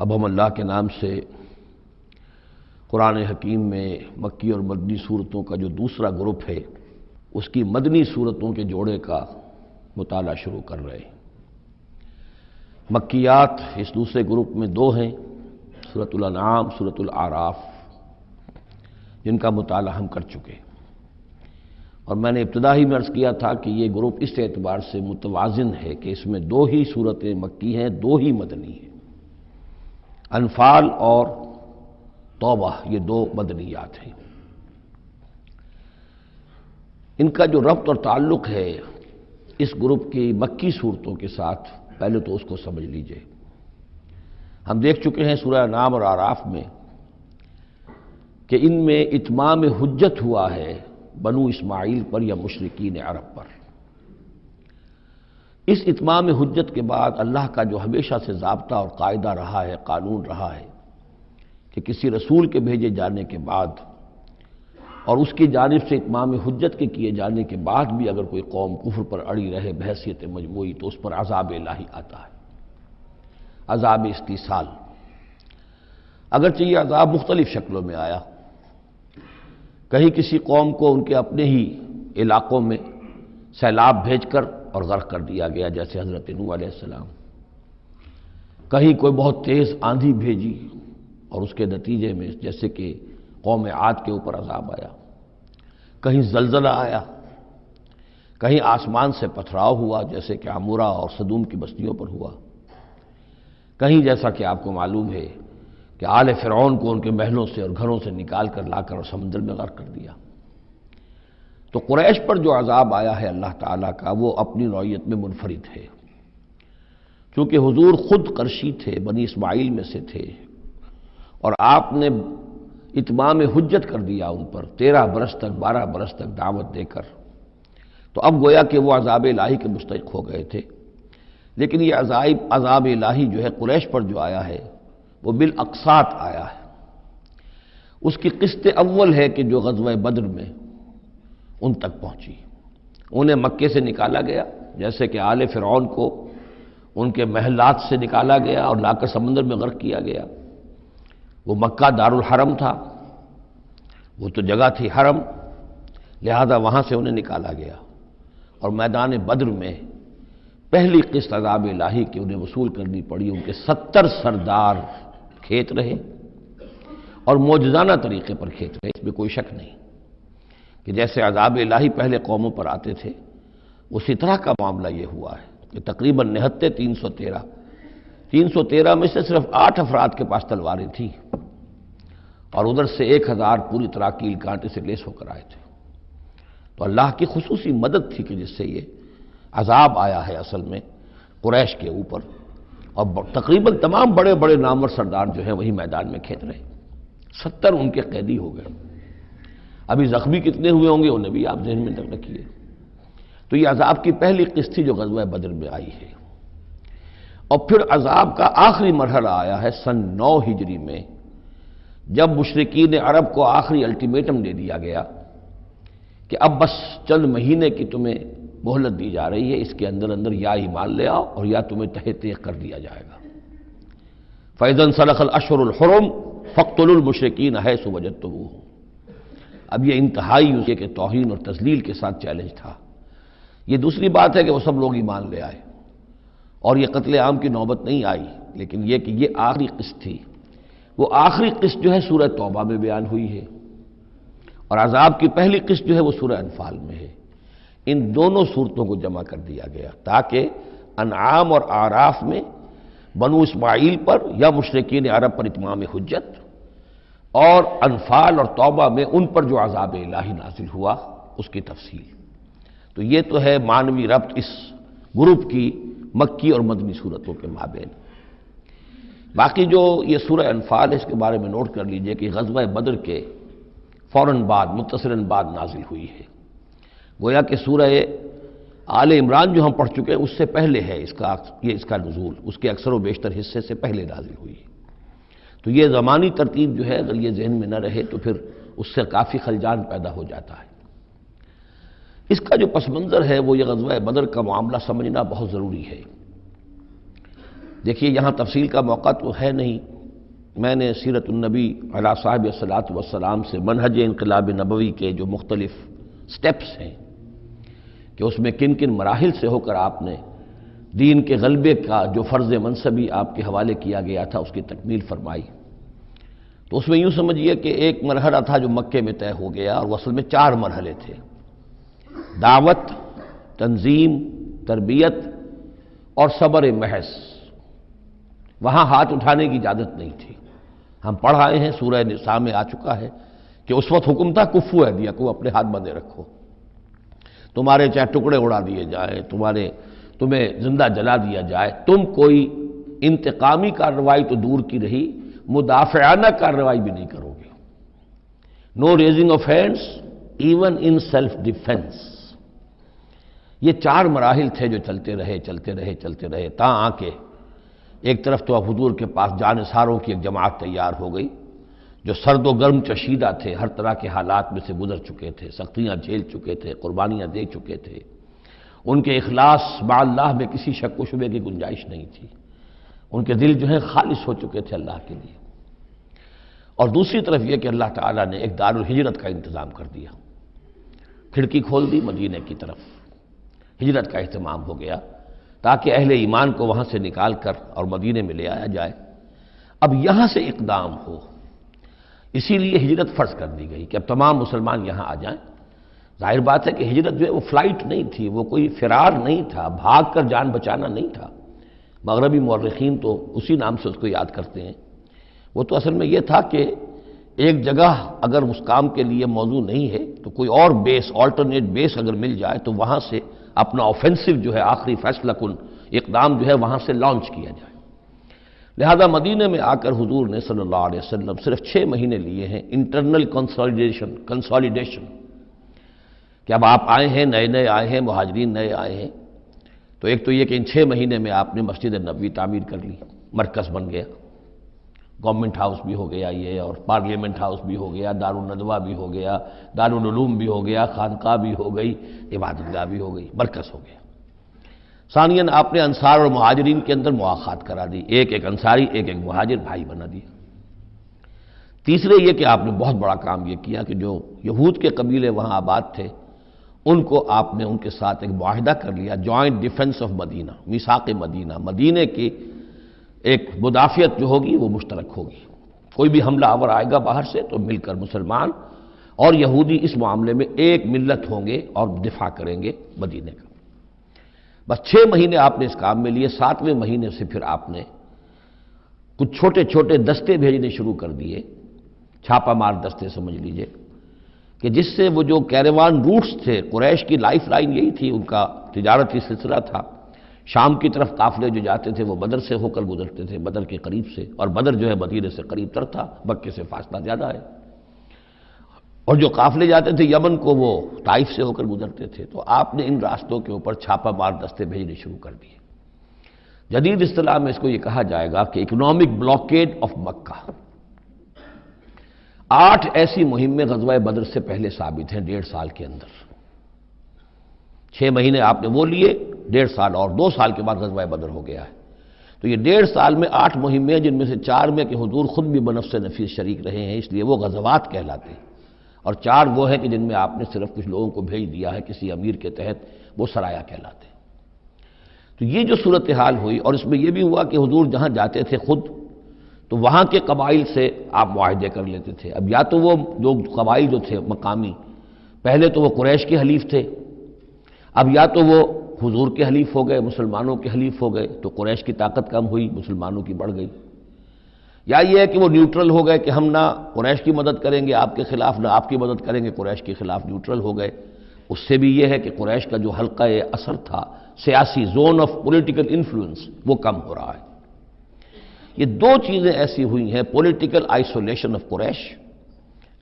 اب ہم اللہ کے نام سے قرآن حکیم میں مکی اور مدنی صورتوں کا جو دوسرا گروپ ہے اس کی مدنی صورتوں کے جوڑے کا مطالعہ شروع کر رہے ہیں۔ مکیات اس دوسرے گروپ میں دو ہیں، سورۃ الانعام، سورۃ الاعراف، جن کا مطالعہ ہم کر چکے، اور میں نے ابتدا ہی میں عرض کیا تھا کہ یہ گروپ اس اعتبار سے متوازن ہے کہ اس میں دو ہی صورتیں مکی ہیں، دو ہی مدنی ہیں۔ انفال اور توبہ یہ دو مدنیات ہیں۔ ان کا جو ربط اور تعلق ہے اس گروپ کی مکی صورتوں کے ساتھ، پہلے تو اس کو سمجھ لیجئے۔ ہم دیکھ چکے ہیں سورہ انعام اور اعراف میں کہ ان میں اتمام حجت ہوا ہے بنو اسماعیل پر یا مشرکین عرب پر۔ اس اتمام حجت کے بعد اللہ کا جو ہمیشہ سے ضابطہ اور قاعدہ رہا ہے، قانون رہا ہے کہ کسی رسول کے بھیجے جانے کے بعد اور اس کی جانب سے اتمام حجت کے کیے جانے کے بعد بھی اگر کوئی قوم کفر پر اڑی رہے بحیثیت مجموعی تو اس پر عذاب الہی آتا ہے، عذاب استیصال۔ اگرچہ یہ عذاب مختلف شکلوں میں آیا، کہیں کسی قوم کو ان کے اپنے ہی علاقوں میں سیلاب بھیج کر اور غرق کر دیا گیا، جیسے حضرت نوح علیہ السلام، کہیں کوئی بہت تیز آندھی بھیجی اور اس کے نتیجے میں جیسے کہ قوم عاد کے اوپر عذاب آیا، کہیں زلزلہ آیا، کہیں آسمان سے پتھراؤ ہوا جیسے کہ عمورہ اور صدوم کی بستیوں پر ہوا، کہیں جیسا کہ آپ کو معلوم ہے کہ آل فرعون کو ان کے محلوں سے اور گھروں سے نکال کر لا کر اور سمندر میں غرق کر دیا۔ تو قریش پر جو عذاب آیا ہے اللہ تعالیٰ کا، وہ اپنی نوعیت میں منفرد ہے، چونکہ حضور خود قرشی تھے، بنی اسماعیل میں سے تھے، اور آپ نے اتمام حجت کر دیا ان پر 13 برس تک، 12 برس تک دعوت دے کر، تو اب گویا کہ وہ عذاب الہی کے مستحق ہو گئے تھے۔ لیکن یہ عذاب الہی جو ہے قریش پر جو آیا ہے وہ بالاقساط آیا ہے۔ اس کی قسط اول ہے کہ جو غزوہ بدر میں ان تک پہنچی، انہیں مکے سے نکالا گیا، جیسے کہ آل فرعون کو ان کے محلات سے نکالا گیا اور لا کر سمندر میں غرق کیا گیا۔ وہ مکہ دارالحرم تھا، وہ تو جگہ تھی حرم، لہذا وہاں سے انہیں نکالا گیا، اور میدان بدر میں پہلی قسط عذاب الہی کی انہیں وصول کرنی پڑی۔ ان کے 70 سردار کھیت رہے اور معجزانہ طریقے پر کھیت رہے، اس میں کوئی شک نہیں کہ جیسے عذاب الہی پہلے قوموں پر آتے تھے اسی طرح کا معاملہ یہ ہوا ہے کہ تقریباً نہتے 313 میں سے صرف 8 افراد کے پاس تلواریں تھیں، اور ادھر سے 1000 پوری طرح کیل کانٹے سے لیس ہو کر آئے تھے۔ تو اللہ کی خصوصی مدد تھی کہ جس سے یہ عذاب آیا ہے اصل میں قریش کے اوپر، اور تقریباً تمام بڑے بڑے نامور سردار جو ہیں وہی میدان میں کھیت رہے، 70 ان کے قیدی ہو گئے۔ ابھی زخمی کتنے ہوئے ہوں گے انہیں بھی آپ ذہن میں رکھیے۔ تو یہ عذاب کی پہلی قسط تھی جو غزوہ بدر میں آئی ہے، اور پھر عذاب کا آخری مرحلہ آیا ہے سن 9 ہجری میں، جب مشرکین عرب کو آخری الٹیمیٹم دے دیا گیا کہ اب بس چند مہینے کی تمہیں مہلت دی جا رہی ہے، اس کے اندر اندر یا ایمان لے آؤ اور یا تمہیں تہہ تیغ کر دیا جائے گا۔ فَإِذَا انسَلَخَ الْأَشْهُرُ الْحُرُمُ فَاقْتُلُوا الْمُشْرِكِينَ حَيْثُ وَجَدتُّمُوهُمْ۔ اب یہ انتہائی اس کے توہین اور تذلیل کے ساتھ چیلنج تھا۔ یہ دوسری بات ہے کہ وہ سب لوگ ایمان لے آئے اور یہ قتل عام کی نوبت نہیں آئی، لیکن یہ کہ یہ آخری قسط تھی۔ وہ آخری قسط جو ہے سورہ توبہ میں بیان ہوئی ہے، اور عذاب کی پہلی قسط جو ہے وہ سورہ انفال میں ہے۔ ان دونوں صورتوں کو جمع کر دیا گیا تاکہ انعام اور اعراف میں بنو اسماعیل پر یا مشرکین عرب پر اتمام حجت، اور انفال اور توبہ میں ان پر جو عذاب الہی نازل ہوا اس کی تفصیل۔ تو یہ تو ہے معنوی ربط اس گروپ کی مکی اور مدنی صورتوں کے مابین۔ باقی جو یہ سورہ انفال ہے اس کے بارے میں نوٹ کر لیجئے کہ غزوہ بدر کے فوراً بعد، متصلاً بعد نازل ہوئی ہے، گویا کہ سورہ آل عمران جو ہم پڑھ چکے ہیں اس سے پہلے ہے اس کا نزول، اس کے اکثر و بیشتر حصے سے پہلے نازل ہوئی ہے۔ تو یہ زمانی ترتیب جو ہے اگر یہ ذہن میں نہ رہے تو پھر اس سے کافی خلجان پیدا ہو جاتا ہے۔ اس کا جو پس منظر ہے وہ یہ غزوہ بدر کا معاملہ سمجھنا بہت ضروری ہے۔ دیکھیے یہاں تفصیل کا موقع تو ہے نہیں، میں نے سیرت النبی علیہ صاحب الصلاۃ والسلام سے منہج انقلاب نبوی کے جو مختلف سٹیپس ہیں کہ اس میں کن کن مراحل سے ہو کر آپ نے دین کے غلبے کا جو فرض منصبی آپ کے حوالے کیا گیا تھا اس کی تکمیل فرمائی، تو اس میں یوں سمجھیے کہ ایک مرحلہ تھا جو مکے میں طے ہو گیا، اور وہ اصل میں 4 مرحلے تھے: دعوت، تنظیم، تربیت اور صبر محض۔ وہاں ہاتھ اٹھانے کی اجازت نہیں تھی۔ ہم پڑھ آئے ہیں، سورہ نساء میں آ چکا ہے کہ اس وقت حکم تھا کفو ایدیکم، اپنے ہاتھ بندھے رکھو، تمہارے چاہے ٹکڑے اڑا دیے جائیں، تمہیں زندہ جلا دیا جائے، تم کوئی انتقامی کارروائی تو دور کی رہی، مدافعانہ کارروائی بھی نہیں کرو گے۔ No raising of hands even in self defence. یہ 4 مراحل تھے جو چلتے رہے تا آ کے ایک طرف تو اب حضور کے پاس جانثاروں کی ایک جماعت تیار ہو گئی جو سرد و گرم چشیدہ تھے، ہر طرح کے حالات میں سے گزر چکے تھے، سختیاں جھیل چکے تھے، قربانیاں دے چکے تھے، ان کے اخلاص مع اللہ میں کسی شک و شبے کی گنجائش نہیں تھی، ان کے دل جو ہیں خالص ہو چکے تھے اللہ کے لیے۔ اور دوسری طرف یہ کہ اللہ تعالیٰ نے ایک دار الہجرت کا انتظام کر دیا، کھڑکی کھول دی مدینے کی طرف، ہجرت کا اہتمام ہو گیا تاکہ اہل ایمان کو وہاں سے نکال کر اور مدینے میں لے آیا جائے۔ اب یہاں سے اقدام ہو، اسی لیے ہجرت فرض کر دی گئی کہ اب تمام مسلمان یہاں آ جائیں۔ ظاہر بات ہے کہ ہجرت جو ہے وہ فلائٹ نہیں تھی، وہ کوئی فرار نہیں تھا، بھاگ کر جان بچانا نہیں تھا۔ مغربی مورخین تو اسی نام سے اس کو یاد کرتے ہیں۔ وہ تو اصل میں یہ تھا کہ ایک جگہ اگر اس کام کے لیے موضوع نہیں ہے تو کوئی اور بیس، آلٹرنیٹ بیس اگر مل جائے تو وہاں سے اپنا آفینسو جو ہے، آخری فیصلہ کن اقدام جو ہے وہاں سے لانچ کیا جائے۔ لہذا مدینے میں آ کر حضور نے صلی اللہ علیہ وسلم صرف 6 مہینے لیے ہیں انٹرنل کنسالیڈیشن، کہ اب آپ آئے ہیں، نئے آئے ہیں، مہاجرین نئے آئے ہیں، تو ایک تو یہ کہ ان 6 مہینے میں آپ نے مسجد نبوی تعمیر کر لی، مرکز بن گیا، گورنمنٹ ہاؤس بھی ہو گیا یہ، اور پارلیمنٹ ہاؤس بھی ہو گیا، دارالندوہ بھی ہو گیا، دارالعلوم بھی ہو گیا، خانقاہ بھی ہو گئی، عبادت گاہ بھی ہو گئی، مرکز ہو گیا۔ ثانیاً آپ نے انصار اور مہاجرین کے اندر مواخات کرا دی، ایک انصاری ایک مہاجر بھائی بنا دیا۔ تیسرے یہ کہ آپ نے بہت بڑا کام یہ کیا کہ جو یہود کے قبیلے وہاں آباد تھے ان کو آپ نے ان کے ساتھ ایک معاہدہ کر لیا، جوائنٹ ڈیفنس آف مدینہ، میثاق مدینہ، مدینے کی ایک مدافعت جو ہوگی وہ مشترک ہوگی، کوئی بھی حملہ آور آئے گا باہر سے تو مل کر مسلمان اور یہودی اس معاملے میں ایک ملت ہوں گے اور دفاع کریں گے مدینے کا۔ بس 6 مہینے آپ نے اس کام میں لیے، 7ویں مہینے سے پھر آپ نے کچھ چھوٹے چھوٹے دستے بھیجنے شروع کر دیے، چھاپا مار دستے سمجھ لیجئے، کہ جس سے وہ جو کیروان روٹس تھے، قریش کی لائف لائن یہی تھی، ان کا تجارتی سلسلہ تھا، شام کی طرف قافلے جو جاتے تھے وہ بدر سے ہو کر گزرتے تھے، بدر کے قریب سے، اور بدر جو ہے مدینے سے قریب تر تھا، مکے سے فاصلہ زیادہ ہے، اور جو قافلے جاتے تھے یمن کو وہ طائف سے ہو کر گزرتے تھے، تو آپ نے ان راستوں کے اوپر چھاپا مار دستے بھیجنے شروع کر دیے۔ جدید اصطلاح میں اس کو یہ کہا جائے گا کہ اکنامک بلاکیڈ آف مکہ۔ 8 ایسی مہمیں غزوہ بدر سے پہلے ثابت ہیں 1.5 سال کے اندر۔ 6 مہینے آپ نے وہ لیے، 1.5 سال اور 2 سال کے بعد غزوہ بدر ہو گیا ہے، تو یہ 1.5 سال میں 8 مہمیں، جن میں سے 4 میں کہ حضور خود بھی بنفس نفیس شریک رہے ہیں، اس لیے وہ غزوات کہلاتے ہیں، اور 4 وہ ہیں کہ جن میں آپ نے صرف کچھ لوگوں کو بھیج دیا ہے کسی امیر کے تحت، وہ سرایا کہلاتے ہیں۔ تو یہ جو صورتحال ہوئی، اور اس میں یہ بھی ہوا کہ حضور جہاں جاتے تھے خود تو وہاں کے قبائل سے آپ معاہدے کر لیتے تھے۔ اب یا تو وہ جو قبائل جو تھے مقامی، پہلے تو وہ قریش کے حلیف تھے، اب یا تو وہ حضور کے حلیف ہو گئے، مسلمانوں کے حلیف ہو گئے، تو قریش کی طاقت کم ہوئی، مسلمانوں کی بڑھ گئی، یا یہ ہے کہ وہ نیوٹرل ہو گئے کہ ہم نہ قریش کی مدد کریں گے آپ کے خلاف، نہ آپ کی مدد کریں گے قریش کے خلاف، نیوٹرل ہو گئے۔ اس سے بھی یہ ہے کہ قریش کا جو حلقہ اثر تھا، سیاسی زون آف پولیٹیکل انفلوئنس، وہ کم ہو رہا ہے۔ یہ 2 چیزیں ایسی ہوئی ہیں، political isolation of Quraysh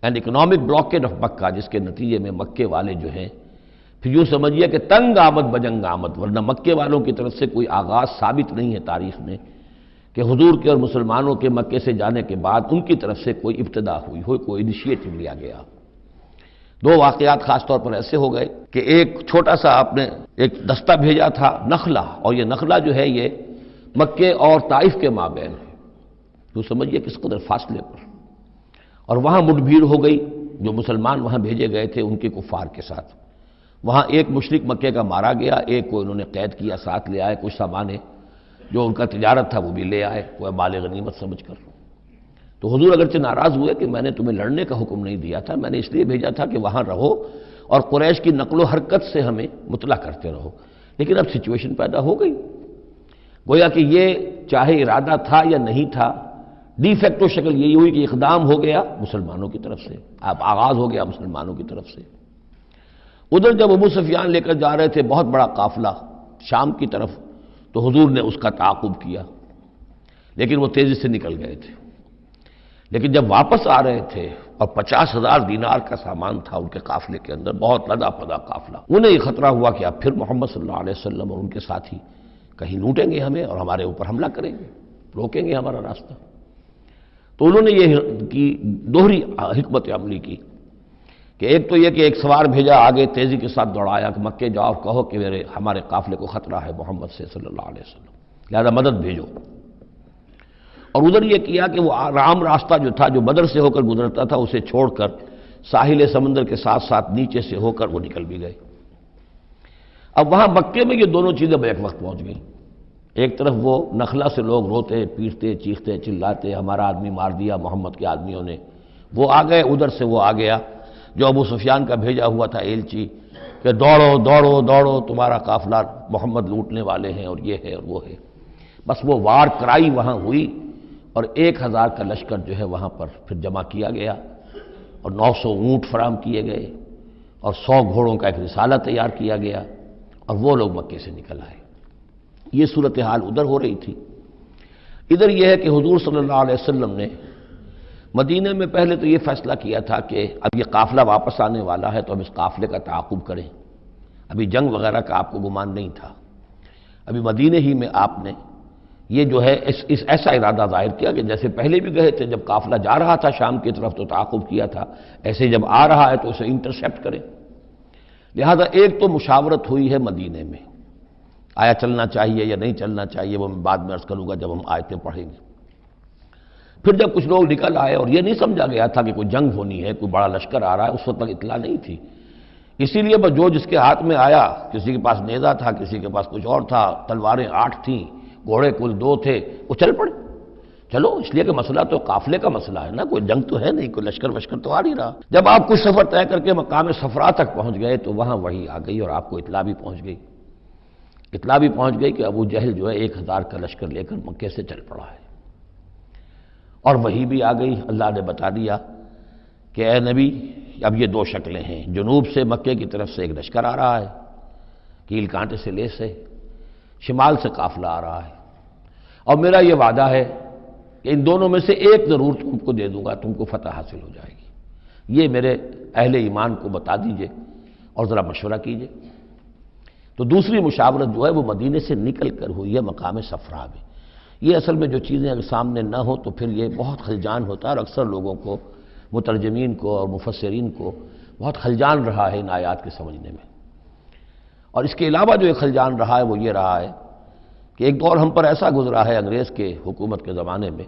and economic blockade of Mecca, جس کے نتیجے میں مکے والے جو ہیں پھر یوں سمجھیے کہ تنگ آمد بجنگ آمد، ورنہ مکے والوں کی طرف سے کوئی آغاز ثابت نہیں ہے تاریخ میں کہ حضور کے اور مسلمانوں کے مکے سے جانے کے بعد ان کی طرف سے کوئی ابتدا ہوئی ہو، کوئی انیشیٹو لیا گیا۔ 2 واقعات خاص طور پر ایسے ہو گئے کہ ایک چھوٹا سا آپ نے ایک دستہ بھیجا تھا نخلا، اور یہ نخلا جو ہے یہ مکے اور طائف کے مابین ہے، تو سمجھیے کس قدر فاصلے پر، اور وہاں مٹ بھیڑ ہو گئی، جو مسلمان وہاں بھیجے گئے تھے ان کے کفار کے ساتھ۔ وہاں ایک مشرک مکے کا مارا گیا، ایک کو انہوں نے قید کیا، ساتھ لے آئے، کچھ سامان جو ان کا تجارت تھا وہ بھی لے آئے، کوئی مال غنیمت سمجھ کر۔ تو حضور اگرچہ ناراض ہوئے کہ میں نے تمہیں لڑنے کا حکم نہیں دیا تھا، میں نے اس لیے بھیجا تھا کہ وہاں رہو اور قریش کی نقل و حرکت سے ہمیں مطلع کرتے رہو، لیکن اب سچویشن پیدا ہو گئی، گویا کہ یہ چاہے ارادہ تھا یا نہیں تھا، ڈی فیکٹو شکل یہی ہوئی کہ اقدام ہو گیا مسلمانوں کی طرف سے، اب آغاز ہو گیا مسلمانوں کی طرف سے۔ ادھر جب ابو سفیان لے کر جا رہے تھے بہت بڑا قافلہ شام کی طرف، تو حضور نے اس کا تعاقب کیا، لیکن وہ تیزی سے نکل گئے تھے۔ لیکن جب واپس آ رہے تھے اور 50,000 دینار کا سامان تھا ان کے قافلے کے اندر، بہت لدا پدا قافلہ، انہیں یہ خطرہ ہوا کہ اب پھر محمد صلی اللہ علیہ وسلم اور ان کے ساتھی کہیں لوٹیں گے ہمیں اور ہمارے اوپر حملہ کریں گے، روکیں گے ہمارا راستہ۔ تو انہوں نے یہ کی دوہری حکمت عملی کی کہ ایک تو یہ کہ ایک سوار بھیجا آگے تیزی کے ساتھ دوڑایا کہ مکے جاؤ اور کہو کہ ہمارے قافلے کو خطرہ ہے محمد سے صلی اللہ علیہ وسلم، لہذا مدد بھیجو۔ اور ادھر یہ کیا کہ وہ عام راستہ جو تھا، جو بدر سے ہو کر گزرتا تھا، اسے چھوڑ کر ساحل سمندر کے ساتھ ساتھ نیچے سے ہو کر وہ نکل بھی گئے۔ اب وہاں مکے میں یہ دونوں چیزیں بیک وقت پہنچ گئیں، ایک طرف وہ نخلا سے لوگ روتے پیٹتے چیختے چلاتے ہمارا آدمی مار دیا محمد کے آدمیوں نے، وہ آ گئے، ادھر سے وہ آ گیا جو ابو سفیان کا بھیجا ہوا تھا ایلچی کہ دوڑو دوڑو دوڑو تمہارا قافلہ محمد لوٹنے والے ہیں اور یہ ہے اور وہ ہے۔ بس وہ وار کرائی وہاں ہوئی اور 1,000 کا لشکر جو ہے وہاں پر پھر جمع کیا گیا اور 900 اونٹ فراہم کیے گئے اور 100 گھوڑوں کا ایک رسالہ تیار کیا گیا اور وہ لوگ مکے سے نکل آئے۔ یہ صورتحال ادھر ہو رہی تھی۔ ادھر یہ ہے کہ حضور صلی اللہ علیہ وسلم نے مدینہ میں پہلے تو یہ فیصلہ کیا تھا کہ اب یہ قافلہ واپس آنے والا ہے تو اب اس قافلے کا تعاقب کریں، ابھی جنگ وغیرہ کا آپ کو گمان نہیں تھا، ابھی مدینہ ہی میں آپ نے یہ جو ہے اس ایسا ارادہ ظاہر کیا کہ جیسے پہلے بھی گئے تھے، جب قافلہ جا رہا تھا شام کی طرف تو تعاقب کیا تھا، ایسے جب آ رہا ہے تو اسے انٹرسیپٹ کریں۔ لہذا ایک تو مشاورت ہوئی ہے مدینہ میں، آیا چلنا چاہیے یا نہیں چلنا چاہیے، وہ میں بعد میں عرض کروں گا جب ہم آیتیں پڑھیں گے۔ پھر جب کچھ لوگ نکل آئے اور یہ نہیں سمجھا گیا تھا کہ کوئی جنگ ہونی ہے، کوئی بڑا لشکر آ رہا ہے، اس وقت تک اطلاع نہیں تھی، اسی لیے بس جو جس کے ہاتھ میں آیا، کسی کے پاس نیزہ تھا، کسی کے پاس کچھ اور تھا، تلواریں 8 تھیں، گھوڑے کل 2 تھے، وہ چل پڑے۔ چلو اس لیے کہ مسئلہ تو قافلے کا مسئلہ ہے نا، کوئی جنگ تو ہے نہیں، کوئی لشکر وشکر تو آ نہیں رہا۔ جب آپ کچھ سفر طے کر کے مقام صفرا تک پہنچ گئے تو وہاں وحی آ گئی اور آپ کو اطلاع بھی پہنچ گئی، اطلاع بھی پہنچ گئی کہ ابو جہل جو ہے 1,000 کا لشکر لے کر مکے سے چل پڑا ہے، اور وحی بھی آ گئی، اللہ نے بتا دیا کہ اے نبی اب یہ 2 شکلیں ہیں، جنوب سے مکے کی طرف سے ایک لشکر آ رہا ہے کیل کانٹے سے لیس ہے، شمال سے قافلہ آ رہا ہے، اور میرا یہ وعدہ ہے کہ ان دونوں میں سے ایک ضرور تم کو دے دوں گا، تم کو فتح حاصل ہو جائے گی، یہ میرے اہل ایمان کو بتا دیجئے اور ذرا مشورہ کیجئے۔ تو دوسری مشاورت جو ہے وہ مدینے سے نکل کر ہوئی ہے مقام صفرا میں۔ یہ اصل میں جو چیزیں اگر سامنے نہ ہوں تو پھر یہ بہت خلجان ہوتا ہے، اور اکثر لوگوں کو، مترجمین کو اور مفسرین کو بہت خلجان رہا ہے ان آیات کے سمجھنے میں۔ اور اس کے علاوہ جو ایک خلجان رہا ہے وہ یہ رہا ہے کہ ایک دور ہم پر ایسا گزرا ہے انگریز کے حکومت کے زمانے میں،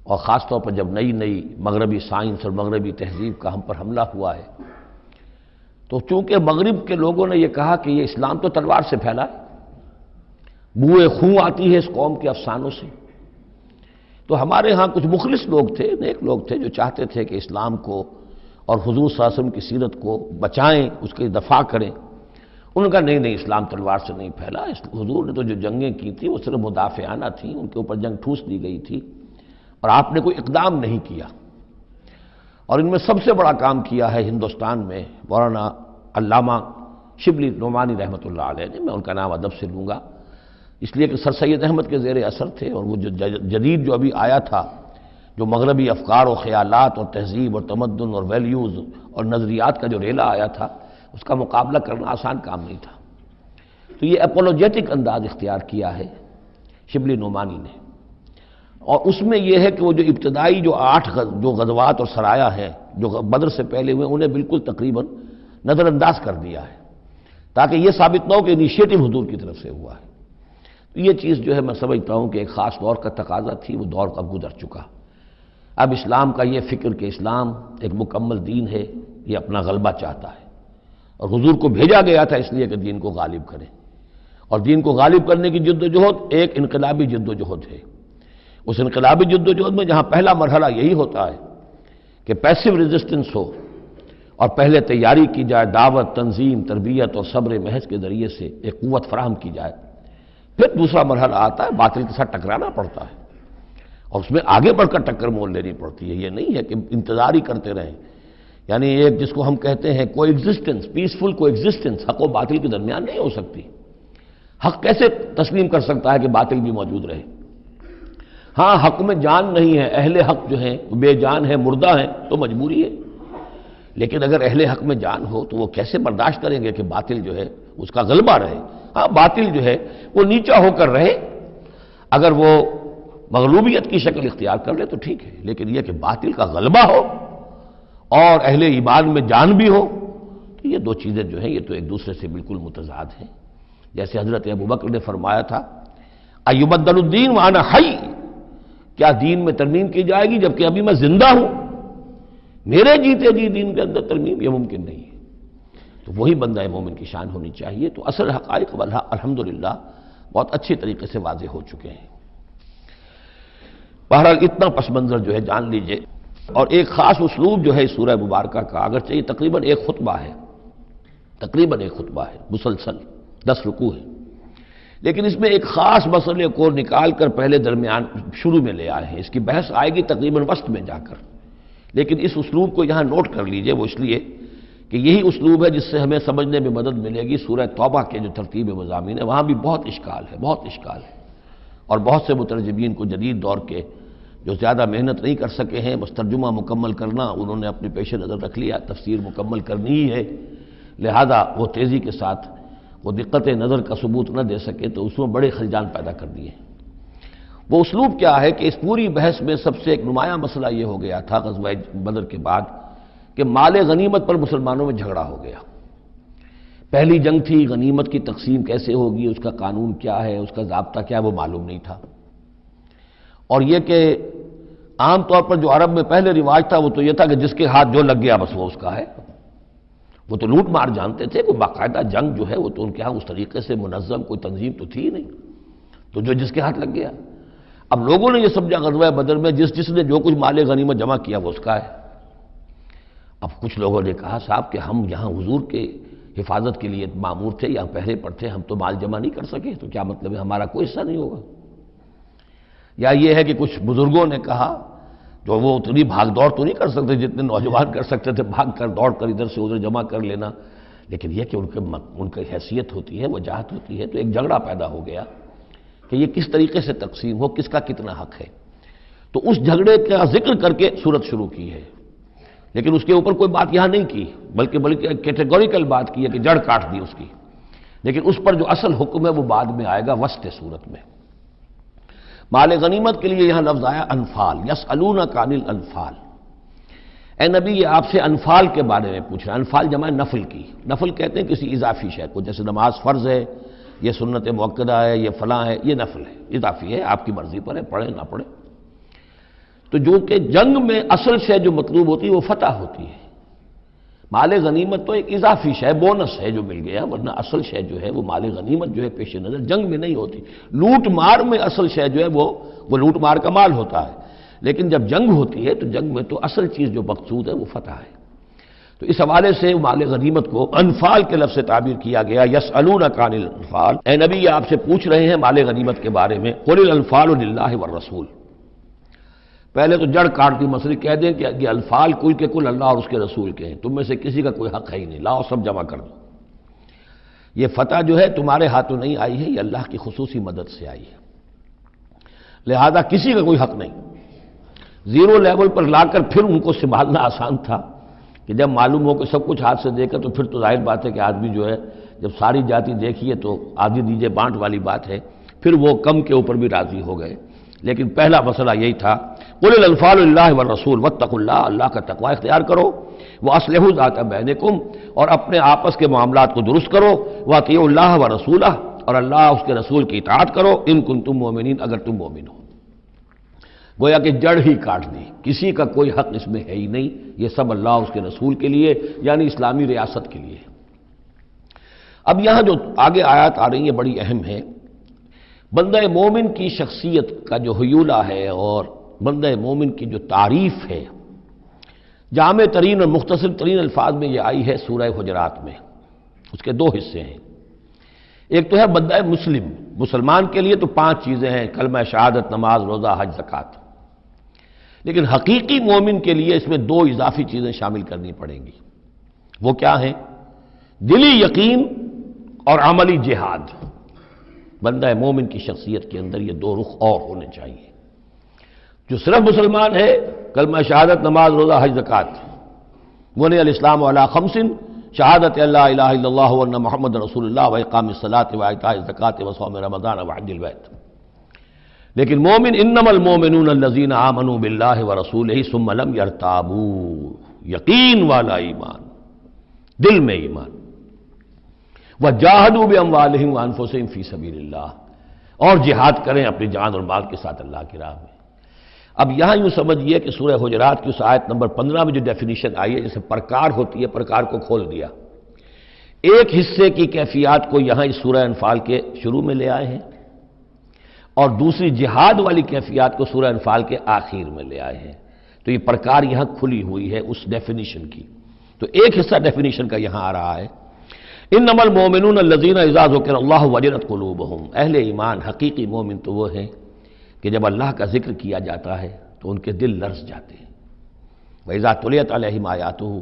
اور خاص طور پر جب نئی نئی مغربی سائنس اور مغربی تہذیب کا ہم پر حملہ ہوا ہے، تو چونکہ مغرب کے لوگوں نے یہ کہا کہ یہ اسلام تو تلوار سے پھیلا ہے، بوئے خون آتی ہے اس قوم کے افسانوں سے، تو ہمارے ہاں کچھ مخلص لوگ تھے، نیک لوگ تھے، جو چاہتے تھے کہ اسلام کو اور حضور صلی اللہ علیہ وسلم کی سیرت کو بچائیں، اس کی دفاع کریں۔ ان کا نہیں اسلام تلوار سے نہیں پھیلا، حضور نے تو جو جنگیں کی تھیں وہ صرف مدافعانہ تھیں، ان کے اوپر جنگ ٹھوس دی گئی تھی اور آپ نے کوئی اقدام نہیں کیا۔ اور ان میں سب سے بڑا کام کیا ہے ہندوستان میں مولانا علامہ شبلی نعمانی رحمۃ اللہ علیہ نے، میں ان کا نام ادب سے لوں گا اس لیے کہ سر سید احمد کے زیر اثر تھے، اور وہ جو جدید جو ابھی آیا تھا، جو مغربی افکار و خیالات اور تہذیب اور تمدن اور ویلیوز اور نظریات کا جو ریلا آیا تھا، اس کا مقابلہ کرنا آسان کام نہیں تھا۔ تو یہ اپولوجیٹک انداز اختیار کیا ہے شبلی نعمانی نے، اور اس میں یہ ہے کہ وہ جو ابتدائی جو 8 جو غزوات اور سرایا ہیں جو بدر سے پہلے ہوئے، انہیں بالکل تقریباً نظر انداز کر دیا ہے، تاکہ یہ ثابت نہ ہو کہ انیشیٹو حضور کی طرف سے ہوا ہے، یہ چیز جو ہے میں سمجھتا ہوں کہ ایک خاص دور کا تقاضا تھی، وہ دور اب گزر چکا۔ اب اسلام کا یہ فکر کہ اسلام ایک مکمل دین ہے، یہ اپنا غلبہ چاہتا ہے، اور حضور کو بھیجا گیا تھا اس لیے کہ دین کو غالب کرے، اور دین کو غالب کرنے کی جد و جہد ایک انقلابی جد و جہد ہے۔ اس انقلابی جد و جہد میں جہاں پہلا مرحلہ یہی ہوتا ہے کہ پیسو ریزسٹنس ہو، اور پہلے تیاری کی جائے، دعوت، تنظیم، تربیت اور صبر محض کے ذریعے سے ایک قوت فراہم کی جائے، پھر دوسرا مرحلہ آتا ہے باطل کے ساتھ ٹکرانا پڑتا ہے، اور اس میں آگے بڑھ کر ٹکر مول لینی پڑتی ہے۔ یہ نہیں ہے کہ انتظار ہی کرتے رہیں، یعنی ایک جس کو ہم کہتے ہیں کو ایگزسٹنس، پیسفل کو ایگزسٹنس، حق و باطل کے درمیان نہیں ہو سکتی۔ حق کیسے تسلیم کر سکتا ہے کہ باطل بھی موجود رہے؟ ہاں، حق میں جان نہیں ہے، اہل حق جو ہیں بے جان ہے، مردہ ہیں، تو مجبوری ہے، لیکن اگر اہل حق میں جان ہو تو وہ کیسے برداشت کریں گے کہ باطل جو ہے اس کا غلبہ رہے؟ ہاں، باطل جو ہے وہ نیچا ہو کر رہے، اگر وہ مغلوبیت کی شکل اختیار کر لے تو ٹھیک ہے، لیکن یہ کہ باطل کا غلبہ ہو اور اہل ایمان میں جان بھی ہو، تو یہ دو چیزیں جو ہیں یہ تو ایک دوسرے سے بالکل متضاد ہیں۔ جیسے حضرت ابوبکر نے فرمایا تھا ایبدل الدین وانا حی، کیا دین میں ترمیم کی جائے گی جبکہ ابھی میں زندہ ہوں؟ میرے جیتے جی دین کے اندر ترمیم یہ ممکن نہیں ہے۔ تو وہی بندہ مومن کی شان ہونی چاہیے۔ تو اصل حقائق الحمدللہ بہت اچھی طریقے سے واضح ہو چکے ہیں۔ بہرحال اتنا پس منظر جو ہے جان لیجئے، اور ایک خاص اسلوب جو ہے اس سورہ مبارکہ کا، اگرچہ یہ تقریباً ایک خطبہ ہے مسلسل 10 رکوع ہے، لیکن اس میں ایک خاص مسئلے کو نکال کر پہلے درمیان شروع میں لے آئے ہیں۔ اس کی بحث آئے گی تقریباً وسط میں جا کر، لیکن اس اسلوب کو یہاں نوٹ کر لیجئے، وہ اس لیے کہ یہی اسلوب ہے جس سے ہمیں سمجھنے میں مدد ملے گی۔ سورہ توبہ کے جو ترتیب مضامین ہے وہاں بھی بہت اشکال ہے، اور بہت سے مترجمین کو جدید دور کے جو زیادہ محنت نہیں کر سکے ہیں، بس ترجمہ مکمل کرنا انہوں نے اپنے پیش نظر رکھ لیا، تفسیر مکمل کرنی ہی ہے، لہذا وہ تیزی کے ساتھ وہ دقت نظر کا ثبوت نہ دے سکے تو اس میں بڑے خلجان پیدا کر دیے۔ وہ اسلوب کیا ہے کہ اس پوری بحث میں سب سے ایک نمایاں مسئلہ یہ ہو گیا تھا غزوہ بدر کے بعد کہ مال غنیمت پر مسلمانوں میں جھگڑا ہو گیا۔ پہلی جنگ تھی، غنیمت کی تقسیم کیسے ہوگی، اس کا قانون کیا ہے، اس کا ضابطہ کیا ہے، وہ معلوم نہیں تھا۔ اور یہ کہ عام طور پر جو عرب میں پہلے رواج تھا وہ تو یہ تھا کہ جس کے ہاتھ جو لگ گیا بس وہ اس کا ہے۔ وہ تو لوٹ مار جانتے تھے، کوئی باقاعدہ جنگ جو ہے وہ تو ان کے ہاں اس طریقے سے منظم کوئی تنظیم تو تھی ہی نہیں، تو جو جس کے ہاتھ لگ گیا۔ اب لوگوں نے یہ سمجھا غزوہ بدر میں جس نے جو کچھ مال غنیمت جمع کیا وہ اس کا ہے۔ اب کچھ لوگوں نے کہا صاحب کہ ہم یہاں حضور کے حفاظت کے لیے مامور تھے، یہاں پہرے پر تھے، ہم تو مال جمع نہیں کر سکے، تو کیا مطلب ہے ہمارا کوئی حصہ نہیں ہوگا؟ یا یہ ہے کہ کچھ بزرگوں نے کہا جو وہ اتنی بھاگ دوڑ تو نہیں کر سکتے جتنے نوجوان کر سکتے تھے، بھاگ کر دوڑ کر ادھر سے ادھر جمع کر لینا، لیکن یہ کہ ان کی حیثیت ہوتی ہے، وجاہت ہوتی ہے، تو ایک جھگڑا پیدا ہو گیا کہ یہ کس طریقے سے تقسیم ہو، کس کا کتنا حق ہے۔ تو اس جھگڑے کا ذکر کر کے سورت شروع کی ہے، لیکن اس کے اوپر کوئی بات یہاں نہیں کی، بلکہ کیٹیگوریکل بات کی ہے کہ جڑ کاٹ دی اس کی، لیکن اس پر جو اصل حکم ہے وہ بعد میں آئے گا وسط سورت میں۔ مال غنیمت کے لیے یہاں لفظ آیا انفال، یسألونک عن الانفال۔ اے نبی یہ آپ سے انفال کے بارے میں پوچھ رہا ہے۔ انفال جمع نفل کی، نفل کہتے ہیں کسی اضافی شے کو، جیسے نماز فرض ہے، یہ سنت مؤکدہ ہے، یہ فلاں ہے، یہ نفل ہے، اضافی ہے، آپ کی مرضی پر ہے، پڑھے نہ پڑھے۔ تو جو کہ جنگ میں اصل شے جو مطلوب ہوتی ہے وہ فتح ہوتی ہے، مال غنیمت تو ایک اضافی شے، بونس ہے جو مل گیا، ورنہ اصل شے جو ہے وہ مال غنیمت جو ہے پیش نظر جنگ میں نہیں ہوتی۔ لوٹ مار میں اصل شے جو ہے وہ لوٹ مار کا مال ہوتا ہے، لیکن جب جنگ ہوتی ہے تو جنگ میں تو اصل چیز جو مقصود ہے وہ فتح ہے۔ تو اس حوالے سے مال غنیمت کو انفال کے لفظ سے تعبیر کیا گیا، یسألونک عن الانفال۔ اے نبی یہ آپ سے پوچھ رہے ہیں مال غنیمت کے بارے میں، قل الانفال للہ والرسول۔ پہلے تو جڑ کاٹ دی مسئلے، کہہ دیں کہ یہ الفال کل کے کل اللہ اور اس کے رسول کے ہیں، تم میں سے کسی کا کوئی حق ہے ہی نہیں، لاؤ سب جمع کر دو۔ یہ فتح جو ہے تمہارے ہاتھوں نہیں آئی ہے، یہ اللہ کی خصوصی مدد سے آئی ہے، لہذا کسی کا کوئی حق نہیں۔ زیرو لیول پر لا کر پھر ان کو سنبھالنا آسان تھا کہ جب معلوم ہو کہ سب کچھ ہاتھ سے دے کر، تو پھر تو ظاہر بات ہے کہ آدمی جو ہے جب ساری جاتی دیکھیے تو آدھی دیجیے بانٹ والی بات ہے، پھر وہ کم کے اوپر بھی راضی ہو گئے۔ لیکن پہلا مسئلہ یہی تھا، قل الانفال للہ والرسول واتقوا اللہ، اللہ کا تقوی اختیار کرو، واصلحوا ذات بینکم، اور اپنے آپس کے معاملات کو درست کرو، واطیعوا اللہ ورسولہ، اور اللہ اس کے رسول کی اطاعت کرو، ان کنتم مومنین، اگر تم مومن ہو۔ گویا کہ جڑ ہی کاٹ دی، کسی کا کوئی حق اس میں ہے ہی نہیں، یہ سب اللہ اس کے رسول کے لیے یعنی اسلامی ریاست کے لیے ہے۔ اب یہاں جو آگے آیات آ رہی ہیں بڑی اہم ہے۔ بندہ مومن کی شخصیت کا جو حیولہ ہے اور بندہ مومن کی جو تعریف ہے، جامع ترین اور مختصر ترین الفاظ میں یہ آئی ہے سورہ حجرات میں۔ اس کے دو حصے ہیں، ایک تو ہے بندہ مسلم، مسلمان کے لیے تو 5 چیزیں ہیں، کلمہ شہادت، نماز، روزہ، حج، زکوٰۃ۔ لیکن حقیقی مومن کے لیے اس میں 2 اضافی چیزیں شامل کرنی پڑیں گی۔ وہ کیا ہیں؟ دلی یقین اور عملی جہاد۔ بندہ مومن کی شخصیت کے اندر یہ 2 رخ اور ہونے چاہیے۔ جو صرف مسلمان ہے، کلمہ شہادت، نماز، روزہ، حج، زکوٰۃ، بنی الاسلام علی 5، شہادت اللہ الہ الا اللہ وان محمد رسول اللہ واقام الصلاۃ وایتاء الزکوٰۃ وصوم رمضان وحج البیت۔ لیکن مومن انما المومنون الذین آمنوا باللہ ورسولہ ثم لم یرتابوا، یقین والا ایمان، دل میں ایمان، وجاہدوا باموالہم وانفسہم فی سبیل اللہ، اور جہاد کریں اپنی جان اور مال کے ساتھ اللہ کی راہ میں۔ اب یہاں یوں سمجھیے کہ سورہ حجرات کی اس آیت نمبر 15 میں جو ڈیفینیشن آئی ہے، جیسے پرکار ہوتی ہے، پرکار کو کھول دیا۔ ایک حصے کی کیفیات کو یہاں اس سورہ انفال کے شروع میں لے آئے ہیں، اور دوسری جہاد والی کیفیات کو سورہ انفال کے آخر میں لے آئے ہیں۔ تو یہ پرکار یہاں کھلی ہوئی ہے اس ڈیفینیشن کی۔ تو ایک حصہ ڈیفینیشن کا یہاں آ رہا ہے، انما المومنون الذین اذا ذکر اللہ وجلت قلوبہم۔ اہل ایمان، حقیقی مومن تو وہ ہیں کہ جب اللہ کا ذکر کیا جاتا ہے تو ان کے دل لرز جاتے ہیں۔ وَإِذَا تُلِيَتْ عَلَيْهِمْ آیاتُهُ،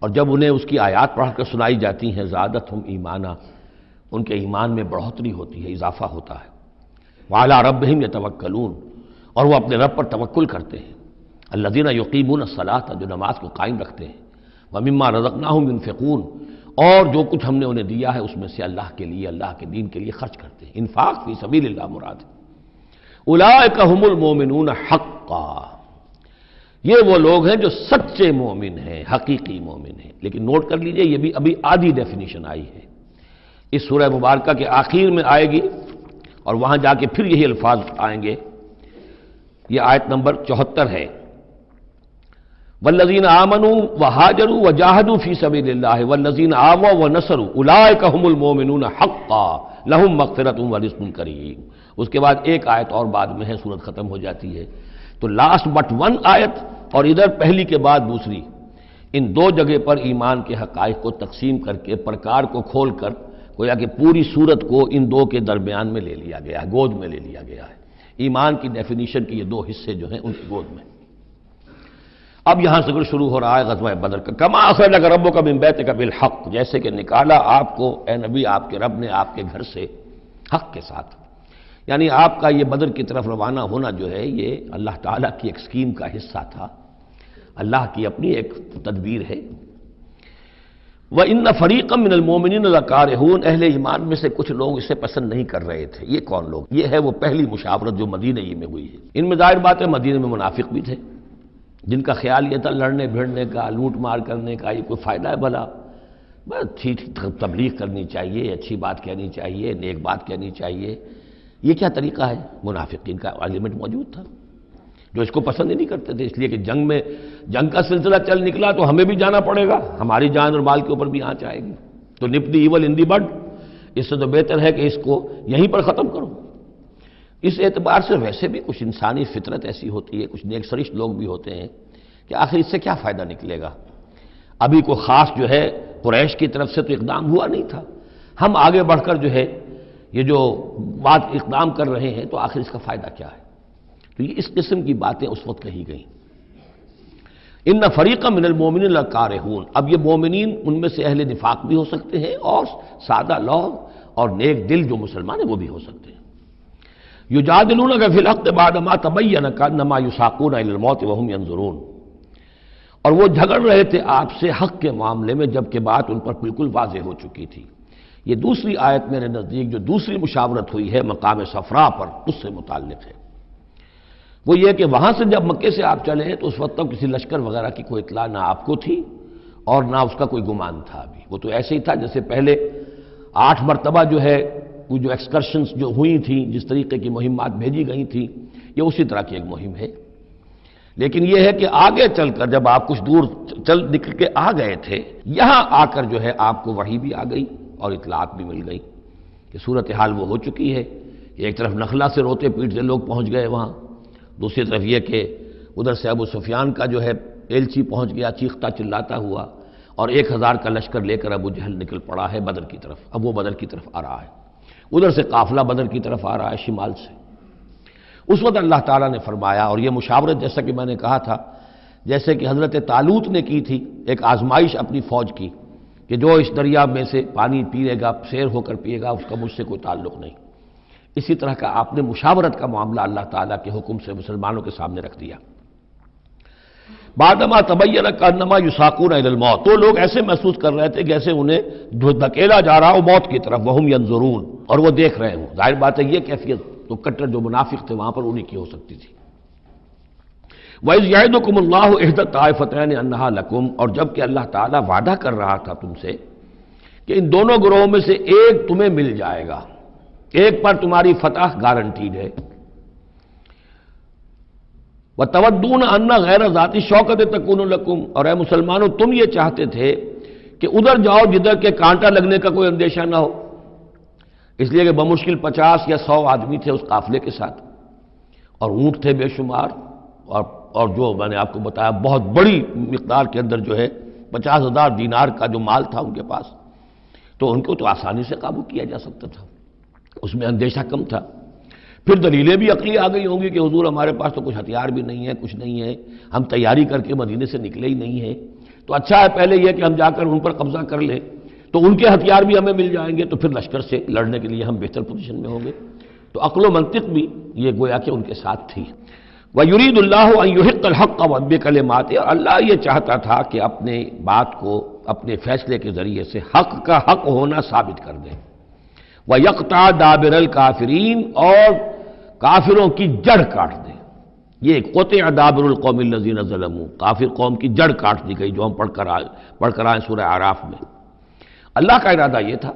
اور جب انہیں اس کی آیات پڑھ کر سنائی جاتی ہیں، زادتہم ایمانا، ان کے ایمان میں بڑھوتری ہوتی ہے، اضافہ ہوتا ہے۔ وَعَلَىٰ رَبِّهِمْ يَتَوَكَّلُونَ، اور وہ اپنے رب پر توکل کرتے ہیں۔ الَّذِينَ يُقِيمُونَ الصَّلَاةَ، جو نماز کو قائم رکھتے ہیں۔ وَمِمَّا رَزَقْنَاهُمْ يُنْفِقُونَ، اور جو کچھ ہم نے انہیں دیا ہے اس میں سے اللہ کے لیے، اللہ کے دین کے لیے خرچ کرتے ہیں۔ انفاق فی سبیل اللہ مراد ہے۔ اولئک هم المؤمنون حقا، یہ وہ لوگ ہیں جو سچے مومن ہیں، حقیقی مومن ہیں۔ لیکن نوٹ کر لیجئے یہ بھی ابھی آدھی ڈیفینیشن آئی ہے، اس سورہ مبارکہ کے آخر میں آئے گی اور وہاں جا کے پھر یہی الفاظ آئیں گے۔ یہ آیت نمبر 74 ہے، والذین آمنوا وہاجروا وجاہدوا فی سبیل اللہ والذین آووا ونصروا اولئک هم المؤمنون حقا لہم مغفرۃ ورزق کریم۔ اس کے بعد ایک آیت اور بعد میں ہے، سورت ختم ہو جاتی ہے۔ تو لاسٹ بٹ 1 آیت اور ادھر پہلی کے بعد دوسری، ان 2 جگہ پر ایمان کے حقائق کو تقسیم کر کے، پرکار کو کھول کر، گویا کہ پوری سورت کو ان 2 کے درمیان میں لے لیا گیا ہے، گود میں لے لیا گیا ہے۔ ایمان کی ڈیفینیشن کے یہ 2 حصے جو ہیں ان کی گود میں۔ اب یہاں سے شروع ہو رہا ہے غزوہ بدر کا۔ کما اخرجک ربک من بیتک بالحق، جیسے کہ نکالا آپ کو اے نبی آپ کے رب نے آپ کے گھر سے حق کے ساتھ، یعنی آپ کا یہ بدر کی طرف روانہ ہونا جو ہے یہ اللہ تعالیٰ کی ایک اسکیم کا حصہ تھا، اللہ کی اپنی ایک تدبیر ہے۔ وَإِنَّ فَرِيقًا مِّنَ الْمُؤْمِنِينَ لَكَارِهُونَ، اہل ایمان میں سے کچھ لوگ اسے پسند نہیں کر رہے تھے۔ یہ کون لوگ؟ یہ ہے وہ پہلی مشاورت جو مدینہ ہی میں ہوئی ہے۔ ان میں ظاہر بات ہے مدینہ میں منافق بھی تھے، جن کا خیال یہ تھا لڑنے بھیڑنے کا، لوٹ مار کرنے کا، یہ کوئی فائدہ ہے بھلا؟ بس ٹھیک تبلیغ کرنی چاہیے، اچھی بات کہنی چاہیے، نیک بات کہنی چاہیے، یہ کیا طریقہ ہے؟ منافقین کا ایلیمنٹ موجود تھا جو اس کو پسند ہی نہیں کرتے تھے، اس لیے کہ جنگ کا سلسلہ چل نکلا تو ہمیں بھی جانا پڑے گا، ہماری جان اور مال کے اوپر بھی آنچ آئے گی، تو نپ دی ایول ان دی بڈ، اس سے تو بہتر ہے کہ اس کو یہیں پر ختم کرو۔ اس اعتبار سے ویسے بھی کچھ انسانی فطرت ایسی ہوتی ہے، کچھ نیک سرشت لوگ بھی ہوتے ہیں کہ آخر اس سے کیا فائدہ نکلے گا؟ ابھی کوئی خاص جو ہے قریش کی طرف سے تو اقدام ہوا نہیں تھا، ہم آگے بڑھ کر جو ہے یہ جو بات اقدام کر رہے ہیں تو آخر اس کا فائدہ کیا ہے؟ تو یہ اس قسم کی باتیں اس وقت کہی گئیں۔ ان فریقا من المؤمنین لکارہون، اب یہ مومنین ان میں سے اہل نفاق بھی ہو سکتے ہیں اور سادہ لوگ اور نیک دل جو مسلمان ہیں وہ بھی ہو سکتے ہیں۔ یجادلونک فی الحق بعد ما تبین کانما یساقون الی الموت وهم ینظرون، اور وہ جھگڑ رہے تھے آپ سے حق کے معاملے میں جبکہ بات ان پر بالکل واضح ہو چکی تھی۔ یہ دوسری آیت میرے نزدیک جو دوسری مشاورت ہوئی ہے مقام صفرا پر، اس سے متعلق ہے۔ وہ یہ کہ وہاں سے جب مکے سے آپ چلے تو اس وقت تک کسی لشکر وغیرہ کی کوئی اطلاع نہ آپ کو تھی اور نہ اس کا کوئی گمان تھا ابھی، وہ تو ایسے ہی تھا جیسے پہلے 8 مرتبہ جو ہے وہ جو ایکسکرشنز جو ہوئی تھیں، جس طریقے کی مہمات بھیجی گئی تھیں، یہ اسی طرح کی ایک مہم ہے۔ لیکن یہ ہے کہ آگے چل کر جب آپ کچھ دور چل نکل کے آ گئے تھے، یہاں آ کر جو ہے آپ کو وحی بھی آ گئی اور اطلاعات بھی مل گئی کہ صورتحال وہ ہو چکی ہے۔ ایک طرف نخلا سے روتے پیٹتے لوگ پہنچ گئے وہاں، دوسری طرف یہ کہ ادھر سے ابو سفیان کا جو ہے ایلچی پہنچ گیا چیختا چلاتا ہوا، اور 1000 کا لشکر لے کر ابو جہل نکل پڑا ہے بدر کی طرف۔ اب وہ بدر کی طرف آ رہا ہے، ادھر سے قافلہ بدر کی طرف آ رہا ہے شمال سے۔ اس وقت اللہ تعالیٰ نے فرمایا، اور یہ مشاورت جیسا کہ میں نے کہا تھا، جیسے کہ حضرت طالوت نے کی تھی، ایک آزمائش اپنی فوج کی کہ جو اس دریا میں سے پانی پیے گا، سیر ہو کر پیے گا، اس کا مجھ سے کوئی تعلق نہیں۔ اسی طرح کا آپ نے مشاورت کا معاملہ اللہ تعالیٰ کے حکم سے مسلمانوں کے سامنے رکھ دیا۔ بعدما تبین کانما یساقون الی الموت، تو لوگ ایسے محسوس کر رہے تھے جیسے انہیں دھکیلا جا رہا ہو موت کی طرف، وہم ینظرون، اور وہ دیکھ رہے ہوں۔ ظاہر بات ہے یہ کیفیت تو کٹر جو منافق تھے وہاں پر انہیں کی ہو سکتی تھی۔ وَإِذْ يَعِدُكُمُ اللَّهُ إِحْدَى الطَّائِفَتَيْنِ أَنَّهَا لَكُمْ، اور جب کہ اللہ تعالیٰ وعدہ کر رہا تھا تم سے کہ ان دونوں گروہوں میں سے ایک تمہیں مل جائے گا، ایک پر تمہاری فتح گارنٹیڈ ہے۔ وَتَوَدُّونَ أَنَّ غَيْرَ ذَاتِ الشَّوْكَةِ تَكُونُ لَكُمْ، اور اے مسلمانوں تم یہ چاہتے تھے کہ ادھر جاؤ جدھر کے کانٹا لگنے کا کوئی اندیشہ نہ ہو، اس لیے کہ بمشکل 50 یا 100 آدمی تھے اس قافلے کے ساتھ، اور اونٹ تھے بے شمار، اور جو میں نے آپ کو بتایا بہت بڑی مقدار کے اندر جو ہے 50,000 دینار کا جو مال تھا ان کے پاس، تو ان کو تو آسانی سے قابو کیا جا سکتا تھا، اس میں اندیشہ کم تھا۔ پھر دلیلیں بھی عقلی آ گئی ہوں گی کہ حضور ہمارے پاس تو کچھ ہتھیار بھی نہیں ہے، کچھ نہیں ہے، ہم تیاری کر کے مدینے سے نکلے ہی نہیں ہیں، تو اچھا ہے پہلے یہ کہ ہم جا کر ان پر قبضہ کر لیں، تو ان کے ہتھیار بھی ہمیں مل جائیں گے، تو پھر لشکر سے لڑنے کے لیے ہم بہتر پوزیشن میں ہوں گے۔ تو عقل و منطق بھی یہ گویا کہ ان کے ساتھ تھی۔ وَيُرِيدُ اللَّهُ أَن يُحِقَّ الْحَقَّ بِكَلِمَاتِهِ، اللہ یہ چاہتا تھا کہ اپنے بات کو اپنے فیصلے کے ذریعے سے حق کا حق ہونا ثابت کر دے۔ وَيَقْطَعَ دَابِرَ الْكَافِرِينَ، اور کافروں کی جڑ کاٹ دے۔ یہ قطع دابر القوم الذین ظلموا، کافر قوم کی جڑ کاٹ دی گئی، جو ہم پڑھ کر آئے سورہ اعراف میں۔ اللہ کا ارادہ یہ تھا،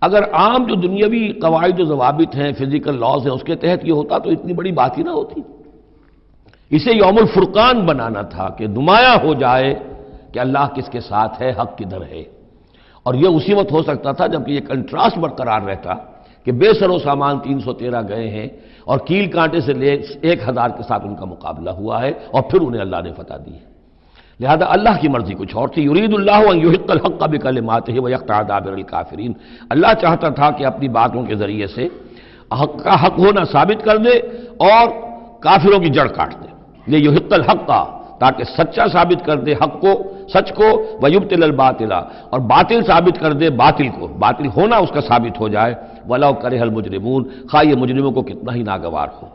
اگر عام جو دنیاوی قواعد و ضوابط ہیں، فزیکل لاز ہیں، اس کے تحت یہ ہوتا تو اتنی بڑی بات ہی نہ ہوتی۔ اسے یوم الفرقان بنانا تھا کہ نمایاں ہو جائے کہ اللہ کس کے ساتھ ہے، حق کدھر ہے، اور یہ اسی وقت ہو سکتا تھا جب کہ یہ کنٹراسٹ برقرار رہتا کہ بے سر و سامان 313 گئے ہیں، اور کیل کانٹے سے لے 1000 کے ساتھ ان کا مقابلہ ہوا ہے، اور پھر انہیں اللہ نے فتح دی ہے۔ لہذا اللہ کی مرضی کچھ اور تھی۔ یرید اللہ ان یحق الحق بکلماتہ ویقطع دابر الکافرین، اللہ چاہتا تھا کہ اپنی باتوں کے ذریعے سے حق کا حق ہونا ثابت کر دے اور کافروں کی جڑ کاٹ دے۔ یہ یحق الحق، تاکہ سچا ثابت کر دے حق کو، سچ کو، ویبطل الباطل، اور باطل ثابت کر دے باطل کو، باطل ہونا اس کا ثابت ہو جائے۔ وَلَوْ كَرِهَ الْمُجْرِمُونَ، خواہ یہ مجرموں کو کتنا ہی ناگوار ہو۔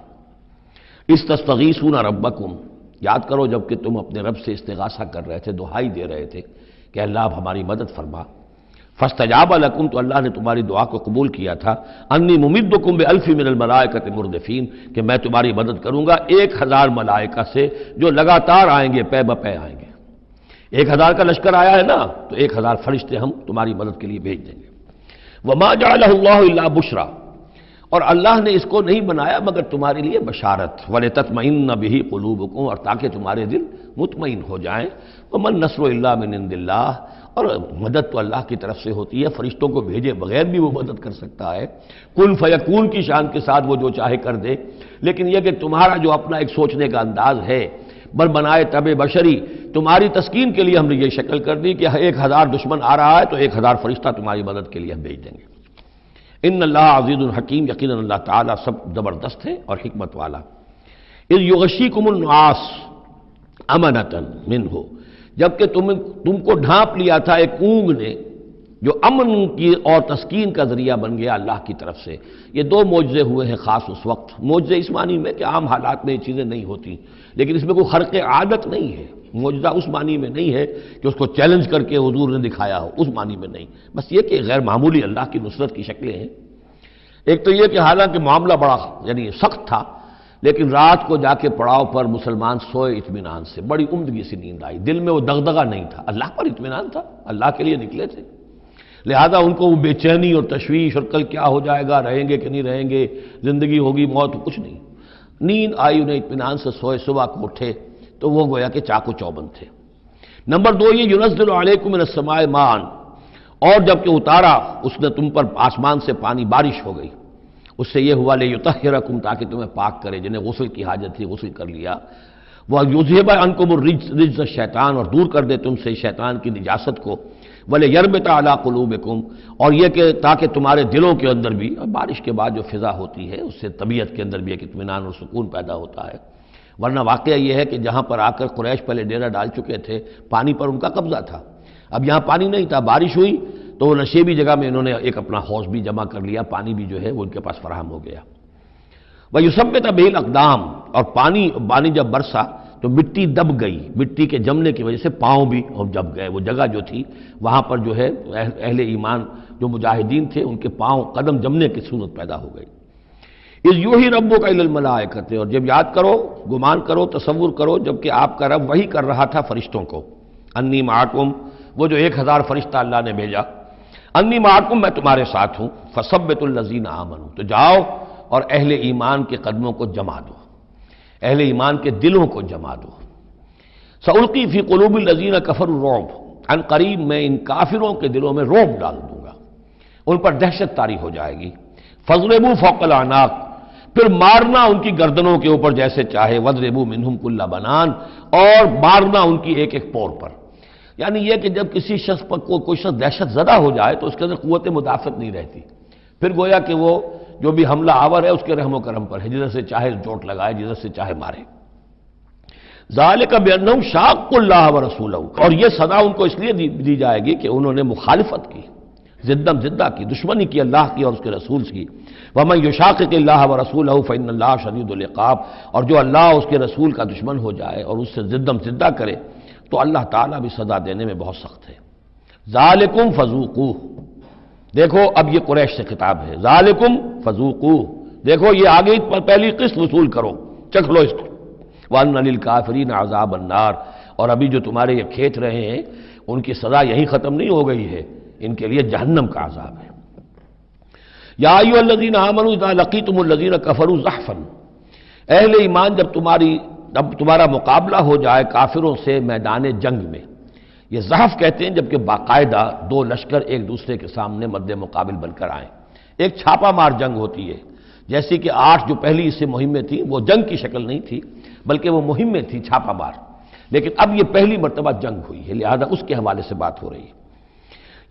اِسْتَسْتَغِیثُونَ رَبَّکُمْ، یاد کرو جب کہ تم اپنے رب سے استغاثہ کر رہے تھے، دعائی دے رہے تھے کہ اللہ اب ہماری مدد فرما۔ فَاسْتَجَابَ لَكُمْ، تو اللہ نے تمہاری دعا کو قبول کیا تھا۔ أَنِّي مُمِدُّكُمْ بِأَلْفٍ مِّنَ الْمَلَائِكَةِ مُرْدِفِينَ، کہ میں تمہاری مدد کروں گا 1000 ملائکہ سے جو لگاتار آئیں گے، پے بپے آئیں گے۔ 1000 کا لشکر آیا ہے نا، تو 1000 فرشتے ہم تمہاری مدد کے لیے بھیج دیں گے۔ وَمَا جَعَلَهُ اللَّهُ إِلَّا بُشْرًا، اور اللہ نے اس کو نہیں بنایا مگر تمہارے لیے بشارت۔ وَلِتَطْمَئِنَّ بِهِ قُلُوبُكُمْ، اور تاکہ تمہارے دل مطمئن ہو جائیں۔ وَمَا النَّصْرُ إِلَّا مِنْ عِنْدِ اللَّهِ، اور مدد تو اللہ کی طرف سے ہوتی ہے، فرشتوں کو بھیجے بغیر بھی وہ مدد کر سکتا ہے۔ کن فیکون کی شان کے ساتھ وہ جو چاہے کر دے، لیکن یہ کہ تمہارا جو اپنا ایک سوچنے کا انداز ہے، بر بنائے طب بشری، تمہاری تسکین کے لیے ہم نے یہ شکل کر دی کہ 1000 دشمن آ رہا ہے تو 1000 فرشتہ تمہاری مدد کے لیے ہم بھیج دیں گے۔ ان اللہ عزیز الحکیم، یقیناً اللہ تعالیٰ سب زبردست ہے اور حکمت والا۔ اذ یغشیکم النعاس امنۃ منہ، جبکہ تم کو ڈھانپ لیا تھا ایک اونگ نے، جو امن کی اور تسکین کا ذریعہ بن گیا اللہ کی طرف سے۔ یہ 2 معجزے ہوئے ہیں خاص اس وقت، معجزے اس معنی میں کہ عام حالات میں یہ چیزیں نہیں ہوتی، لیکن اس میں کوئی خرق عادت نہیں ہے۔ معجزہ اس معنی میں نہیں ہے کہ اس کو چیلنج کر کے حضور نے دکھایا ہو، اس معنی میں نہیں، بس یہ کہ غیر معمولی اللہ کی نصرت کی شکلیں ہیں۔ ایک تو یہ کہ حالانکہ معاملہ بڑا یعنی سخت تھا، لیکن رات کو جا کے پڑاؤ پر مسلمان سوئے اطمینان سے، بڑی عمدگی سے نیند آئی، دل میں وہ دغدغہ نہیں تھا، اللہ پر اطمینان تھا، اللہ کے لیے نکلے تھے۔ لہذا ان کو وہ بے چینی اور تشویش اور کل کیا ہو جائے گا، رہیں گے کہ نہیں رہیں گے، زندگی ہوگی موت، کچھ نہیں۔ نیند آئی، انہیں اطمینان سے سوئے، صبح کو اٹھے تو وہ گویا کہ چاقو چوبند تھے۔ نمبر 2 یہ ينزل علیکم من السماء ماء، اور جب کہ اتارا اس نے تم پر آسمان سے پانی، بارش ہو گئی، اس سے یہ ہوا لیطہرکم، تاکہ تمہیں پاک کرے، جنہیں غسل کی حاجت تھی غسل کر لیا، وَيُذْهِبَ عَنْكُمُ الرِّجْزَ الشیطان، اور دور کر دے تم سے شیطان کی نجاست کو، وَلِيَرْبِطَ عَلَىٰ قُلُوبِكُمْ، اور یہ کہ تاکہ تمہارے دلوں کے اندر بھی، اور بارش کے بعد جو فضا ہوتی ہے اس سے طبیعت کے اندر بھی ایک اطمینان اور سکون پیدا ہوتا ہے۔ ورنہ واقعہ یہ ہے کہ جہاں پر آ کر قریش پہلے ڈیرہ ڈال چکے تھے، پانی پر ان کا قبضہ تھا، اب یہاں پانی نہیں تھا، بارش ہوئی تو وہ نشیبی جگہ میں انہوں نے ایک اپنا حوض بھی جمع کر لیا، پانی بھی جو ہے وہ ان کے پاس فراہم ہو گیا۔ وَيُثَبِّتَ بِهِ الْأَقْدَامَ، اور پانی جب برسا تو مٹی دب گئی، مٹی کے جمنے کی وجہ سے پاؤں بھی دب گئے، وہ جگہ جو تھی وہاں پر جو ہے اہل ایمان جو مجاہدین تھے ان کے پاؤں قدم جمنے کی صورت پیدا ہو گئی۔ اِذْ یوحی ربک الی الملائکۃ، اور جب یاد کرو، گمان کرو، تصور کرو، جب کہ آپ کا رب وحی کر رہا تھا فرشتوں کو، انی معکم، وہ جو 1000 فرشتہ اللہ نے بھیجا، انی معکم، میں تمہارے ساتھ ہوں، فثبتوا الذین آمنوا، تو جاؤ اور اہل ایمان کے قدموں کو جما دو، اہل ایمان کے دلوں کو جما دو۔ سألقی فی قلوب الذین کفروا الرعب، عن قریب میں ان کافروں کے دلوں میں رعب ڈال دوں گا، ان پر دہشت طاری ہو جائے گی۔ فاضربوا فوق الاعناق، پھر مارنا ان کی گردنوں کے اوپر جیسے چاہے، واضربوا منہم کل بنان، اور مارنا ان کی ایک ایک پور پر۔ یعنی یہ کہ جب کسی شخص پر کوئی شخص دہشت زدہ ہو جائے تو اس کے اندر قوت مدافعت نہیں رہتی، پھر گویا کہ وہ جو بھی حملہ آور ہے اس کے رحم و کرم پر ہے، جدھر سے چاہے چوٹ لگائے، جدھر سے چاہے مارے۔ ذالک بانہم شاقوا اللہ ورسولہ، اور یہ سزا ان کو اس لیے دی جائے گی کہ انہوں نے مخالفت کی، زدہ کی، دشمنی کی اللہ کی اور اس کے رسول کی۔ ومن یشاقق اللہ ورسولہ فإن اللہ شدید العقاب، اور جو اللہ اور اس کے رسول کا دشمن ہو جائے اور اس سے زدہ کرے تو اللہ تعالیٰ بھی سزا دینے میں بہت سخت ہے۔ ذالکم فذوقوہ، دیکھو اب یہ قریش سے خطاب ہے، ذالکم فذوقوہ، دیکھو یہ آگے پہلی قسط وصول کرو، چکھ لو اس کو۔ وَأَنَّ لِلْكَافِرِينَ عَذَابَ النَّارِ، اور ابھی جو تمہارے یہ کھینچ رہے ہیں ان کی سزا یہیں ختم نہیں ہو گئی ہے، ان کے لیے جہنم کا عذاب ہے۔ یا ایھا الذین آمنوا اذا لقیتم الذین کفروا زحفا، اہل ایمان جب تمہارا مقابلہ ہو جائے کافروں سے میدان جنگ میں، یہ زحف کہتے ہیں جبکہ باقاعدہ دو لشکر ایک دوسرے کے سامنے مد مقابل بن کر آئیں، ایک چھاپا مار جنگ ہوتی ہے، جیسے کہ 8 جو پہلی اس سے مہمیں تھیں وہ جنگ کی شکل نہیں تھی بلکہ وہ مہمیں تھیں چھاپا مار، لیکن اب یہ پہلی مرتبہ جنگ ہوئی ہے، لہذا اس کے حوالے سے بات ہو رہی ہے۔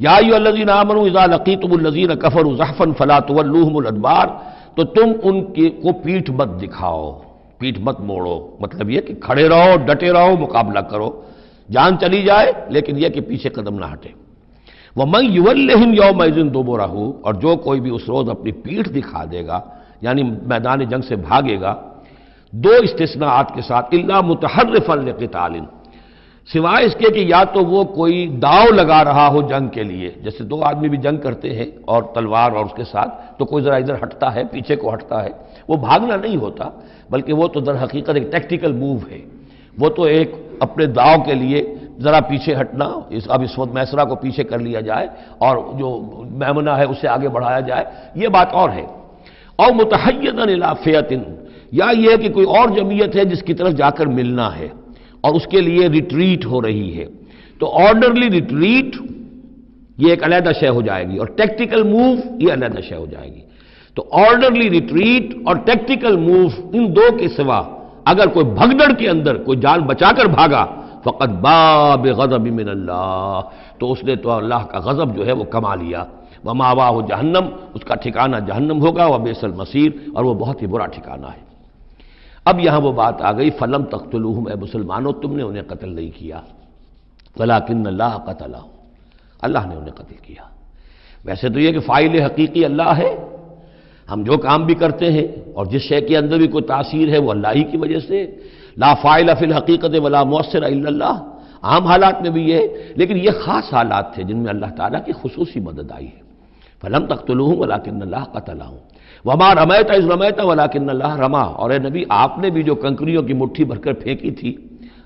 یا ایھا الذین آمنوا اذا لقیتم الذین کفروا زحفا فلا تولوہم الادبار، تو تم ان کو پیٹھ مت دکھاؤ، پیٹھ مت موڑو، مطلب یہ کہ کھڑے رہو، ڈٹے رہو، مقابلہ کرو، جان چلی جائے لیکن یہ کہ پیچھے قدم نہ ہٹے۔ وَمَن يُوَلِّهِمْ يَوْمَئِذٍ دُبُرَهُ، اور جو کوئی بھی اس روز اپنی پیٹھ دکھا دے گا یعنی میدان جنگ سے بھاگے گا، 2 استثناءات کے ساتھ، الا متحرفا لقتال، سوائے اس کے کہ یا تو وہ کوئی داؤ لگا رہا ہو جنگ کے لیے، جیسے 2 آدمی بھی جنگ کرتے ہیں اور تلوار اور اس کے ساتھ، تو کوئی ذرا ادھر ہٹتا ہے، پیچھے کو ہٹتا ہے، وہ بھاگنا نہیں ہوتا بلکہ وہ تو در حقیقت ایک ٹیکٹیکل موو ہے، وہ تو ایک اپنے داؤ کے لیے ذرا پیچھے ہٹنا، اب اس وقت میسرہ کو پیچھے کر لیا جائے اور جو میمنہ ہے اسے آگے بڑھایا جائے، یہ بات اور ہے۔ اور متحیزا الی فئۃ، یا یہ کہ کوئی اور جمعیت ہے جس کی طرف جا کر ملنا ہے اور اس کے لیے ریٹریٹ ہو رہی ہے، تو آرڈرلی ریٹریٹ یہ ایک علیحدہ شے ہو جائے گی، اور ٹیکٹیکل موو یہ علیحدہ شے ہو جائے گی۔ تو آرڈرلی ریٹریٹ اور ٹیکٹیکل موو، ان 2 کے سوا اگر کوئی بھگدڑ کے اندر کوئی جان بچا کر بھاگا، فقط باب غضب من اللہ، تو اس نے تو اللہ کا غضب جو ہے وہ کما لیا۔ ومأواہ جہنم، اس کا ٹھکانہ جہنم ہوگا، وبئس المصیر، اور وہ بہت ہی برا ٹھکانہ ہے۔ اب یہاں وہ بات آ گئی، فلم تقتلوہم، اے مسلمانوں تم نے انہیں قتل نہیں کیا، ولکن اللہ قتلہم، اللہ نے انہیں قتل کیا۔ ویسے تو یہ کہ فاعل حقیقی اللہ ہے، ہم جو کام بھی کرتے ہیں اور جس شے کے اندر بھی کوئی تاثیر ہے وہ اللہ ہی کی وجہ سے، لا فاعل فی الحقیقت ولا مؤثر الا اللہ، عام حالات میں بھی یہ، لیکن یہ خاص حالات تھے جن میں اللہ تعالیٰ کی خصوصی مدد آئی ہے۔ فلم تقتلوہم ولکن اللہ قتلہم وما رمیت اذ رمیت ولکن اللہ رما، اور اے نبی آپ نے بھی جو کنکریوں کی مٹھی بھر کر پھینکی تھی،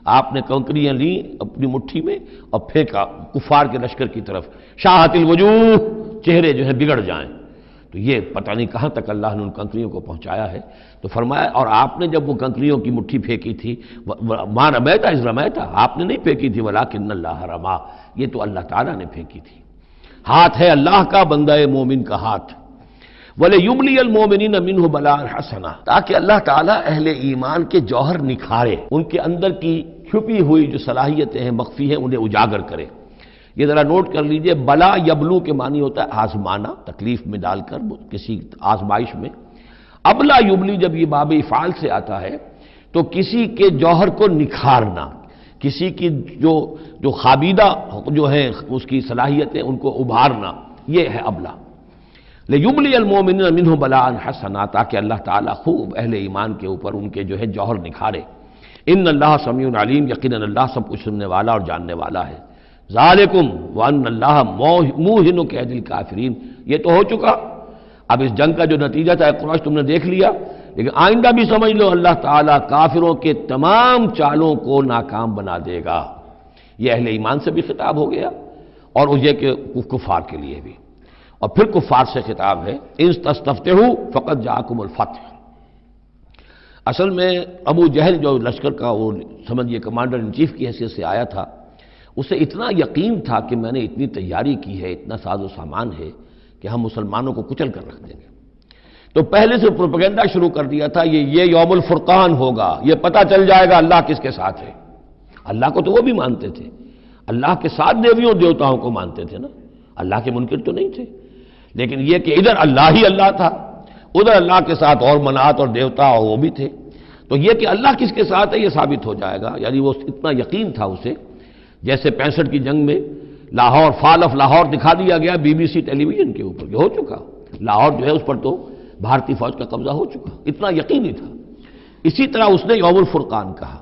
آپ نے کنکریاں لیں اپنی مٹھی میں اور پھینکا کفار کے لشکر کی طرف، شاہت الوجوہ، چہرے جو ہے بگڑ جائیں۔ تو یہ پتہ نہیں کہاں تک اللہ نے ان کنکریوں کو پہنچایا ہے۔ تو فرمایا اور آپ نے جب وہ کنکریوں کی مٹھی پھینکی تھی، ما رمیت اذ رمیت، آپ نے نہیں پھینکی تھی ولکن اللہ رما، یہ تو اللہ تعالیٰ نے پھینکی تھی۔ ہاتھ ہے اللہ کا، بندہ مومن کا ہاتھ۔ وَلِيُبْلِيَ الْمُؤْمِنِينَ مِنْهُ بَلَاءً حَسَنًا، تاکہ اللہ تعالیٰ اہل ایمان کے جوہر نکھارے، ان کے اندر کی چھپی ہوئی جو صلاحیتیں ہیں، مخفی ہیں، انہیں اجاگر کرے۔ یہ ذرا نوٹ کر لیجئے، بلا یبلو کے معنی ہوتا ہے آزمانا، تکلیف میں ڈال کر کسی آزمائش میں۔ ابلا یبلی جب یہ باب افعال سے آتا ہے تو کسی کے جوہر کو نکھارنا، کسی کی جو خابیدہ جو ہے اس کی صلاحیتیں ان کو ابھارنا، یہ ہے ابلا۔ لِيُبْلِيَ الْمُؤْمِنِينَ مِنْهُ بَلَاءً حَسَنًا، تاکہ اللہ تعالیٰ خوب اہل ایمان کے اوپر ان کے جو ہے جوہر نکھارے۔ ان اللہ سمیع علیم، یقیناً اللہ سب کچھ سننے والا اور جاننے والا ہے۔ ذالکم وان اللہ موہن کید الکافرین، یہ تو ہو چکا۔ اب اس جنگ کا جو نتیجہ تھا قریش تم نے دیکھ لیا، لیکن آئندہ بھی سمجھ لو اللہ تعالیٰ کافروں کے تمام چالوں کو ناکام بنا دے گا۔ یہ اہل ایمان سے بھی خطاب ہو گیا اور یہ کہ کفار کے لیے بھی، اور پھر کفار سے خطاب ہے، ان تستفتحوا فقد جاءکم الفتح۔ اصل میں ابو جہل جو لشکر کا وہ سمجھیے کمانڈر ان چیف کی حیثیت سے آیا تھا، اسے اتنا یقین تھا کہ میں نے اتنی تیاری کی ہے، اتنا ساز و سامان ہے کہ ہم مسلمانوں کو کچل کر رکھ دیں گے، تو پہلے سے پروپیگنڈا شروع کر دیا تھا، یہ یوم الفرقان ہوگا، یہ پتہ چل جائے گا اللہ کس کے ساتھ ہے۔ اللہ کو تو وہ بھی مانتے تھے، اللہ کے ساتھ دیویوں دیوتاؤں کو مانتے تھے نا، اللہ کے منکر تو نہیں تھے، لیکن یہ کہ ادھر اللہ ہی اللہ تھا، ادھر اللہ کے ساتھ اور منات اور دیوتا اور وہ بھی تھے، تو یہ کہ اللہ کس کے ساتھ ہے یہ ثابت ہو جائے گا۔ یعنی وہ اتنا یقین تھا اسے، جیسے 65 کی جنگ میں لاہور، فال آف لاہور دکھا دیا گیا BBC ٹیلی ویژن کے اوپر، یہ ہو چکا، لاہور جو ہے اس پر تو بھارتی فوج کا قبضہ ہو چکا، اتنا یقینی تھا۔ اسی طرح اس نے یوم الفرقان کہا،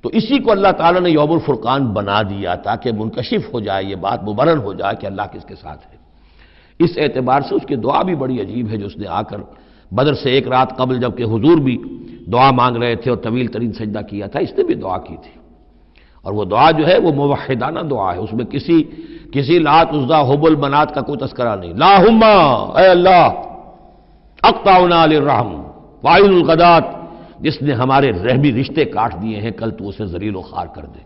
تو اسی کو اللہ تعالیٰ نے یوم الفرقان بنا دیا تاکہ منکشف ہو جائے، یہ بات مبرر ہو جائے کہ اللہ کس کے ساتھ ہے۔ اس اعتبار سے اس کی دعا بھی بڑی عجیب ہے، جو اس نے آ کر بدر سے ایک رات قبل جب کہ حضور بھی دعا مانگ رہے تھے اور طویل ترین سجدہ کیا تھا، اس نے بھی دعا کی تھی، اور وہ دعا جو ہے وہ موحدانہ دعا ہے، اس میں کسی لات عزا حبل منات کا کوئی تذکرہ نہیں۔ اللہم، اے اللہ، اقطعنا للرحم وعین الغدات، جس نے ہمارے رحمی رشتے کاٹ دیے ہیں، کل تو اسے ذلیل و خوار کر دے۔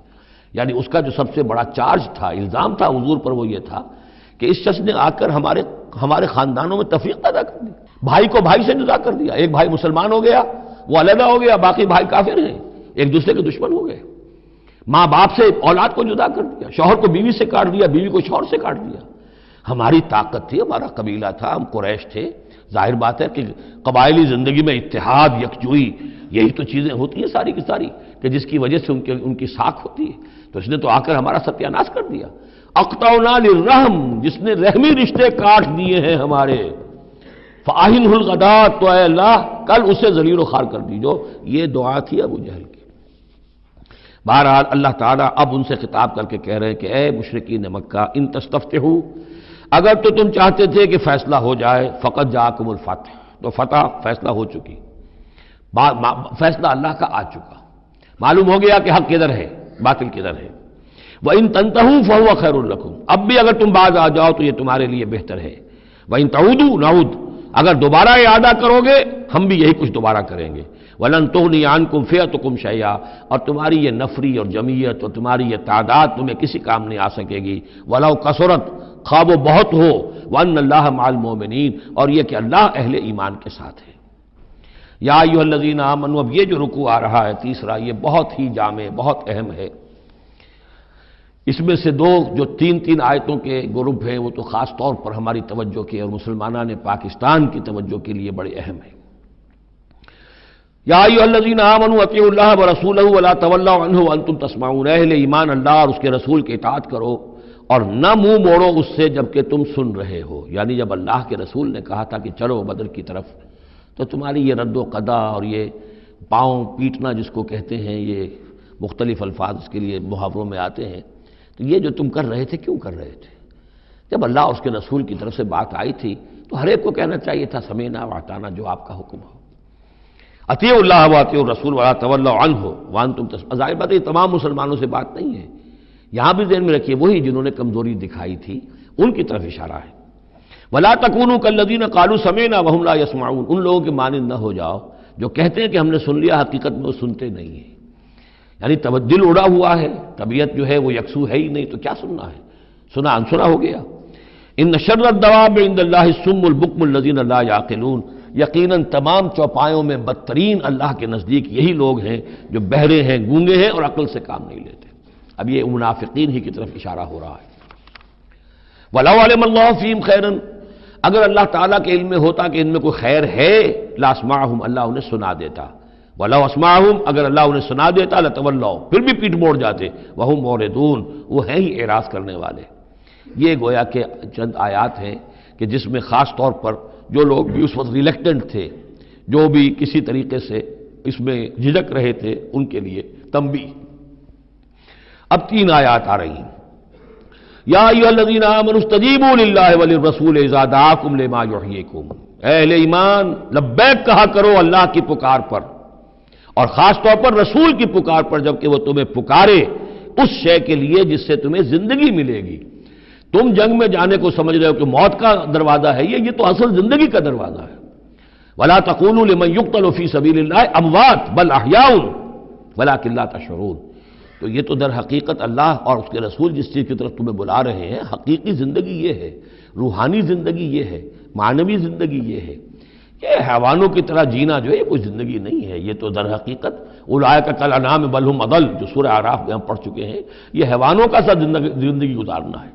یعنی اس کا جو سب سے بڑا چارج تھا، الزام تھا حضور پر، وہ یہ تھا کہ اس شخص نے آ کر ہمارے خاندانوں میں تفریق پیدا کر دی، بھائی کو بھائی سے جدا کر دیا، ایک بھائی مسلمان ہو گیا وہ علیحدہ ہو گیا، باقی بھائی کافر ہیں، ایک دوسرے کے دشمن ہو گئے، ماں باپ سے اولاد کو جدا کر دیا، شوہر کو بیوی سے کاٹ دیا، بیوی کو شوہر سے کاٹ دیا۔ ہماری طاقت تھی، ہمارا قبیلہ تھا، ہم قریش تھے، ظاہر بات ہے کہ قبائلی زندگی میں اتحاد، یکجوئی، یہی تو چیزیں ہوتی ہیں ساری کی ساری، کہ جس کی وجہ سے ان کی ساکھ ہوتی ہے، تو اس نے تو آ کر ہمارا ستیہ ناش کر دیا۔ اقطعنا للرحم، جس نے رحمی رشتے کاٹ دیے ہیں ہمارے، فاہنہ الغدات، تو اے اللہ کل اسے ذلیل و خوار کر دیجو۔ یہ دعا تھی ابو جہل کی۔ بہرحال اللہ تعالیٰ اب ان سے خطاب کر کے کہہ رہے ہیں کہ اے مشرکین مکہ، ان تستفتحوا، اگر تو تم چاہتے تھے کہ فیصلہ ہو جائے، فقد جاءکم الفتح، تو فتح فیصلہ ہو چکی، فیصلہ اللہ کا آ چکا، معلوم ہو گیا کہ حق کدھر ہے، باطل کدھر ہے۔ وَإِن تَنْتَهُوا فَهُوَ خَيْرٌ لَكُمْ، اب بھی اگر تم باز آ جاؤ تو یہ تمہارے لیے بہتر ہے۔ وَإِن تَعُودُوا نَعُودْ، اگر دوبارہ اعادہ کرو گے ہم بھی یہی کچھ دوبارہ کریں گے۔ وَلَن تُغْنِيَ عَنْكُمْ فِئَتُكُمْ شَيْئًا، اور تمہاری یہ نفری اور جمعیت اور تمہاری یہ تعداد تمہیں کسی کام نہیں آ سکے گی۔ وَلَوْ كَثُرَتْ، خواہ وہ بہت ہو، وَأَنَّ اللَّهَ مَعَ الْمُؤْمِنِينَ، اور یہ کہ اللہ اہل ایمان کے ساتھ ہے۔ یا ایھا الذین آمنوا، اب یہ جو رکوع آ رہا ہے تیسرا، یہ بہت ہی جامع، بہت اہم ہے۔ اس میں سے جو تین آیتوں کے گروپ ہیں وہ تو خاص طور پر ہماری توجہ کے اور مسلمانان پاکستان کی توجہ کے لیے بڑے اہم ہیں۔ یا ایھا الذین آمنوا اطیعوا اللہ ورسولہ ولا تولوا عنہ وانتم تسمعون، اہل ایمان اللہ اور اس کے رسول کی اطاعت کرو اور نہ منہ موڑو اس سے جبکہ تم سن رہے ہو۔ یعنی جب اللہ کے رسول نے کہا تھا کہ چلو بدر کی طرف، تو تمہاری یہ رد و قدا اور یہ پاؤں پیٹنا جس کو کہتے ہیں، یہ مختلف الفاظ اس کے لیے محاوروں میں آتے ہیں، تو یہ جو تم کر رہے تھے کیوں کر رہے تھے؟ جب اللہ اور اس کے رسول کی طرف سے بات آئی تھی تو ہر ایک کو کہنا چاہیے تھا سمیعنا واطعنا، جو آپ کا حکم ہو۔ اطیعوا اللہ و اطیعوا الرسول ولا تولوا عنہ وانتم تسمعون. ظاہر بات ہے یہ تمام مسلمانوں سے بات نہیں ہے، یہاں بھی ذہن میں رکھیے وہی جنہوں نے کمزوری دکھائی تھی ان کی طرف اشارہ ہے. ولا تکونوا کالذین قالوا سمعنا وهم لا يسمعون. ان لوگوں کے مانند نہ ہو جاؤ جو کہتے ہیں کہ ہم نے سن لیا، حقیقت میں وہ سنتے نہیں ہیں. یعنی دل اڑا ہوا ہے، طبیعت جو ہے وہ یکسو ہے ہی نہیں، تو کیا سننا ہے، سنا انسنا ہو گیا. ان شر الدواب عند اللہ الصم البکم الذین لا یعقلون. یقیناً تمام چوپایوں میں بدترین اللہ کے نزدیک یہی لوگ ہیں جو بہرے ہیں، گونگے ہیں اور عقل سے کام نہیں لیتے. اب یہ منافقین ہی کی طرف اشارہ ہو رہا ہے. وَلَوْ عَلِمَ اللَّهُ فِيهِمْ خَيْرًا. اگر اللہ تعالیٰ کے علم میں ہوتا کہ ان میں کوئی خیر ہے، لَأَسْمَعَهُمْ، اللہ انہیں سنا دیتا. وَلَوْ أَسْمَعَهُمْ، اگر اللہ انہیں سنا دیتا لَتَوَلَّوْا، پھر بھی پیٹ موڑ جاتے. وَهُمْ مُعْرِضُونَ، وہ ہیں ہی اعراض کرنے والے. یہ گویا کہ چند آیات ہیں کہ جس میں خاص طور پر جو لوگ بھی اس وقت ریلیکٹنٹ تھے، جو بھی کسی طریقے سے اس میں جھجک رہے تھے، ان کے لیے تنبیہ. اب 3 آیات آ رہی ہیں. یا ایھا الذین آمنوا استجیبوا للہ وللرسول اذا دعاکم لما یحییکم. اے اہل ایمان، لبیک کہا کرو اللہ کی پکار پر، اور خاص طور پر رسول کی پکار پر جبکہ وہ تمہیں پکارے اس شے کے لیے جس سے تمہیں زندگی ملے گی. تم جنگ میں جانے کو سمجھ رہے ہو کہ موت کا دروازہ ہے، یہ تو اصل زندگی کا دروازہ ہے. ولا تقولوا لمن يقتل في سبيل الله اموات بل احياء ولكن لا تشعرون. تو یہ تو در حقیقت اللہ اور اس کے رسول جس چیز کی طرف تمہیں بلا رہے ہیں، حقیقی زندگی یہ ہے، روحانی زندگی یہ ہے، معنوی زندگی یہ ہے. یہ حیوانوں کی طرح جینا جو ہے یہ کوئی زندگی نہیں ہے. یہ تو در حقیقت اولئک کالانعام بل هم اضل، جو سورہ اعراف میں ہم پڑھ چکے ہیں. یہ حیوانوں کا سا زندگی گزارنا ہے.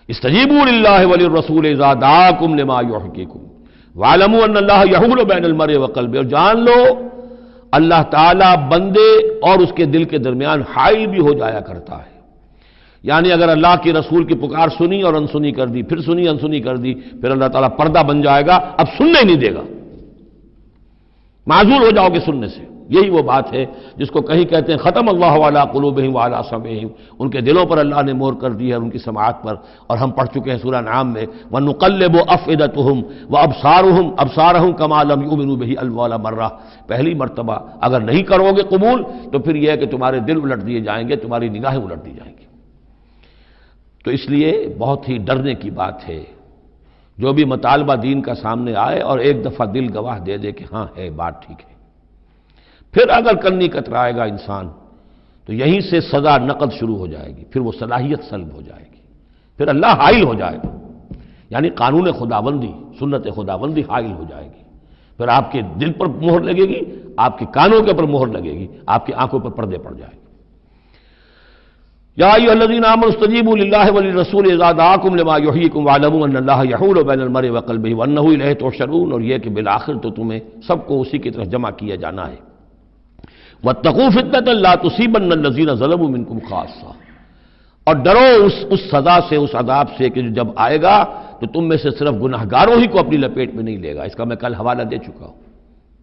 استجیبوا للہ وللرسول اذا دعاکم لما یحییکم واعلموا ان اللہ یحول بین المرء وقلبہ. اور جان لو اللہ تعالیٰ بندے اور اس کے دل کے درمیان حائل بھی ہو جایا کرتا ہے. یعنی اگر اللہ کی رسول کی پکار سنی اور انسنی کر دی، پھر سنی انسنی کر دی، پھر اللہ تعالیٰ پردہ بن جائے گا، اب سننے نہیں دے گا، معذور ہو جاؤ گے سننے سے. یہی وہ بات ہے جس کو کہیں کہتے ہیں ختم اللہ علی قلوبہم وعلی سمعہم. ان کے دلوں پر اللہ نے مہر کر دی ہے، ان کی سماعت پر. اور ہم پڑھ چکے ہیں سورہ انعام میں وَنُقَلِّبُ أَفْئِدَتَهُمْ وَأَبْصَارَهُمْ كَمَا لَمْ يُؤْمِنُوا بِهِ أَوَّلَ مَرَّةٍ. پہلی مرتبہ اگر نہیں کرو گے قبول تو پھر یہ ہے کہ تمہارے دل الٹ دیے جائیں گے، تمہاری نگاہیں الٹ دی جائیں گی. تو اس لیے بہت ہی ڈرنے کی بات ہے جو بھی مطالبہ دین کا سامنے آئے اور ایک دفعہ دل گواہ دے دے کہ ہاں ہے بات ٹھیک ہے. پھر اگر کرنی کترائے گا انسان تو یہیں سے سزا نقد شروع ہو جائے گی، پھر وہ صلاحیت سلب ہو جائے گی، پھر اللہ حائل ہو جائے گا. یعنی قانون خداوندی، سنت خداوندی حائل ہو جائے گی. پھر آپ کے دل پر مہر لگے گی، آپ کے کانوں کے پر مہر لگے گی، آپ کی آنکھوں پر پردے پڑ جائے گے. یا ایھا الذین آمنوا استجیبوا للہ وللرسول اذا دعاکم لما یحییکم واعلموا ان اللہ یحول بین المرء وقلبہ وانہ الیہ تحشرون. اور یہ کہ بالآخر تو تمہیں سب کو اسی کی طرف جمع کیا جانا ہے. واتقوا فتنة لا تصیبن الذین ظلموا منکم خاصہ. اور ڈرو اس سزا سے، اس عذاب سے کہ جو جب آئے گا تو تم میں سے صرف گناہگاروں ہی کو اپنی لپیٹ میں نہیں لے گا. اس کا میں کل حوالہ دے چکا ہوں.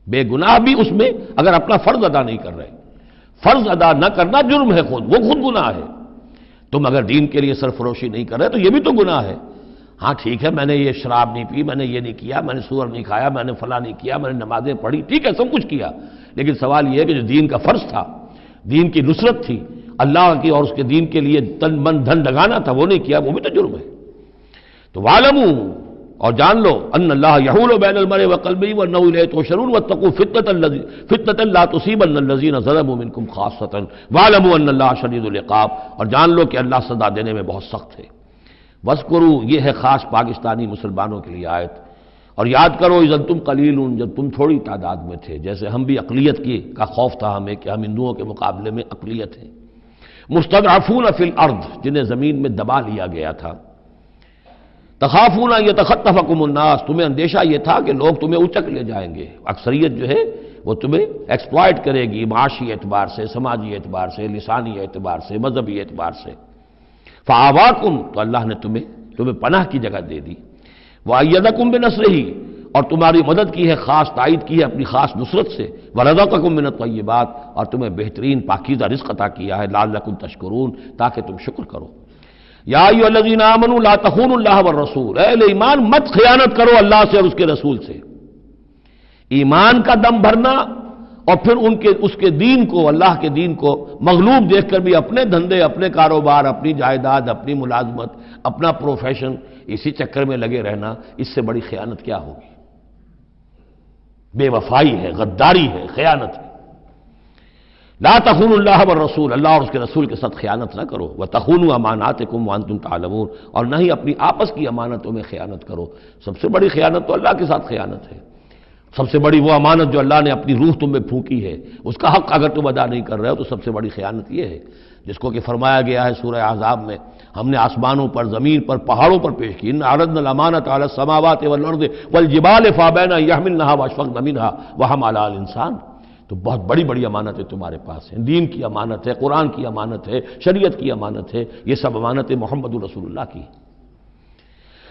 بے گناہ بھی اس میں اگر اپنا فرض ادا نہیں کر رہے، فرض ادا نہ کرنا جرم ہے، وہ خود گناہ ہے. تم اگر دین کے لیے سرفروشی نہیں کر رہے تو یہ بھی تو گناہ ہے. ہاں ٹھیک ہے، میں نے یہ شراب نہیں پی، میں نے یہ نہیں کیا، میں نے سور نہیں کھایا، میں نے فلاں نہیں کیا، میں نے نمازیں پڑھی، ٹھیک ہے سب کچھ کیا. لیکن سوال یہ ہے کہ جو دین کا فرض تھا، دین کی نصرت تھی، اللہ کی اور اس کے دین کے لیے تن من دھن لگانا تھا، وہ نہیں کیا، وہ بھی تو جرم ہے. تو وَاعْلَمُوا، اور جان لو ان اللہ یحول بین المرء وقلبہ وانہ الیہ تحشرون واتقوا فتنة لا تصیبن الذین ظلموا منکم خاصۃ واعلموا ان اللہ شدید العقاب. اور جان لو کہ اللہ سزا دینے میں بہت سخت ہے. وَاذْكُرُوا، یہ ہے خاص پاکستانی مسلمانوں کے لیے آیت. اور یاد کرو اذ انتم قلیلون، جب تم تھوڑی تعداد میں تھے. جیسے ہم بھی اقلیت کا خوف تھا ہمیں کہ ہم ہندوؤں کے مقابلے میں اقلیت ہیں. مستضعفون فی الارض، جنہیں زمین میں دبا لیا گیا تھا. تخافون ان یتخطفکم الناس، تمہیں اندیشہ یہ تھا کہ لوگ تمہیں اچک لے جائیں گے. اکثریت جو ہے وہ تمہیں ایکسپلائٹ کرے گی، معاشی اعتبار سے، سماجی اعتبار سے، لسانی اعتبار سے، مذہبی اعتبار سے. فآواکم، تو اللہ نے تمہیں پناہ کی جگہ دے دی. وَأَيَّدَكُمْ بِنَصْرِهِ، اور تمہاری مدد کی ہے، خاص تائید کی ہے اپنی خاص نصرت سے. وَرَزَقَكُم مِّنَ الطَّيِّبَاتِ، اور تمہیں بہترین پاکیزہ رزق عطا کیا ہے. لَعَلَّكُمْ تَشْكُرُونَ، تاکہ تم شکر کرو. یا ایھا الذین آمنوا لا تخونوا اللہ والرسول، اے ایمان مت خیانت کرو اللہ سے اور اس کے رسول سے. ایمان کا دم بھرنا اور پھر اس کے دین کو، اللہ کے دین کو مغلوب دیکھ کر بھی اپنے دھندے، اپنے کاروبار، اپنی جائیداد، اپنی ملازمت، اپنا پروفیشن، اسی چکر میں لگے رہنا، اس سے بڑی خیانت کیا ہوگی؟ بے وفائی ہے، غداری ہے، خیانت ہے۔ لا تخونوا اللہ والرسول، اللہ اور اس کے رسول کے ساتھ خیانت نہ کرو، وتخونوا اماناتکم وانتم تعلمون، اور نہ ہی اپنی آپس کی امانتوں میں خیانت کرو۔ سب سے بڑی خیانت تو اللہ کے ساتھ خیانت ہے۔ سب سے بڑی وہ امانت جو اللہ نے اپنی روح تم میں پھونکی ہے، اس کا حق اگر تم ادا نہیں کر رہے ہو تو سب سے بڑی خیانت یہ ہے، جس کو کہ فرمایا گیا ہے سورہ احزاب میں، ہم نے آسمانوں پر، زمین پر، پہاڑوں پر پیش کی، ان عرضنا الامانۃ علی السماوات والارض والجبال فابین ان یحملنها واشفقن منها وحملها الانسان۔ تو بہت بڑی بڑی امانتیں تمہارے پاس ہیں، دین کی امانت ہے، قرآن کی امانت ہے، شریعت کی امانت ہے، یہ سب امانتیں محمد رسول اللہ کی ہیں۔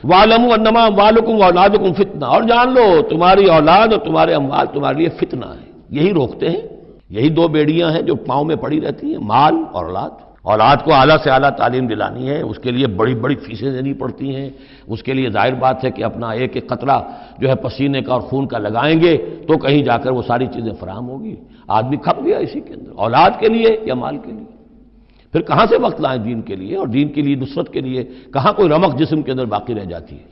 وَاعْلَمُوا أَنَّمَا أَمْوَالُكُمْ وَأَوْلَادُكُمْ فِتْنَةٌ، اور جان لو تمہاری اولاد اور تمہارے اموال تمہارے لیے فتنہ ہے۔ یہی روکتے ہیں، یہی دو بیڑیاں ہیں جو پاؤں میں پڑی رہتی ہیں، مال اور اولاد۔ اولاد کو اعلیٰ سے اعلیٰ تعلیم دلانی ہے، اس کے لیے بڑی بڑی فیسیں دینی پڑتی ہیں، اس کے لیے ظاہر بات ہے کہ اپنا ایک ایک قطرہ جو ہے پسینے کا اور خون کا لگائیں گے تو کہیں جا کر وہ ساری چیزیں فراہم ہوگی۔ آدمی کھپ گیا اسی کے اندر، اولاد کے لیے یا مال کے لیے۔ پھر کہاں سے وقت لائیں دین کے لیے اور دین کے لیے نصرت کے لیے؟ کہاں کوئی رمق جسم کے اندر باقی رہ جاتی ہے؟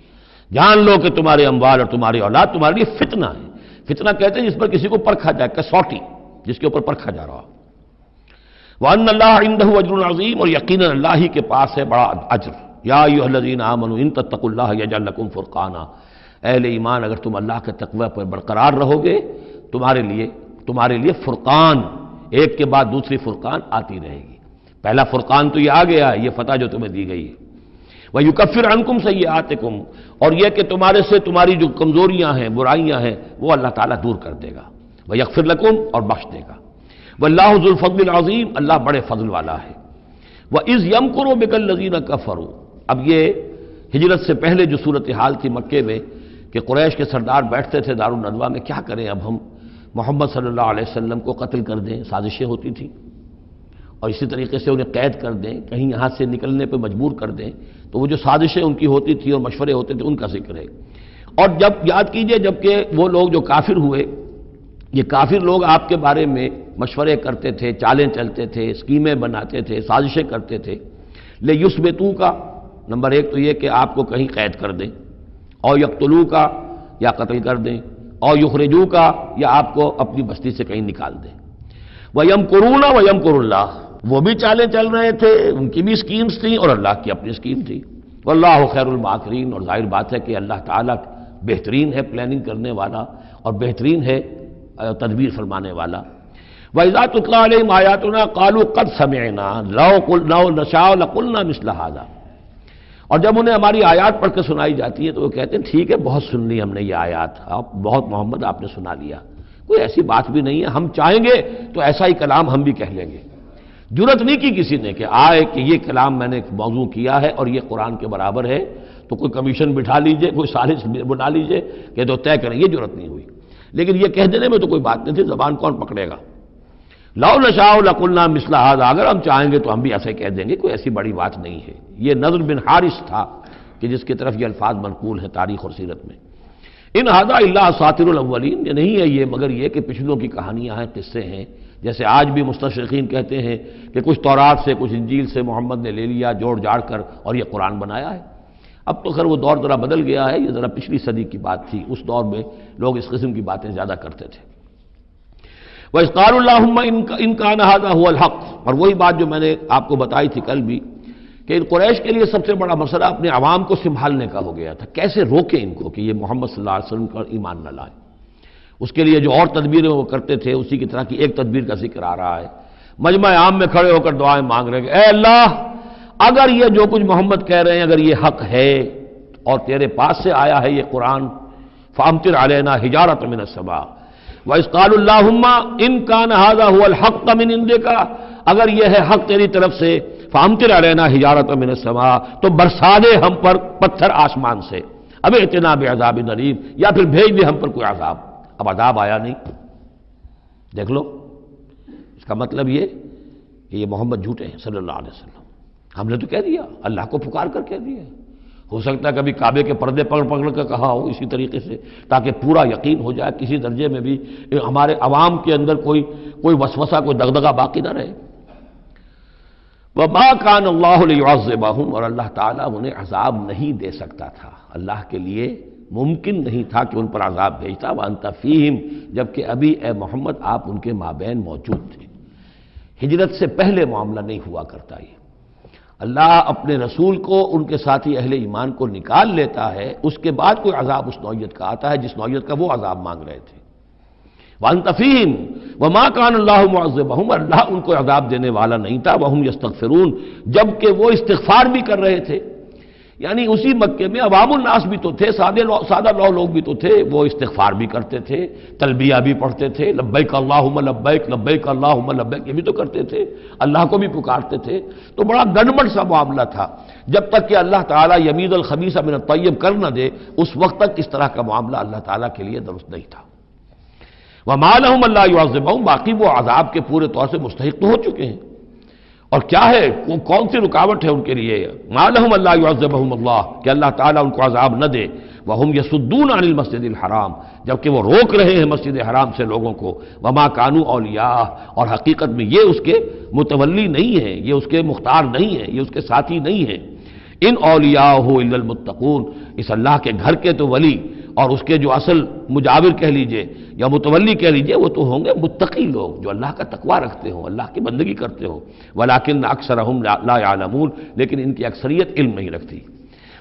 جان لو کہ تمہارے اموال اور تمہاری اولاد تمہارے لیے فتنہ ہے۔ فتنہ کہتے ہیں جس پر کسی کو پرکھا جائے، کسوٹی جس کے اوپر پرکھا جا رہا ہو۔ وَأَنَّ اللَّهَ عِندَهُ أَجْرٌ عَظِيمٌ، اور یقیناً اللہ ہی کے پاس ہے بڑا اجر۔ یا ایھا الذین آمنوا ان تتقوا اللہ یجعل لکم فرقانا، اہل ایمان اگر تم اللہ کے تقوی پر برقرار رہو گے تمہارے لیے فرقان، ایک کے بعد دوسری فرقان آتی رہے گی۔ پہلا فرقان تو یہ آ گیا ہے، یہ فتح جو تمہیں دی گئی ہے۔ وَيُكَفِّرْ عَنْكُمْ سَيِّئَاتِكُمْ، اور یہ کہ تمہارے سے تمہاری جو کمزوریاں ہیں، برائیاں ہیں، وہ اللہ تعالیٰ دور کر دے گا۔ وَيَغْفِرْ لَكُمْ، اور بخش دے گا۔ وَاللَّهُ ذُو الْفَضْلِ الْعَظِيمِ، اللہ بڑے فضل والا ہے۔ وَإِذْ يَمْكُرُ بِكَ الَّذِينَ كَفَرُوا، اب یہ ہجرت سے پہلے جو صورتحال تھی مکے میں کہ قریش کے سردار بیٹھتے تھے دارالندوہ میں، کیا کریں اب ہم محمد صلی اللہ علیہ وسلم کو قتل کر دیں، سازشیں ہوتی تھیں، اور اسی طریقے سے انہیں قید کر دیں، کہیں یہاں سے نکلنے پہ مجبور کر دیں، تو وہ جو سازشیں ان کی ہوتی تھی اور مشورے ہوتے تھے ان کا ذکر ہے۔ اور جب یاد کیجئے جبکہ وہ لوگ جو کافر ہوئے، یہ کافر لوگ آپ کے بارے میں مشورے کرتے تھے، چالیں چلتے تھے، اسکیمیں بناتے تھے، سازشیں کرتے تھے۔ لیُثْبِتُوکَ کا نمبر ایک تو یہ کہ آپ کو کہیں قید کر دیں، اور یقتلوکَ کا یا قتل کر دیں، اور یخرجوکَ کا یا آپ کو اپنی بستی سے کہیں نکال دیں۔ وَيَمْكُرُونَ وَيَمْكُرُ اللَّهُ، وہ بھی چالیں چل رہے تھے، ان کی بھی اسکیمز تھیں اور اللہ کی اپنی اسکیم تھی۔ واللہ خیر الماکرین، اور ظاہر بات ہے کہ اللہ تعالیٰ بہترین ہے پلاننگ کرنے والا اور بہترین ہے تدبیر فرمانے والا۔ وَإِذَا تُتْلَىٰ عَلَيْهِمْ آيَاتُنَا قَالُوا قَدْ سَمِعْنَا لَوْ نَشَاءُ لَقُلْنَا مِثْلَ هَٰذَا، اور جب انہیں ہماری آیات پڑھ کے سنائی جاتی ہیں تو وہ کہتے ہیں ٹھیک ہے، بہت سن لی ہم نے یہ آیات، بہت محمد آپ نے سنا لیا، کوئی ایسی بات بھی نہیں ہے، ہم چاہیں گے تو ایسا ہی کلام ہم بھی کہہ لیں گے۔ جرت نہیں کی کسی نے کہ آئے کہ یہ کلام میں نے موضوع کیا ہے اور یہ قرآن کے برابر ہے، تو کوئی کمیشن بٹھا لیجئے، کوئی سازش بنا لیجئے کہ تو طے کریں، یہ جرت نہیں ہوئی۔ لیکن یہ کہہ دینے میں تو کوئی بات نہیں تھی، زبان کون پکڑے گا؟ لو نشاء لقلنا مثل هذا، اگر ہم چاہیں گے تو ہم بھی ایسے کہہ دیں گے، کوئی ایسی بڑی بات نہیں ہے۔ یہ نضر بن حارث تھا کہ جس کی طرف یہ الفاظ منقول ہیں تاریخ اور سیرت میں۔ ان هذا الا اساطیر الاولین، یہ نہیں ہے یہ مگر یہ کہ پچھلوں کی کہانیاں ہیں، قصے ہیں، جیسے آج بھی مستشرقین کہتے ہیں کہ کچھ تورات سے کچھ انجیل سے محمد نے لے لیا جوڑ جاڑ کر اور یہ قرآن بنایا ہے۔ اب تو خیر وہ دور ذرا بدل گیا ہے، یہ ذرا پچھلی صدی کی بات تھی، اس دور میں لوگ اس قسم کی باتیں زیادہ کرتے تھے۔ وَإِذْ قَالُوا اللَّهُمَّ إِنْ كَانَ هَذَا هُوَ الْحَقُّ، اور وہی بات جو میں نے آپ کو بتائی تھی کل بھی کہ ان قریش کے لیے سب سے بڑا مسئلہ اپنے عوام کو سنبھالنے کا ہو گیا تھا، کیسے روکیں ان کو کہ یہ محمد صلی اللہ علیہ وسلم کا ایمان نہ لائیں۔ اس کے لیے جو اور تدبیریں وہ کرتے تھے اسی کی طرح کی ایک تدبیر کا ذکر آ رہا ہے۔ مجمع عام میں کھڑے ہو کر دعائیں مانگ رہے ہیں کہ اے اللہ، اگر یہ جو کچھ محمد کہہ رہے ہیں اگر یہ حق ہے اور تیرے پاس سے آیا ہے یہ قرآن، فَأَمْطِرْ عَلَيْنَا حِجَارَةً مِّنَ السَّمَاءِ وَإِذْ قَالُوا اللَّهُمَّ إِنْ كَانَ هَذَا هُوَ الْحَقُّ مِنْ عِندِكَ، اگر یہ ہے حق تیری طرف سے، فَأَمْطِرْ عَلَيْنَا حِجَارَةً مِّنَ السَّمَاءِ، تو برسا دے ہم پر پتھر آسمان سے، اب ائتنا بعذاب الیم، یا پھر بھیج دے ہم پر کوئی عذاب۔ اب عذاب آیا نہیں، دیکھ لو، اس کا مطلب یہ کہ یہ محمد جھوٹے ہیں صلی اللہ علیہ وسلم۔ ہم نے تو کہہ دیا، اللہ کو پکار کر کہہ دیا، ہو سکتا ہے کبھی کعبے کے پردے پکڑ پکڑ کر کہا ہو اسی طریقے سے، تاکہ پورا یقین ہو جائے، کسی درجے میں بھی ہمارے عوام کے اندر کوئی وسوسہ، کوئی دغدغہ باقی نہ رہے۔ وَمَا كَانَ اللَّهُ لِيُعَذِّبَهُمْ، اور اللہ تعالیٰ انہیں عذاب نہیں دے سکتا تھا، اللہ کے لیے ممکن نہیں تھا کہ ان پر عذاب بھیجتا، وَأَنْتَ فِيهِمْ، جبکہ ابھی اے محمد آپ ان کے مابین موجود تھے۔ ہجرت سے پہلے معاملہ نہیں ہوا کرتا یہ، اللہ اپنے رسول کو ان کے ساتھی اہل ایمان کو نکال لیتا ہے، اس کے بعد کوئی عذاب اس نوعیت کا آتا ہے جس نوعیت کا وہ عذاب مانگ رہے تھے۔ وَأَنْتَ فِيهِمْ وَمَا كَانَ اللَّهُ مُعَذِّبَهُمْ، اللہ ان کو عذاب دینے والا نہیں تھا، وَهُمْ يَسْتَغْفِرُونَ، جبکہ وہ استغفار بھی کر رہے تھے۔ یعنی اسی مکے میں عوام الناس بھی تو تھے، سادہ لوگ بھی تو تھے، وہ استغفار بھی کرتے تھے، تلبیہ بھی پڑھتے تھے، لبیک اللہم لبیک لبیک اللہم لبیک، یہ بھی تو کرتے تھے، اللہ کو بھی پکارتے تھے۔ تو بڑا گڑبڑ سا معاملہ تھا، جب تک کہ اللہ تعالیٰ یمیز الخبیث من الطیب کر نہ دے، اس وقت تک اس طرح کا معاملہ اللہ تعالیٰ کے لیے درست نہیں تھا۔ وَمَا لَهُمْ أَلَّا يُعَذِّبَهُمْ، باقی وہ عذاب کے پورے طور سے مستحق تو ہو چکے ہیں، اور کیا ہے وہ کون سی رکاوٹ ہے ان کے لیے؟ مَا لَهُمْ أَلَّا يُعَذِّبَهُمْ اللَّهُ، کہ اللہ تعالیٰ ان کو عذاب نہ دے، وَهُمْ يَصُدُّونَ عَنِ الْمَسْجِدِ الْحَرَامِ، جبکہ وہ روک رہے ہیں مسجد حرام سے لوگوں کو، وَمَا كَانُوا أَوْلِيَاءَهُ، اور حقیقت میں یہ اس کے متولی نہیں ہیں، یہ اس کے مختار نہیں ہیں، یہ اس کے ساتھی نہیں ہیں۔ ان اولیاءہ الا المتقون، اس اللہ کے گھر کے تو ولی اور اس کے جو اصل مجاور کہہ لیجئے یا متولی کہہ لیجئے، وہ تو ہوں گے متقی لوگ جو اللہ کا تقوی رکھتے ہوں، اللہ کی بندگی کرتے ہوں۔ ولیکن اکثرہم لا یعلمون، لیکن ان کی اکثریت علم نہیں رکھتی۔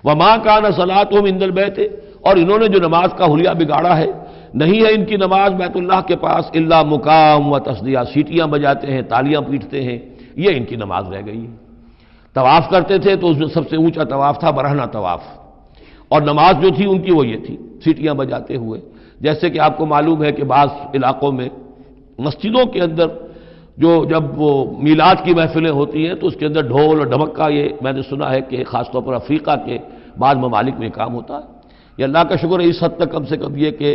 وما کان صلاتہم عند البیت، اور انہوں نے جو نماز کا حلیہ بگاڑا ہے، نہیں ہے ان کی نماز بیت اللہ کے پاس الا مقام و تصدیہ، سیٹیاں بجاتے ہیں، تالیاں پیٹتے ہیں، یہ ان کی نماز رہ گئی ہے۔ طواف کرتے تھے تو اس میں سب سے اونچا طواف تھا برہنہ طواف، اور نماز جو تھی ان کی وہ یہ تھی، سیٹیاں بجاتے ہوئے۔ جیسے کہ آپ کو معلوم ہے کہ بعض علاقوں میں مسجدوں کے اندر جب وہ میلاد کی محفلیں ہوتی ہیں تو اس کے اندر ڈھول اور ڈھمک کا، یہ میں نے سنا ہے کہ خاص طور پر افریقہ کے بعض ممالک میں کام ہوتا ہے۔ یہ اللہ کا شکر ہے اس حد تک کم سے کم یہ کہ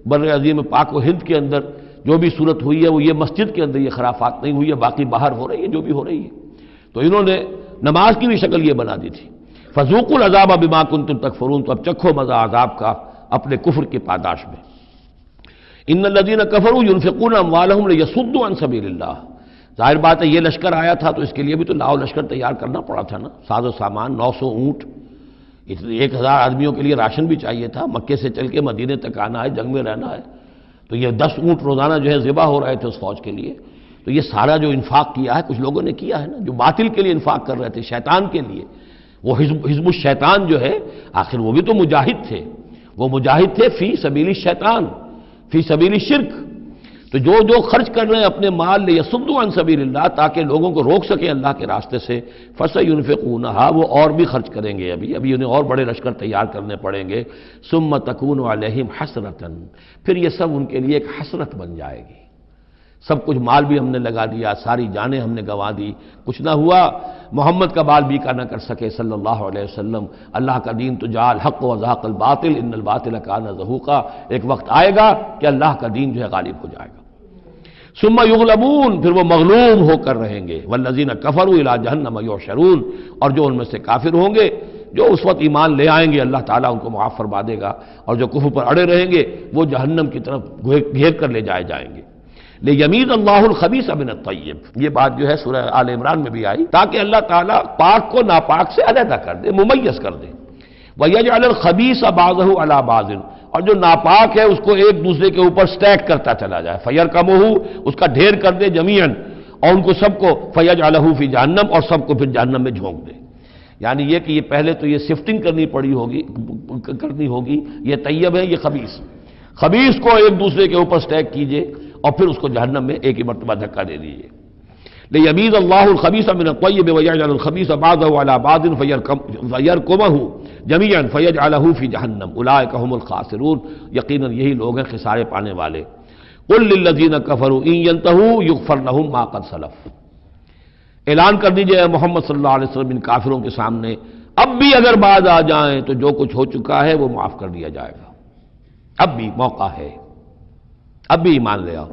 بر عظیم پاک و ہند کے اندر جو بھی صورت ہوئی ہے وہ یہ مسجد کے اندر یہ خرافات نہیں ہوئی ہے، باقی باہر ہو رہی ہے جو بھی ہو رہی ہے۔ تو انہوں نے نماز کی بھی شکل یہ بنا دی تھی، فذوقوا العذاب بما کنتم تکفرون، تو اب چکھو مزہ عذاب کا اپنے کفر کی پاداش میں۔ ان الذین کفروا ينفقون اموالهم لیصدوا عن سبیل اللہ، ظاہر بات ہے یہ لشکر آیا تھا تو اس کے لیے بھی تو لاؤ لشکر تیار کرنا پڑا تھا نا، ساز و سامان، 900 اونٹ، 1000 آدمیوں کے لیے راشن بھی چاہیے تھا، مکے سے چل کے مدینے تک آنا ہے، جنگ میں رہنا ہے، تو یہ 10 اونٹ روزانہ جو ہے ذبح ہو رہے تھے اس فوج کے لیے۔ تو یہ سارا جو انفاق کیا ہے کچھ لوگوں نے کیا ہے نا، جو باطل کے لیے انفاق کر رہے تھے، شیطان کے لیے، وہ حزب الشیطان جو ہے، آخر وہ بھی تو مجاہد تھے، وہ مجاہد تھے فی سبیل الشیطان، فی سبیل الشرک۔ تو جو خرچ کر رہے ہیں اپنے مال لیصدوا عن سبیل اللہ، تاکہ لوگوں کو روک سکیں اللہ کے راستے سے، فسینفقونھا، وہ اور بھی خرچ کریں گے، ابھی انہیں اور بڑے لشکر تیار کرنے پڑیں گے، ثم تکون علیہم حسرۃ، پھر یہ سب ان کے لیے ایک حسرت بن جائے گی۔ سب کچھ مال بھی ہم نے لگا دیا، ساری جانیں ہم نے گنوا دی، کچھ نہ ہوا، محمد کا بال بیکا نہ کر سکے صلی اللہ علیہ وسلم، اللہ کا دین تو جا الحق وزهق الباطل ان الباطل کان زهوقا، ایک وقت آئے گا کہ اللہ کا دین جو ہے غالب ہو جائے گا۔ ثم یغلبون، پھر وہ مغلوب ہو کر رہیں گے، والذین کفروا الی جہنم یحشرون، اور جو ان میں سے کافر ہوں گے، جو اس وقت ایمان لے آئیں گے اللہ تعالیٰ ان کو معاف فرما دے گا، اور جو کفر پر اڑے رہیں گے وہ جہنم کی طرف گھیر کر لے جائیں گے۔ لیمیز اللہ الخبیث من الطیب، یہ بات جو ہے سورہ آل عمران میں بھی آئی، تاکہ اللہ تعالیٰ پاک کو ناپاک سے علیحدہ کر دے، ممیز کر دے۔ وَيَجْعَلَ الْخَبِيثَ بَعْضَهُ عَلَى بَعْضٍ، اور جو ناپاک ہے اس کو ایک دوسرے کے اوپر سٹیک کرتا چلا جائے، فَيَرْكَمُهُ، اس کا ڈھیر کر دے، جَمِيعًا، اور ان کو سب کو فَيَجْعَلَهُ فِي جَهَنَّمَ، اور سب کو پھر جہنم میں جھونک دے۔ یعنی یہ کہ یہ پہلے تو یہ سفٹنگ کرنی ہوگی، یہ طیب ہے، یہ خبیث کو ایک دوسرے کے اوپر سٹیک کیجئے اور پھر اس کو جہنم میں ایک ہی مرتبہ دھکا دے دیجئے۔ لیمیز اللہ الخبیث من الطیب ویجعل الخبیث بعضه علی بعض فیرکمہ جمیعا فیجعلہ فی جہنم اولئک هم الخاسرون، یقیناً یہی لوگ ہیں خسارے پانے والے۔ قل للذین کفروا ان ینتہوا یغفر لهم ما قد سلف، اعلان کر دیجئے محمد صلی اللہ علیہ وسلم ان کافروں کے سامنے، اب بھی اگر باز آ جائیں تو جو کچھ ہو چکا ہے وہ معاف کر دیا جائے گا، اب بھی موقع ہے، اب بھی ایمان لے آؤ۔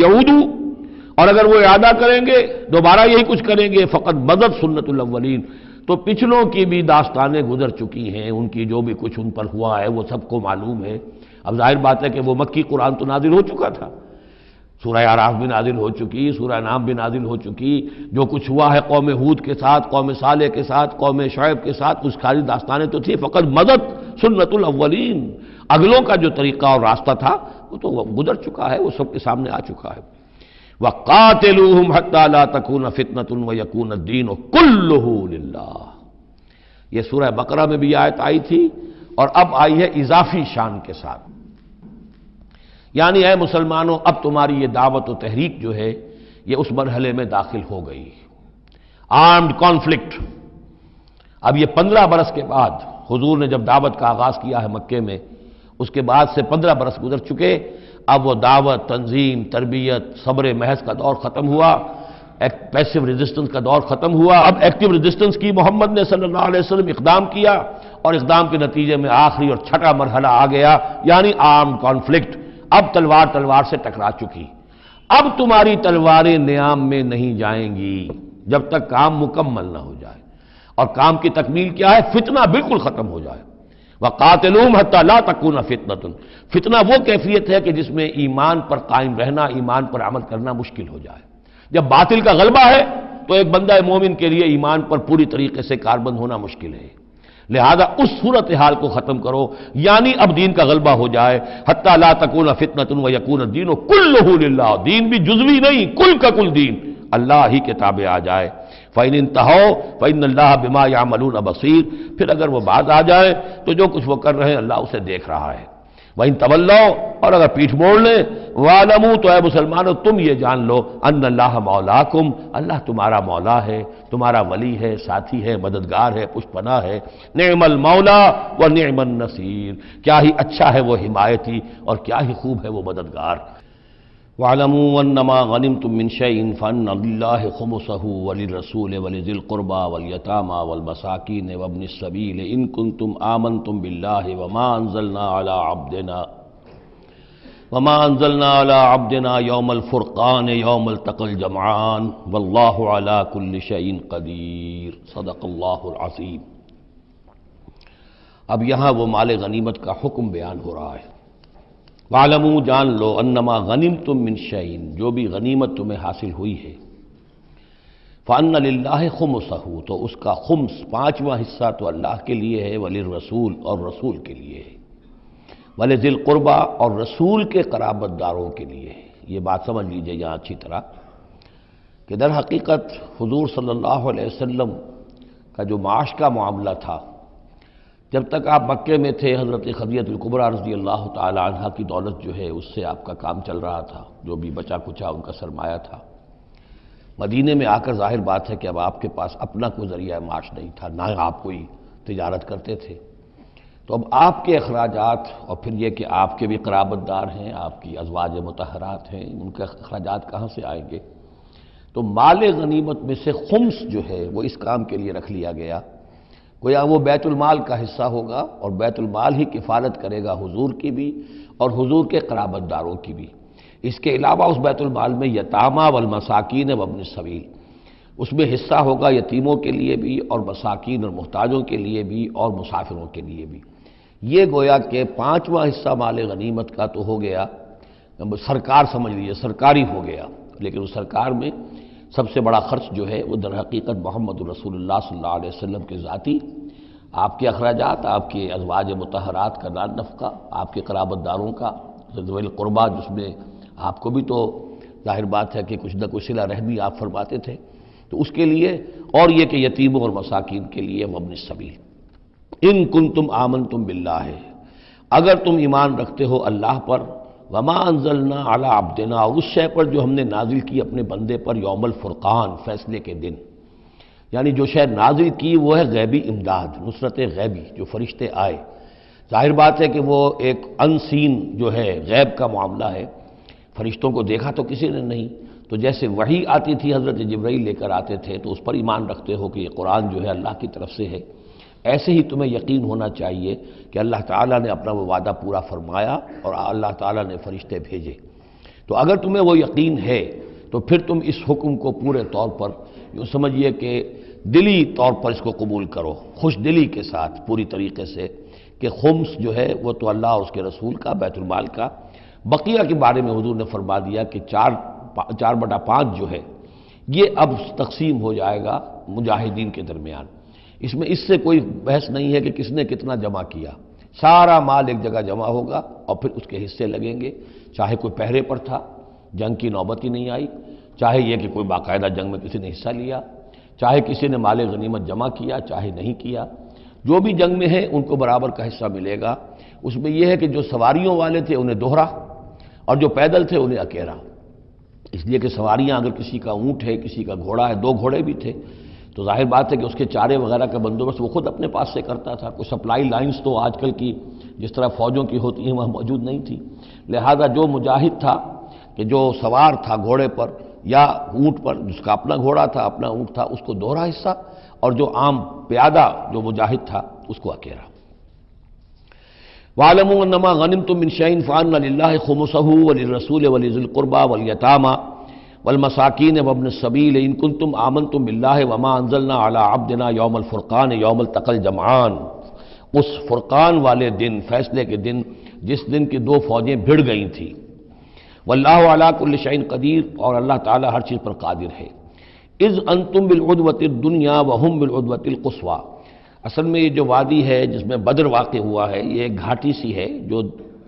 یعودو، اور اگر وہ ارادہ کریں گے دوبارہ یہی کچھ کریں گے، فقط بدت سنت الاولین، تو پچھلوں کی بھی داستانیں گزر چکی ہیں، ان کی جو بھی کچھ ان پر ہوا ہے وہ سب کو معلوم ہے۔ اب ظاہر بات ہے کہ وہ مکی قرآن تو نازل ہو چکا تھا، سورہ اعراف بھی نازل ہو چکی، سورہ انعام بھی نازل ہو چکی، جو کچھ ہوا ہے قوم ہود کے ساتھ، قوم صالح کے ساتھ، قوم شعیب کے ساتھ، اس ساری داستانیں تو تھی، فقط مدد سنت الاولین، اگلوں کا جو طریقہ اور راستہ تھا وہ تو گزر چکا ہے، وہ سب کے سامنے آ چکا ہے۔ وَقَاتِلُوهُمْ حَتَّى لَا تَكُونَ فِتْنَةٌ وَيَكُونَ الدِّينُ كُلُّهُ لِلَّهِ۔ یہ سورہ بقرہ میں بھی آیت آئی تھی اور اب آئی ہے اضافی شان کے ساتھ، یعنی اے مسلمانوں اب تمہاری یہ دعوت و تحریک جو ہے یہ اس مرحلے میں داخل ہو گئی، آرمڈ کانفلکٹ۔ اب یہ 15 برس کے بعد حضور نے جب دعوت کا آغاز کیا ہے مکے میں، اس کے بعد سے 15 برس گزر چکے، اب وہ دعوت، تنظیم، تربیت، صبر محض کا دور ختم ہوا، پیسو ریزسٹنس کا دور ختم ہوا، اب ایکٹیو ریزسٹنس کی محمد نے صلی اللہ علیہ وسلم اقدام کیا، اور اقدام کے نتیجے میں آخری اور چھٹا مرحلہ آ گیا، یعنی آرمڈ کانفلکٹ۔ اب تلوار تلوار سے ٹکرا چکی، اب تمہاری تلواریں نیام میں نہیں جائیں گی جب تک کام مکمل نہ ہو جائے، اور کام کی تکمیل کیا ہے؟ فتنہ بالکل ختم ہو جائے۔ وَقَاتِلُوهُمْ حَتَّى لَا تَكُونَ فِتْنَةٌ، فتنہ وہ کیفیت ہے کہ جس میں ایمان پر قائم رہنا، ایمان پر عمل کرنا مشکل ہو جائے۔ جب باطل کا غلبہ ہے تو ایک بندہ مومن کے لیے ایمان پر پوری طریقے سے کاربند ہونا مشکل ہے، لہذا اس صورتحال کو ختم کرو، یعنی اب دین کا غلبہ ہو جائے۔ حَتَّى لَا تَكُونَ فِتْنَةٌ وَيَكُونَ الدِّينُ كُلُّهُ لِلَّهِ، دین بھی جزوی نہیں، کل کا کل دین اللہ ہی کے تابع آ جائے۔ فَإِنِ انْتَهَوْا فَإِنَّ اللَّهَ بِمَا يَعْمَلُونَ بَصِيرٌ، پھر اگر وہ باز آ جائے تو جو کچھ وہ کر رہے ہیں اللہ اسے دیکھ رہا ہے۔ وَإِن تَوَلَّوْا، اور اگر پیٹھ موڑ لیں، وَاعْلَمُوا، تو اے مسلمانوں تم یہ جان لو، أَنَّ اللَّهَ مَوْلَاكُمْ، اللہ تمہارا مولا ہے، تمہارا ولی ہے، ساتھی ہے، مددگار ہے، پشت پناہ ہے۔ نعم المولا ونعم النصیر، کیا ہی اچھا ہے وہ حمایتی اور کیا ہی خوب ہے وہ مددگار۔ وَاعْلَمُوا أَنَّمَا غَنِمْتُم مِّن شَيْءٍ فَأَنَّ لِلَّهِ خُمُسَهُ وَلِلرَّسُولِ وَلِذِي الْقُرْبَى وَالْيَتَامَى وَالْمَسَاكِينِ وَابْنِ السَّبِيلِ إِن كُنتُمْ آمَنتُم بِاللَّهِ وَمَا أَنزَلْنَا عَلَىٰ عَبْدِنَا يَوْمَ الْفُرْقَانِ يَوْمَ الْتَقَى الْجَمْعَانِ وَاللَّهُ عَلَىٰ كُلِّ شَيْءٍ قَدِيرٌ صدق اللہ العظیم۔ اب یہاں وہ مال غنیمت کا حکم بیان ہو رہا ہے۔ وَاعْلَمُوا، جان لو، انما غنمتم من شیء، جو بھی غنیمت تمہیں حاصل ہوئی ہے، فَأَنَّ لِلَّهِ خُمُسَهُ، تو اس کا خمس، پانچواں حصہ تو اللہ کے لیے ہے، وَلِلرَّسُولِ، اور رسول کے لیے ہے، وَلِذِي الْقُرْبَى، اور رسول کے قرابت داروں کے لیے ہے۔ یہ بات سمجھ لیجئے یہاں اچھی طرح کہ در حقیقت حضور صلی اللہ علیہ وسلم کا جو معاش کا معاملہ تھا، جب تک آپ مکے میں تھے حضرت خدیجہ الکبریٰ رضی اللہ تعالی عنہا کی دولت جو ہے اس سے آپ کا کام چل رہا تھا، جو بھی بچا کچا ان کا سرمایہ تھا۔ مدینے میں آ کر ظاہر بات ہے کہ اب آپ کے پاس اپنا کوئی ذریعہ معاش نہیں تھا، نہ آپ کوئی تجارت کرتے تھے، تو اب آپ کے اخراجات، اور پھر یہ کہ آپ کے بھی قرابت دار ہیں، آپ کی ازواج مطہرات ہیں، ان کے اخراجات کہاں سے آئیں گے؟ تو مال غنیمت میں سے خمس جو ہے وہ اس کام کے لیے رکھ لیا گیا، گویا وہ بیت المال کا حصہ ہوگا، اور بیت المال ہی کفالت کرے گا حضور کی بھی اور حضور کے قرابت داروں کی بھی۔ اس کے علاوہ اس بیت المال میں یتامى والمساکین وابن السبیل، اس میں حصہ ہوگا یتیموں کے لیے بھی اور مساکین اور محتاجوں کے لیے بھی اور مسافروں کے لیے بھی۔ یہ گویا کہ پانچواں حصہ مال غنیمت کا تو ہو گیا، سرکار سمجھ لیجیے سرکاری ہو گیا، لیکن اس سرکار میں سب سے بڑا خرچ جو ہے وہ در حقیقت محمد رسول اللہ صلی اللہ علیہ وسلم کے ذاتی، آپ کے اخراجات، آپ کے ازواج مطہرات کا نان نفقہ، آپ کے قرابت داروں کا ذوی القربیٰ، جس میں آپ کو بھی تو ظاہر بات ہے کہ کچھ نہ کچھ صلہ رحمی آپ فرماتے تھے، تو اس کے لیے، اور یہ کہ یتیموں اور مساکین کے لیے وابن السبیل۔ ان کنتم آمنتم باللہ، اگر تم ایمان رکھتے ہو اللہ پر، وما انزلنا علی عبدنا، اور اس شے پر جو ہم نے نازل کی اپنے بندے پر، یوم الفرقان، فیصلے کے دن، یعنی جو شے نازل کی وہ ہے غیبی امداد، نصرت غیبی، جو فرشتے آئے۔ ظاہر بات ہے کہ وہ ایک انسین جو ہے غیب کا معاملہ ہے، فرشتوں کو دیکھا تو کسی نے نہیں، تو جیسے وحی آتی تھی حضرت جبرائیل لے کر آتے تھے تو اس پر ایمان رکھتے ہو کہ یہ قرآن جو ہے اللہ کی طرف سے ہے، ایسے ہی تمہیں یقین ہونا چاہیے کہ اللہ تعالیٰ نے اپنا وہ وعدہ پورا فرمایا اور اللہ تعالیٰ نے فرشتے بھیجے۔ تو اگر تمہیں وہ یقین ہے تو پھر تم اس حکم کو پورے طور پر یوں سمجھیے کہ دلی طور پر اس کو قبول کرو، خوش دلی کے ساتھ پوری طریقے سے، کہ خمس جو ہے وہ تو اللہ اور اس کے رسول کا، بیت المال کا۔ بقیہ کے بارے میں حضور نے فرما دیا کہ 4/5 جو ہے یہ اب تقسیم ہو جائے گا مجاہدین کے درمیان۔ اس میں اس سے کوئی بحث نہیں ہے کہ کس نے کتنا جمع کیا، سارا مال ایک جگہ جمع ہوگا اور پھر اس کے حصے لگیں گے، چاہے کوئی پہرے پر تھا، جنگ کی نوبت ہی نہیں آئی، چاہے یہ کہ کوئی باقاعدہ جنگ میں کسی نے حصہ لیا، چاہے کسی نے مال غنیمت جمع کیا، چاہے نہیں کیا، جو بھی جنگ میں ہیں ان کو برابر کا حصہ ملے گا۔ اس میں یہ ہے کہ جو سواریوں والے تھے انہیں دوہرا، اور جو پیدل تھے انہیں اکیرا، اس لیے کہ سواریاں اگر کسی کا اونٹ ہے، کسی کا گھوڑا ہے، 2 گھوڑے بھی تھے تو ظاہر بات ہے کہ اس کے چارے وغیرہ کا بندوبست وہ خود اپنے پاس سے کرتا تھا، کوئی سپلائی لائنز تو آج کل کی جس طرح فوجوں کی ہوتی ہیں وہاں موجود نہیں تھی، لہذا جو مجاہد تھا کہ جو سوار تھا گھوڑے پر یا اونٹ پر، جس کا اپنا گھوڑا تھا اپنا اونٹ تھا، اس کو دوہرا حصہ، اور جو عام پیادہ جو مجاہد تھا اس کو اکیرا۔ وَاعْلَمُوا أَنَّمَا غَنِمْتُم مِّن شَيْءٍ فَأَنَّ لِلَّهِ خُمُسَهُ وَلِلرَّسُولِ وَلِذِي الْقُرْبَى وَالْيَتَامَى وَالْمَسَاكِينِ وَابْنِ السَّبِيلِ إِن كُنتُمْ آمَنتُم بِاللَّهِ وَمَا أَنزَلْنَا عَلَىٰ عَبْدِنَا يَوْمَ الْفُرْقَانِ يَوْمَ الْتَقَى الْجَمْعَانِ، اس فرقان والے دن، فیصلے کے دن، جس دن کی 2 فوجیں بھڑ گئی تھیں۔ واللہ علی کل شیء قدیر، اور اللہ تعالی ہر چیز پر قادر ہے۔ اذ انتم بالعدوۃ الدنیا وهم بالعدوۃ القصویٰ، اصل میں یہ جو وادی ہے جس میں بدر واقع ہوا ہے یہ ایک گھاٹی سی ہے جو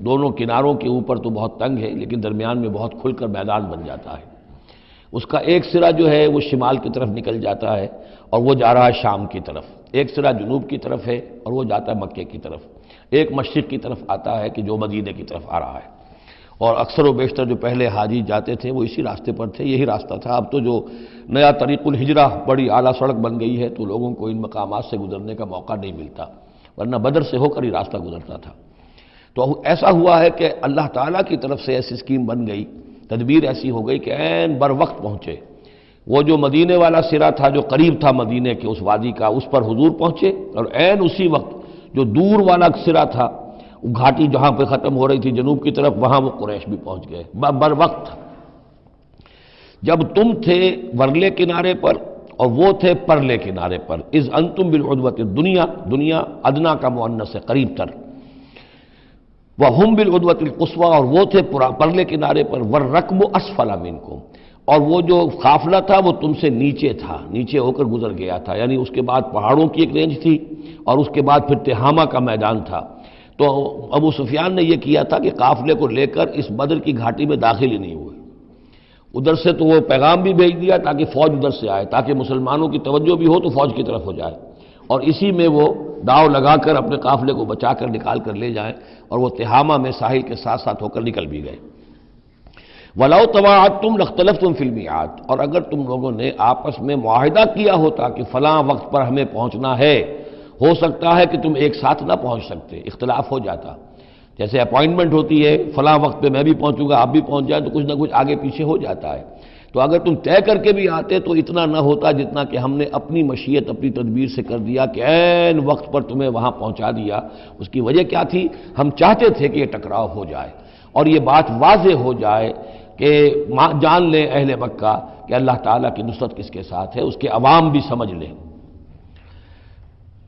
دونوں کناروں کے اوپر تو بہت تنگ ہے لیکن درمیان میں بہت کھل کر میدان بن جاتا ہے۔ اس کا ایک سرا جو ہے وہ شمال کی طرف نکل جاتا ہے اور وہ جا رہا ہے شام کی طرف، ایک سرا جنوب کی طرف ہے اور وہ جاتا ہے مکے کی طرف، ایک مشرق کی طرف آتا ہے کہ جو مدینے کی طرف آ رہا ہے، اور اکثر و بیشتر جو پہلے حاجی جاتے تھے وہ اسی راستے پر تھے، یہی راستہ تھا۔ اب تو جو نیا طریق الہجرہ بڑی اعلیٰ سڑک بن گئی ہے تو لوگوں کو ان مقامات سے گزرنے کا موقع نہیں ملتا، ورنہ بدر سے ہو کر ہی راستہ گزرتا تھا۔ تو ایسا ہوا ہے کہ اللہ تعالیٰ کی طرف سے ایسی اسکیم بن گئی، تدبیر ایسی ہو گئی کہ عین بر وقت پہنچے، وہ جو مدینے والا سرا تھا جو قریب تھا مدینے کے اس وادی کا، اس پر حضور پہنچے، اور عین اسی وقت جو دور والا سرا تھا، وہ گھاٹی جہاں پہ ختم ہو رہی تھی جنوب کی طرف، وہاں وہ قریش بھی پہنچ گئے بر وقت۔ جب تم تھے ورلے کنارے پر اور وہ تھے پرلے کنارے پر، اذ انتم بالعدوۃ الدنیا، دنیا ادنا کا مؤنث ہے قریب تر، وہم بالعدوۃ القصویٰ، اور وہ تھے پرلے کنارے پر، والرکب اسفل منکم، اور وہ جو قافلہ تھا وہ تم سے نیچے تھا، نیچے ہو کر گزر گیا تھا، یعنی اس کے بعد پہاڑوں کی ایک رینج تھی اور اس کے بعد پھر تہامہ کا میدان تھا۔ تو ابو سفیان نے یہ کیا تھا کہ قافلے کو لے کر اس بدر کی گھاٹی میں داخل ہی نہیں ہوئے، ادھر سے تو وہ پیغام بھی بھیج دیا تاکہ فوج ادھر سے آئے، تاکہ مسلمانوں کی توجہ بھی ہو تو فوج کی طرف ہو جائے، اور اسی میں وہ داؤ لگا کر اپنے قافلے کو بچا کر نکال کر لے جائیں، اور وہ تہامہ میں ساحل کے ساتھ ساتھ ہو کر نکل بھی گئے۔ وَلَوْ تَوَاعَدتُّمْ لَاخْتَلَفْتُمْ فِي الْمِيعَادِ، اور اگر تم لوگوں نے آپس میں معاہدہ کیا ہوتا کہ فلاں وقت پر ہمیں پہنچنا ہے، ہو سکتا ہے کہ تم ایک ساتھ نہ پہنچ سکتے، اختلاف ہو جاتا، جیسے اپوائنٹمنٹ ہوتی ہے فلاں وقت پہ میں بھی پہنچوں گا آپ بھی پہنچ جائیں تو کچھ نہ کچھ آگے پیچھے ہو جاتا ہے، تو اگر تم طے کر کے بھی آتے تو اتنا نہ ہوتا جتنا کہ ہم نے اپنی مشیت اپنی تدبیر سے کر دیا کہ عین وقت پر تمہیں وہاں پہنچا دیا۔ اس کی وجہ کیا تھی؟ ہم چاہتے تھے کہ یہ ٹکراؤ ہو جائے اور یہ بات واضح ہو جائے کہ جان لیں اہل مکہ کہ اللہ تعالیٰ کی نصرت کس کے ساتھ ہے، اس کے عوام بھی سمجھ لیں۔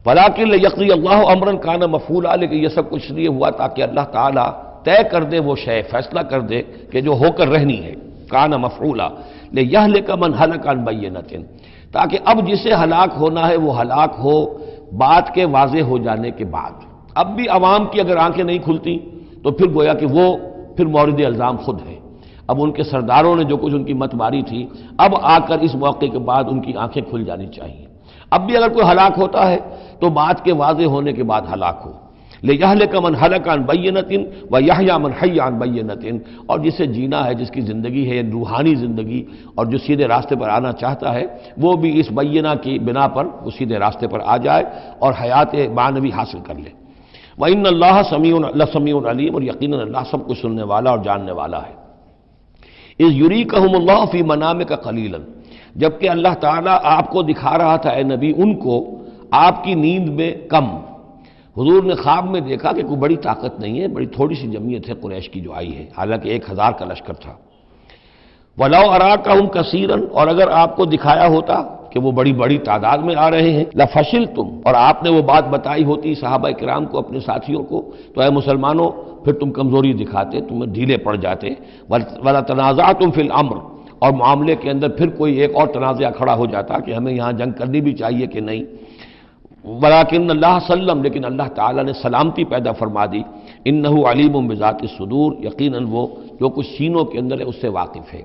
وَلَٰكِن لِيَقْضِيَ اللَّهُ أَمْرًا كَانَ مَفْعُولًا، لیکن یہ سب کچھ لیے ہوا تاکہ اللہ تعالیٰ طے کر دے وہ شے، فیصلہ کر دے کہ جو ہو کر رہنی ہے، كَانَ مَفْعُولًا لِيَهْلِكَ مَنْ هَلَكَ عَنْ بَيِّنَةٍ، تاکہ اب جسے ہلاک ہونا ہے وہ ہلاک ہو بات کے واضح ہو جانے کے بعد۔ اب بھی عوام کی اگر آنکھیں نہیں کھلتی تو پھر گویا کہ وہ پھر مورد الزام خود ہے، اب ان کے سرداروں نے جو کچھ ان کی مت ماری تھی، اب آ کر اس موقع کے بعد ان کی آنکھیں کھل جانی چاہیے۔ اب بھی اگر کوئی ہلاک ہوتا ہے تو بات کے واضح ہونے کے بعد ہلاک ہو، لِيَهْلِكَ مَنْ هَلَكَ عَنْ بَيِّنَةٍ وَيَحْيَىٰ مَنْ حَيَّ عَنْ بَيِّنَةٍ، اور جسے جینا ہے جس کی زندگی ہے روحانی زندگی اور جو سیدھے راستے پر آنا چاہتا ہے وہ بھی اس بینہ کی بنا پر وہ سیدھے راستے پر آ جائے اور حیات معنوی حاصل کر لے۔ وَإِنَّ اللَّهَ سَمِيعٌ عَلِيمٌ، اور یقیناً اللہ سب کچھ سننے والا اور جاننے والا ہے۔ اِذْ يُرِيكَهُمُ اللَّهُ فِي مَنَامِكَ قَلِيلًا، جبکہ اللہ تعالیٰ آپ کو دکھا رہا تھا اے نبی ان کو آپ کی نیند میں کم۔ حضور نے خواب میں دیکھا کہ کوئی بڑی طاقت نہیں ہے، بڑی تھوڑی سی جمعیت ہے قریش کی جو آئی ہے، حالانکہ 1000 کا لشکر تھا۔ وَلَوْ أَرَاكَهُمْ كَثِيرًا، اور اگر آپ کو دکھایا ہوتا کہ وہ بڑی بڑی تعداد میں آ رہے ہیں، لَفَشِلْتُمْ، اور آپ نے وہ بات بتائی ہوتی صحابہ کرام کو، اپنے ساتھیوں کو، تو اے مسلمانوں پھر تم کمزوری دکھاتے، تم ڈھیلے پڑ جاتے، وَلَا تَنَازَعْتُمْ فِي الْأَمْرِ، اور معاملے کے اندر پھر کوئی ایک اور تنازع کھڑا ہو جاتا کہ ہمیں یہاں جنگ کرنی بھی چاہیے کہ نہیں۔ ولیکن اللہ سلم، لیکن اللہ تعالیٰ نے سلامتی پیدا فرما دی، انہ علیم بذات الصدور، یقیناً وہ جو کچھ سینوں کے اندر ہے اس سے واقف ہے۔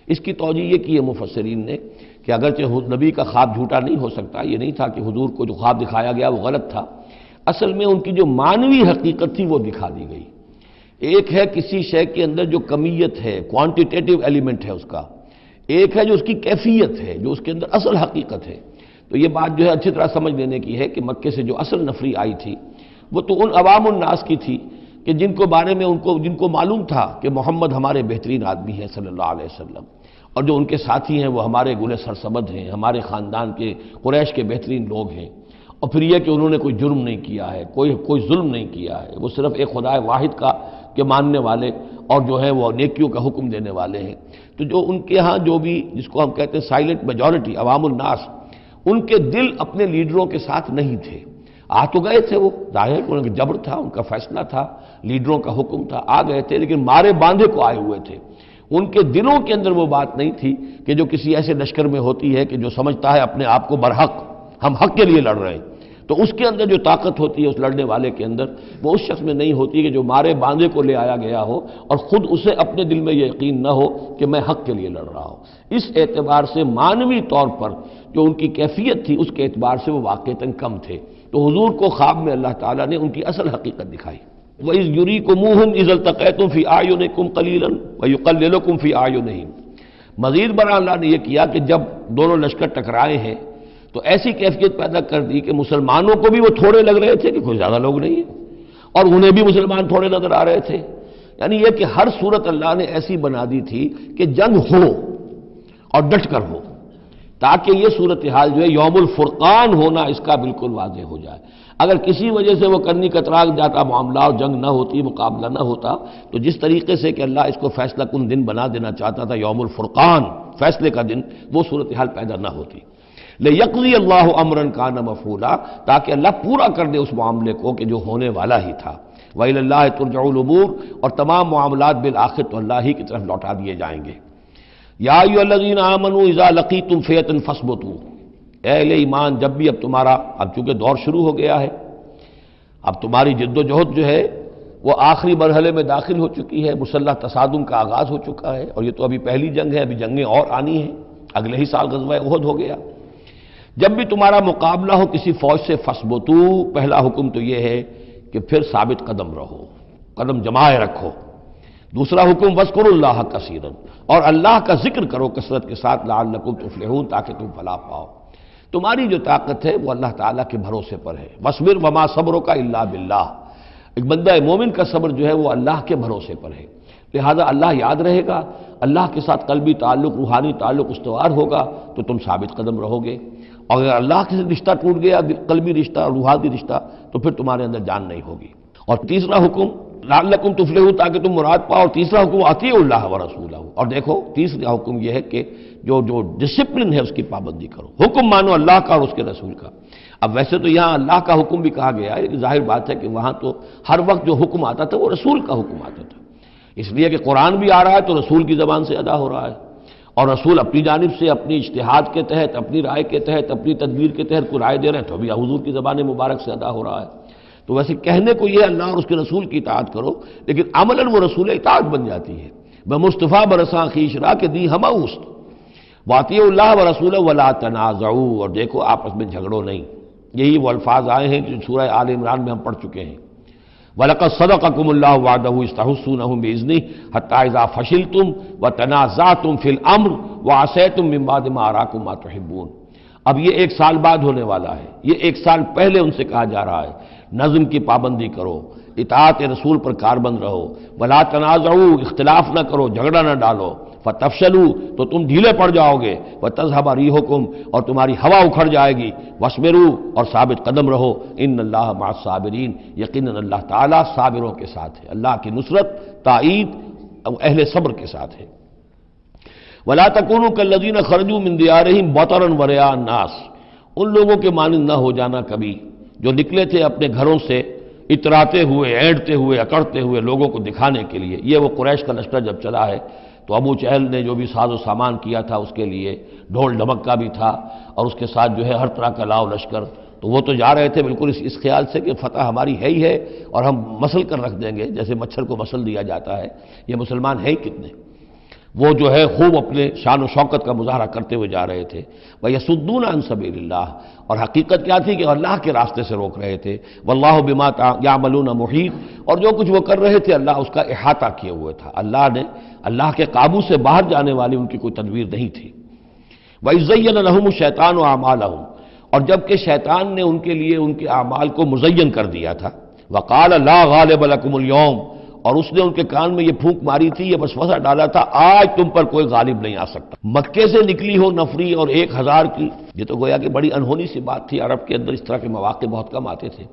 اس کی توجیہ یہ کی ہے مفسرین نے کہ اگرچہ نبی کا خواب جھوٹا نہیں ہو سکتا، یہ نہیں تھا کہ حضور کو جو خواب دکھایا گیا وہ غلط تھا، اصل میں ان کی جو معنوی حقیقت تھی وہ دکھا دی گئی۔ ایک ہے کسی شے کے اندر جو کمیت ہے، کوانٹیٹیو ایلیمنٹ ہے اس کا، ایک ہے جو اس کی کیفیت ہے، جو اس کے اندر اصل حقیقت ہے۔ تو یہ بات جو ہے اچھی طرح سمجھ لینے کی ہے کہ مکے سے جو اصل نفری آئی تھی وہ تو ان عوام الناس کی تھی کہ جن کو بارے میں جن کو معلوم تھا کہ محمد ہمارے بہترین آدمی ہیں صلی اللہ علیہ وسلم، اور جو ان کے ساتھی ہیں وہ ہمارے گل سرسبد ہیں، ہمارے خاندان کے قریش کے بہترین لوگ ہیں، اور پھر یہ کہ انہوں نے کوئی جرم نہیں کیا ہے، کوئی ظلم نہیں کیا ہے، وہ صرف ایک خدا واحد کا کے ماننے والے اور جو ہے وہ نیکیوں کا حکم دینے والے ہیں۔ تو جو ان کے ہاں جو بھی جس کو ہم کہتے ہیں سائلنٹ میجورٹی، عوام الناس، ان کے دل اپنے لیڈروں کے ساتھ نہیں تھے۔ آ تو گئے تھے، وہ ظاہر ان کا جبر تھا، ان کا فیصلہ تھا، لیڈروں کا حکم تھا، آ گئے تھے، لیکن مارے باندھے کو آئے ہوئے تھے۔ ان کے دلوں کے اندر وہ بات نہیں تھی کہ جو کسی ایسے لشکر میں ہوتی ہے کہ جو سمجھتا ہے اپنے آپ کو برحق، ہم حق کے لیے لڑ رہے ہیں، تو اس کے اندر جو طاقت ہوتی ہے اس لڑنے والے کے اندر، وہ اس شخص میں نہیں ہوتی کہ جو مارے باندھے کو لے آیا گیا ہو اور خود اسے اپنے دل میں یہ یقین نہ ہو کہ میں حق کے لیے لڑ رہا ہوں۔ اس اعتبار سے معنوی طور پر جو ان کی کیفیت تھی اس کے اعتبار سے وہ واقعتاً کم تھے، تو حضور کو خواب میں اللہ تعالیٰ نے ان کی اصل حقیقت دکھائی۔ وَإِذْ يُرِيكُمُوهُمْ إِذْ الْتَقَيْتُمْ فِي أَعْيُنِكُمْ قَلِيلًا وَيُقَلِّلُكُمْ فِي أَعْيُنِهِمْ، مزید برآں اللہ نے یہ کیا کہ جب دونوں لشکر ٹکرائے ہیں تو ایسی کیفیت پیدا کر دی کہ مسلمانوں کو بھی وہ تھوڑے لگ رہے تھے کہ کوئی زیادہ لوگ نہیں ہیں، اور انہیں بھی مسلمان تھوڑے نظر آ رہے تھے۔ یعنی یہ کہ ہر صورت اللہ نے ایسی بنا دی تھی کہ جنگ ہو اور ڈٹ کر ہو، تاکہ یہ صورتحال جو ہے یوم الفرقان ہونا اس کا بالکل واضح ہو جائے۔ اگر کسی وجہ سے وہ کرنی کترا جاتا معاملہ اور جنگ نہ ہوتی، مقابلہ نہ ہوتا، تو جس طریقے سے کہ اللہ اس کو فیصلہ کن دن بنا دینا چاہتا تھا، یوم الفرقان فیصلے کا دن، وہ صورتحال پیدا نہ ہوتی۔ لِيَقْضِيَ اللَّهُ أَمْرًا كَانَ مَفْعُولًا، تاکہ اللہ پورا کر دے اس معاملے کو کہ جو ہونے والا ہی تھا۔ وَإِلَى اللَّهِ تُرْجَعُ الْأُمُورُ، اور تمام معاملات بالآخر تو اللہ ہی کی طرف لوٹا دیے جائیں گے۔ یا ایھا الذین آمنوا اذا لقیتم فئۃ فاثبتوا، اے اہل ایمان جب بھی اب تمہارا، اب چونکہ دور شروع ہو گیا ہے، اب تمہاری جد و جہد جو ہے وہ آخری مرحلے میں داخل ہو چکی ہے، مسلح تصادم کا آغاز ہو چکا ہے، اور یہ تو ابھی پہلی جنگ ہے، ابھی جنگیں اور آنی ہیں، اگلے ہی سال غزوہ احد ہو گیا۔ جب بھی تمہارا مقابلہ ہو کسی فوج سے فاثبتوا، پہلا حکم تو یہ ہے کہ پھر ثابت قدم رہو، قدم جمائے رکھو۔ دوسرا حکم وَاذْكُرُوا اللَّهَ كَثِيرًا، اور اللہ کا ذکر کرو کثرت کے ساتھ، لعلکم تفلحون، تاکہ تم فلاح پاؤ۔ تمہاری جو طاقت ہے وہ اللہ تعالیٰ کے بھروسے پر ہے۔ وَاصْبِرْ وَمَا صَبْرُكَ إِلَّا بِاللَّهِ، ایک بندہ مومن کا صبر جو ہے وہ اللہ کے بھروسے پر ہے، لہذا اللہ یاد رہے گا، اللہ کے ساتھ قلبی تعلق، روحانی تعلق استوار ہوگا تو تم ثابت قدم رہو گے، اور اگر اللہ کے رشتہ ٹوٹ گیا، قلبی رشتہ، روحانی رشتہ، تو پھر تمہارے اندر جان نہیں ہوگی۔ اور تیسرا حکم لعلکم تفلحون، تاکہ تم مراد پاؤ، اور تیسرا حکم اطیعوا اللہ ورسولہ، اور دیکھو تیسرا حکم یہ ہے کہ جو ڈسپلن ہے اس کی پابندی کرو، حکم مانو اللہ کا اور اس کے رسول کا۔ اب ویسے تو یہاں اللہ کا حکم بھی کہا گیا ہے، ظاہر بات ہے کہ وہاں تو ہر وقت جو حکم آتا تھا وہ رسول کا حکم آتا تھا، اس لیے کہ قرآن بھی آ رہا ہے تو رسول کی زبان سے ادا ہو رہا ہے، اور رسول اپنی جانب سے اپنی اجتہاد کے تحت، اپنی رائے کے تحت، اپنی تدبیر کے تحت کوئی رائے دے رہے ہیں تو بھی حضور کی زبان مبارک سے ادا ہو رہا ہے۔ تو ویسے کہنے کو یہ اللہ اور اس کے رسول کی اطاعت کرو، لیکن عملاً وہ رسول اطاعت بن جاتی ہے۔ بمصطفیٰ برساں خویش را کہ دی ہمہ اوست، واطیعوا اللہ ورسولہ ولا تنازعوا، اور دیکھو آپس میں جھگڑو نہیں۔ یہی وہ الفاظ آئے ہیں جو سورہ آل عمران میں ہم پڑھ چکے ہیں۔ وَلَقَدْ صَدَقَكُمُ اللَّهُ وَعْدَهُ إِذْ تَحُسُّونَهُمْ بِإِذْنِهِ حَتَّىٰ إِذَا فَشِلْتُمْ وَتَنَازَعْتُمْ فِي الْأَمْرِ وَعَصَيْتُمْ مِن بَعْدِ مَا أَرَاكُمْ مَا تُحِبُّونَ۔ اب یہ ایک سال بعد ہونے والا ہے، یہ ایک سال پہلے ان سے کہا جا رہا ہے نظم کی پابندی کرو، اطاعت رسول پر کاربند رہو، ولا تنازعوا، اختلاف نہ کرو، جھگڑا نہ ڈالو، فتفشلوا، تو تم ڈھیلے پڑ جاؤ گے، وتذهب ريحكم، اور تمہاری ہوا اکھڑ جائے گی، واصبروا، اور ثابت قدم رہو، ان اللہ مع الصابرین، یقیناً اللہ تعالیٰ صابروں کے ساتھ ہے، اللہ کی نصرت، تائید اہل صبر کے ساتھ ہے۔ ولا تکونوا کالذین خرجوا من دیارہم بطرا ورئاء الناس، ان لوگوں کے مانند نہ ہو جانا کبھی جو نکلے تھے اپنے گھروں سے اتراتے ہوئے، اینٹتے ہوئے، اکڑتے ہوئے لوگوں کو دکھانے کے لیے۔ یہ وہ قریش کا لشکر جب چلا ہے تو ابو جہل نے جو بھی ساز و سامان کیا تھا اس کے لیے ڈھول ڈھمکا بھی تھا، اور اس کے ساتھ جو ہے ہر طرح کا لاؤ لشکر، تو وہ تو جا رہے تھے بالکل اس خیال سے کہ فتح ہماری ہے ہی ہے اور ہم مسل کر رکھ دیں گے، جیسے مچھر کو مسل دیا جاتا ہے۔ یہ مسلمان ہیں ہی کتنے، وہ جو ہے خوب اپنے شان و شوکت کا مظاہرہ کرتے ہوئے جا رہے تھے۔ وَيَصُدُّونَ عَن سَبِيلِ اللَّهِ، اور حقیقت کیا تھی کہ اللہ کے راستے سے روک رہے تھے۔ وَاللَّهُ بِمَا يَعْمَلُونَ مُحِيطٌ، اور جو کچھ وہ کر رہے تھے اللہ اس کا احاطہ کیے ہوئے تھا، اللہ کے قابو سے باہر جانے والی ان کی کوئی تدبیر نہیں تھی۔ وَإِذْ زَيَّنَ لَهُمُ الشَّيْطَانُ أَعْمَالَهُمْ، اور جب کہ شیطان نے ان کے لیے ان کے اعمال کو مزین کر دیا تھا۔ وَقَالَ لَا غَالِبَ لَكُمُ الْيَوْمَ، اور اس نے ان کے کان میں یہ پھونک ماری تھی، یہ وسوسہ ڈالا تھا، آج تم پر کوئی غالب نہیں آ سکتا۔ مکے سے نکلی ہو نفری اور 1000 کی، یہ تو گویا کہ بڑی انہونی سی بات تھی، عرب کے اندر اس طرح کے مواقع بہت کم آتے تھے۔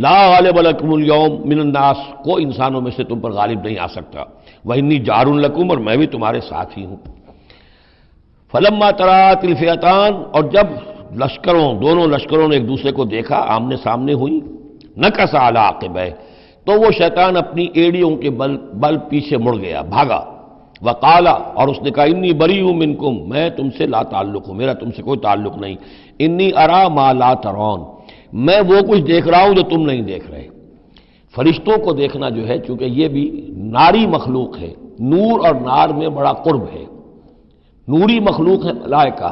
لا غالب لکم اليوم من الناس، کوئی انسانوں میں سے تم پر غالب نہیں آ سکتا۔ وانی جار لکم، اور میں بھی تمہارے ساتھ ہی ہوں۔ فلما تراءت الفئتان، اور جب دونوں لشکروں نے ایک دوسرے کو دیکھا، آمنے سامنے ہوئی، نکص علی عقبیہ، تو وہ شیطان اپنی ایڑیوں کے بل پیچھے مڑ گیا، بھاگا۔ وقال، اور اس نے کہا انی بریء منکم، میں تم سے لا تعلق ہوں، میرا تم سے کوئی تعلق نہیں۔ انی ارا ما لا ترون، میں وہ کچھ دیکھ رہا ہوں جو تم نہیں دیکھ رہے۔ فرشتوں کو دیکھنا جو ہے، چونکہ یہ بھی ناری مخلوق ہے، نور اور نار میں بڑا قرب ہے۔ نوری مخلوق ہے ملائکہ،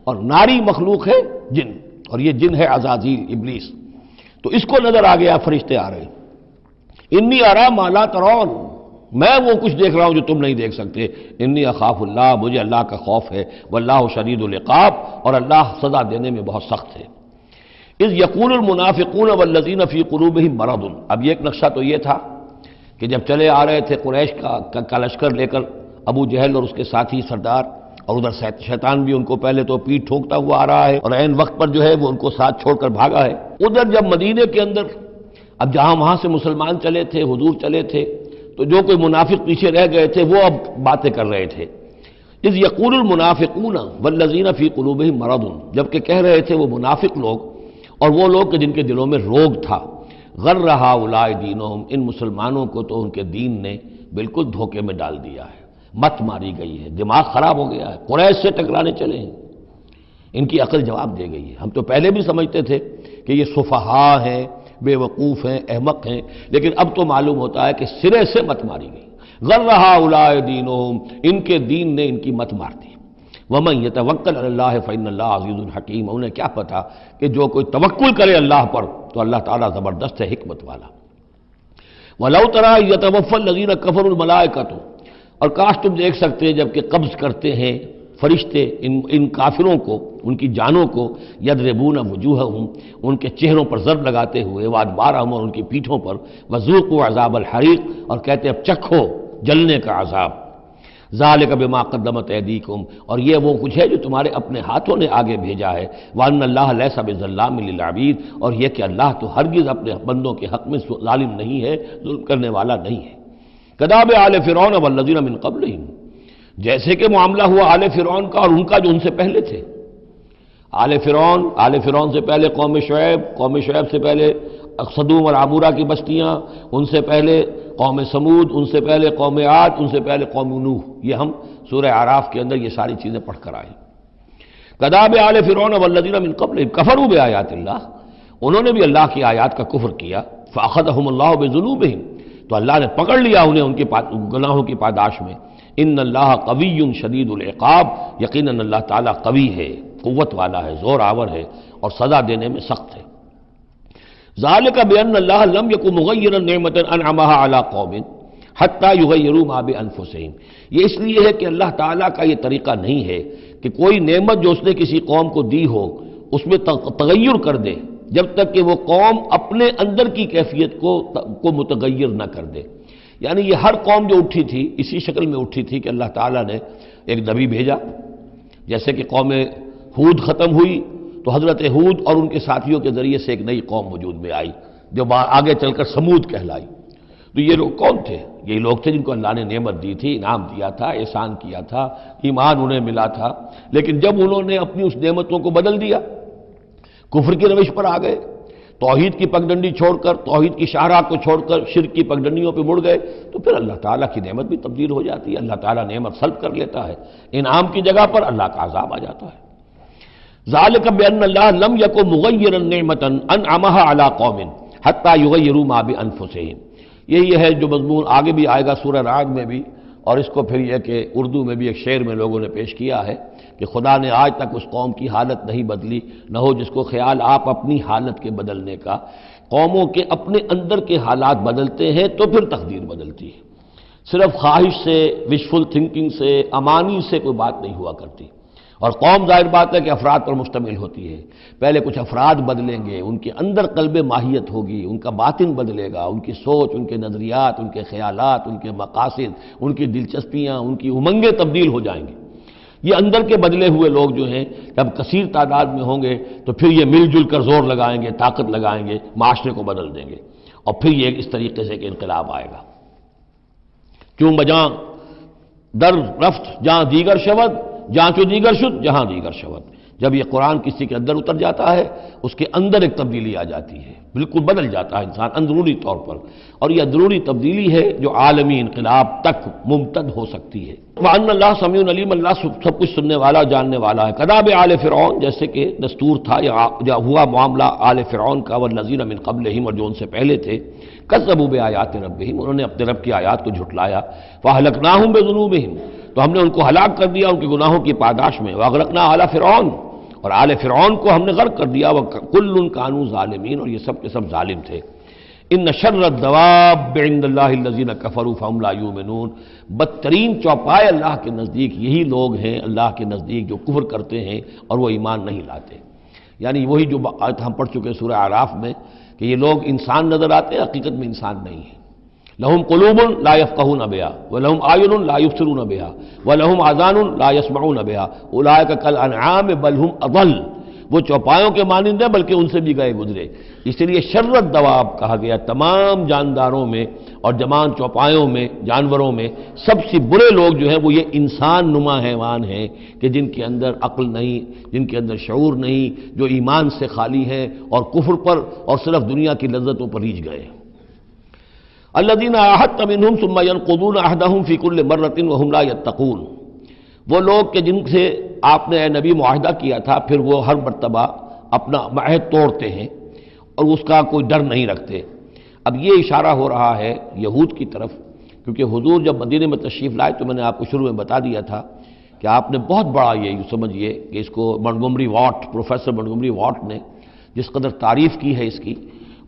اور ناری مخلوق ہے جن، اور یہ جن ہے عزازیل، ابلیس۔ تو اس کو نظر آ گیا فرشتے آ رہے، انی ارا ما لا ترون، میں وہ کچھ دیکھ رہا ہوں جو تم نہیں دیکھ سکتے۔ انی اخاف اللہ، مجھے اللہ کا خوف ہے۔ واللہ شدید العقاب، اور اللہ سزا دینے میں بہت سخت ہے۔ اذ یقول المنافقون والذین فی قلوبہم مرض، اب یہ ایک نقشہ تو یہ تھا کہ جب چلے آ رہے تھے قریش کا لشکر لے کر ابو جہل اور اس کے ساتھی سردار، اور ادھر شیطان بھی ان کو پہلے تو پیٹ ٹھوکتا ہوا آ رہا ہے، اور عین وقت پر جو ہے وہ ان کو ساتھ چھوڑ کر بھاگا ہے۔ ادھر جب مدینے کے اندر اب جہاں وہاں سے مسلمان چلے تھے، حضور چلے تھے، تو جو کوئی منافق پیچھے رہ گئے تھے وہ اب باتیں کر رہے تھے۔ اذ یقول المنافقون والذین فی قلوبہم مرض، جبکہ کہہ رہے تھے وہ منافق لوگ اور وہ لوگ کہ جن کے دلوں میں روگ تھا، غر ہؤلاء دینہم، ان مسلمانوں کو تو ان کے دین نے بالکل دھوکے میں ڈال دیا ہے، مت ماری گئی ہے، دماغ خراب ہو گیا ہے، قریش سے ٹکرانے چلے ہیں، ان کی عقل جواب دے گئی ہے۔ ہم تو پہلے بھی سمجھتے تھے کہ یہ سفہاء ہیں، بے وقوف ہیں، احمق ہیں، لیکن اب تو معلوم ہوتا ہے کہ سرے سے مت ماری گئی۔ غر ہؤلاء دینہم، ان کے دین نے ان کی مت مار دی۔ ومن یتوکل علی اللہ فإن اللہ عزیز حکیم، انہیں کیا پتا کہ جو کوئی توکل کرے اللہ پر تو اللہ تعالیٰ زبردست ہے، حکمت والا۔ وَلَوْ تَرَىٰ إِذْ يَتَوَفَّى الَّذِينَ كَفَرُوا الْمَلَائِكَةُ، اور کاش تم دیکھ سکتے جب کہ قبض کرتے ہیں فرشتے ان کافروں کو، ان کی جانوں کو، یضربون وجوہہم، ان کے چہروں پر ضرب لگاتے ہوئے، وادبارہم، اور ان کی پیٹھوں پر، وذوقوا عذاب الحریق، اور کہتے اب چکھو جلنے کا عذاب۔ ذالک بما قدمت ایدیکم، اور یہ وہ کچھ ہے جو تمہارے اپنے ہاتھوں نے آگے بھیجا ہے۔ وان اللہ لیس بظلام للعبید، اور یہ کہ اللہ تو ہرگز اپنے بندوں کے حق میں ظالم نہیں ہے، ظلم کرنے والا نہیں ہے۔ کداب آل فرعون والذین من قبلہم، جیسے کہ معاملہ ہوا آل فرعون کا اور ان کا جو ان سے پہلے تھے۔ آل فرعون سے پہلے قوم شعیب سے پہلے صدوم اور عمورہ کی بستیاں، ان سے پہلے قوم سمود، ان سے پہلے قوم عاد، ان سے پہلے قوم نوح، یہ ہم سورہ اعراف کے اندر یہ ساری چیزیں پڑھ کر آئے۔ کداب آل فرعون والذین من قبلہم کفروا بآیات اللہ، انہوں نے بھی اللہ کی آیات کا کفر کیا۔ فأخذہم اللہ بذنوبہم، تو اللہ نے پکڑ لیا انہیں ان کے گناہوں کی پاداش میں۔ ان اللہ قوی شدید العقاب، یقیناً اللہ تعالیٰ قوی ہے، قوت والا ہے، زور آور ہے، اور سزا دینے میں سخت ہے۔ ذالک بان اللہ لم یکن مغیرا نعمۃ انعمها علی قوم حتی یغیروا ما بانفسہم، یہ اس لیے ہے کہ اللہ تعالیٰ کا یہ طریقہ نہیں ہے کہ کوئی نعمت جو اس نے کسی قوم کو دی ہو اس میں تغیر کر دے جب تک کہ وہ قوم اپنے اندر کی کیفیت کو متغیر نہ کر دے۔ یعنی یہ ہر قوم جو اٹھی تھی اسی شکل میں اٹھی تھی کہ اللہ تعالیٰ نے ایک نبی بھیجا، جیسے کہ قوم ہود ختم ہوئی تو حضرت ہود اور ان کے ساتھیوں کے ذریعے سے ایک نئی قوم وجود میں آئی جو آگے چل کر سمود کہلائی۔ تو یہ لوگ کون تھے؟ یہی لوگ تھے جن کو اللہ نے نعمت دی تھی، انعام دیا تھا، احسان کیا تھا، ایمان انہیں ملا تھا، لیکن جب انہوں نے اپنی اس نعمتوں کو بدل دیا، کفر کی روش پر آ گئے، توحید کی پگڈنڈی چھوڑ کر، توحید کی شاہراہ کو چھوڑ کر شرک کی پگڈنڈیوں پہ مڑ گئے، تو پھر اللہ تعالیٰ کی نعمت بھی تبدیل ہو جاتی ہے، اللہ تعالیٰ نعمت سلب کر لیتا ہے، انعام کی جگہ پر اللہ کا عذاب آ جاتا ہے۔ ذالک بان اللہ لم یکن مغیرا نعمتا انعمها علی قوم حتی یغیروا ما بانفسہم۔ یہی ہے جو مضمون آگے بھی آئے گا سورہ رعد میں بھی، اور اس کو پھر یہ کہ اردو میں بھی ایک شعر میں لوگوں نے پیش کیا ہے کہ خدا نے آج تک اس قوم کی حالت نہیں بدلی، نہ ہو جس کو خیال آپ اپنی حالت کے بدلنے کا۔ قوموں کے اپنے اندر کے حالات بدلتے ہیں تو پھر تقدیر بدلتی ہے، صرف خواہش سے، وشفل تھنکنگ سے، امانی سے کوئی بات نہیں ہوا کرتی۔ اور قوم ظاہر بات ہے کہ افراد پر مشتمل ہوتی ہے، پہلے کچھ افراد بدلیں گے، ان کے اندر قلب ماہیت ہوگی، ان کا باطن بدلے گا، ان کی سوچ، ان کے نظریات، ان کے خیالات، ان کے مقاصد، ان کی دلچسپیاں، ان کی امنگیں تبدیل ہو جائیں گے۔ یہ اندر کے بدلے ہوئے لوگ جو ہیں جب کثیر تعداد میں ہوں گے تو پھر یہ مل جل کر زور لگائیں گے، طاقت لگائیں گے، معاشرے کو بدل دیں گے، اور پھر یہ اس طریقے سے کہ انقلاب آئے گا۔ کیوں بجاں در رفت جہاں دیگر شود، جہاں چو دیگر شد جہاں دیگر شود۔ جب یہ قرآن کسی کے اندر اتر جاتا ہے، اس کے اندر ایک تبدیلی آ جاتی ہے، بالکل بدل جاتا ہے انسان اندرونی طور پر، اور یہ اندرونی تبدیلی ہے جو عالمی انقلاب تک ممتد ہو سکتی ہے۔ وَأَنَّ اللَّهَ سَمِيعٌ عَلِيمٌ، اللہ سب کچھ سننے والا، جاننے والا ہے۔ کداب آل فرعون، جیسے کہ دستور تھا یا ہوا معاملہ آل فرعون کا، والذین من قبلہم، اور جو ان سے پہلے تھے، کذبوا بآیات ربہم، انہوں نے اپنے رب کی آیات کو جھٹلایا، فأہلکناہم بذنوبہم، تو ہم نے ان کو ہلاک کر دیا ان کے گناہوں کی پاداش میں، وأغرقنا آل فرعون، اور آل فرعون کو ہم نے غرق کر دیا، وکل کانوا ظالمین، اور یہ سب کے سب ظالم تھے۔ ان شر الدواب عند اللہ الذین کفروا فهم لا یؤمنون، بدترین چوپائے اللہ کے نزدیک یہی لوگ ہیں، اللہ کے نزدیک جو کفر کرتے ہیں اور وہ ایمان نہیں لاتے۔ یعنی وہی جو آیت ہم پڑھ چکے سورہ اعراف میں کہ یہ لوگ انسان نظر آتے ہیں، حقیقت میں انسان نہیں ہیں۔ لہم قلوب لا یفقہون بہا ولہم اعین لا یبصرون بہا ولہم آذان لا یسمعون بہا اولئک کالانعام بل ہم اضل، وہ چوپایوں کے مانند ہیں بلکہ ان سے بھی گئے گزرے۔ اس لیے شر الدواب کہا گیا، تمام جانداروں میں اور جمان چوپایوں میں، جانوروں میں سب سے برے لوگ جو ہیں وہ یہ انسان نما حیوان ہیں کہ جن کے اندر عقل نہیں، جن کے اندر شعور نہیں، جو ایمان سے خالی ہیں اور کفر پر اور صرف دنیا کی لذتوں پر ریجھ گئے۔ الذین عاہدت منہم ثم ینقضون عہدہم فی کل مرۃ وہم لا یتقون، وہ لوگ کہ جن سے آپ نے اے نبی معاہدہ کیا تھا پھر وہ ہر مرتبہ اپنا عہد توڑتے ہیں اور اس کا کوئی ڈر نہیں رکھتے۔ اب یہ اشارہ ہو رہا ہے یہود کی طرف، کیونکہ حضور جب مدینے میں تشریف لائے تو میں نے آپ کو شروع میں بتا دیا تھا کہ آپ نے بہت بڑا یہ سمجھیے کہ اس کو Montgomery what, professor Montgomery what نے جس قدر تعریف کی ہے اس کی،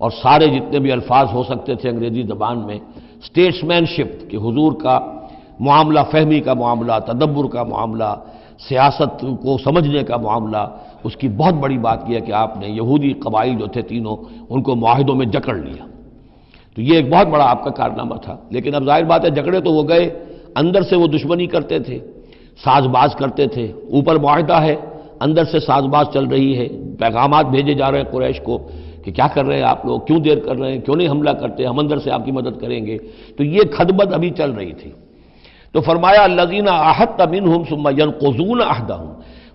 اور سارے جتنے بھی الفاظ ہو سکتے تھے انگریزی زبان میں، اسٹیٹس مین شپ کہ حضور کا معاملہ، فہمی کا معاملہ، تدبر کا معاملہ، سیاست کو سمجھنے کا معاملہ، اس کی بہت بڑی بات یہ ہے کہ آپ نے یہودی قبائل جو تھے تینوں ان کو معاہدوں میں جکڑ لیا۔ تو یہ ایک بہت بڑا آپ کا کارنامہ تھا، لیکن اب ظاہر بات ہے جکڑے تو وہ گئے، اندر سے وہ دشمنی کرتے تھے، ساز باز کرتے تھے، اوپر معاہدہ ہے، اندر سے ساز باز چل رہی ہے، پیغامات بھیجے جا رہے ہیں قریش کو کہ کیا کر رہے ہیں آپ لوگ، کیوں دیر کر رہے ہیں، کیوں نہیں حملہ کرتے، ہم اندر سے آپ کی مدد کریں گے۔ تو یہ کھدبد ابھی چل رہی تھی۔ تو فرمایا الذین عاہدت منہم ثم ینقضون عہدہم،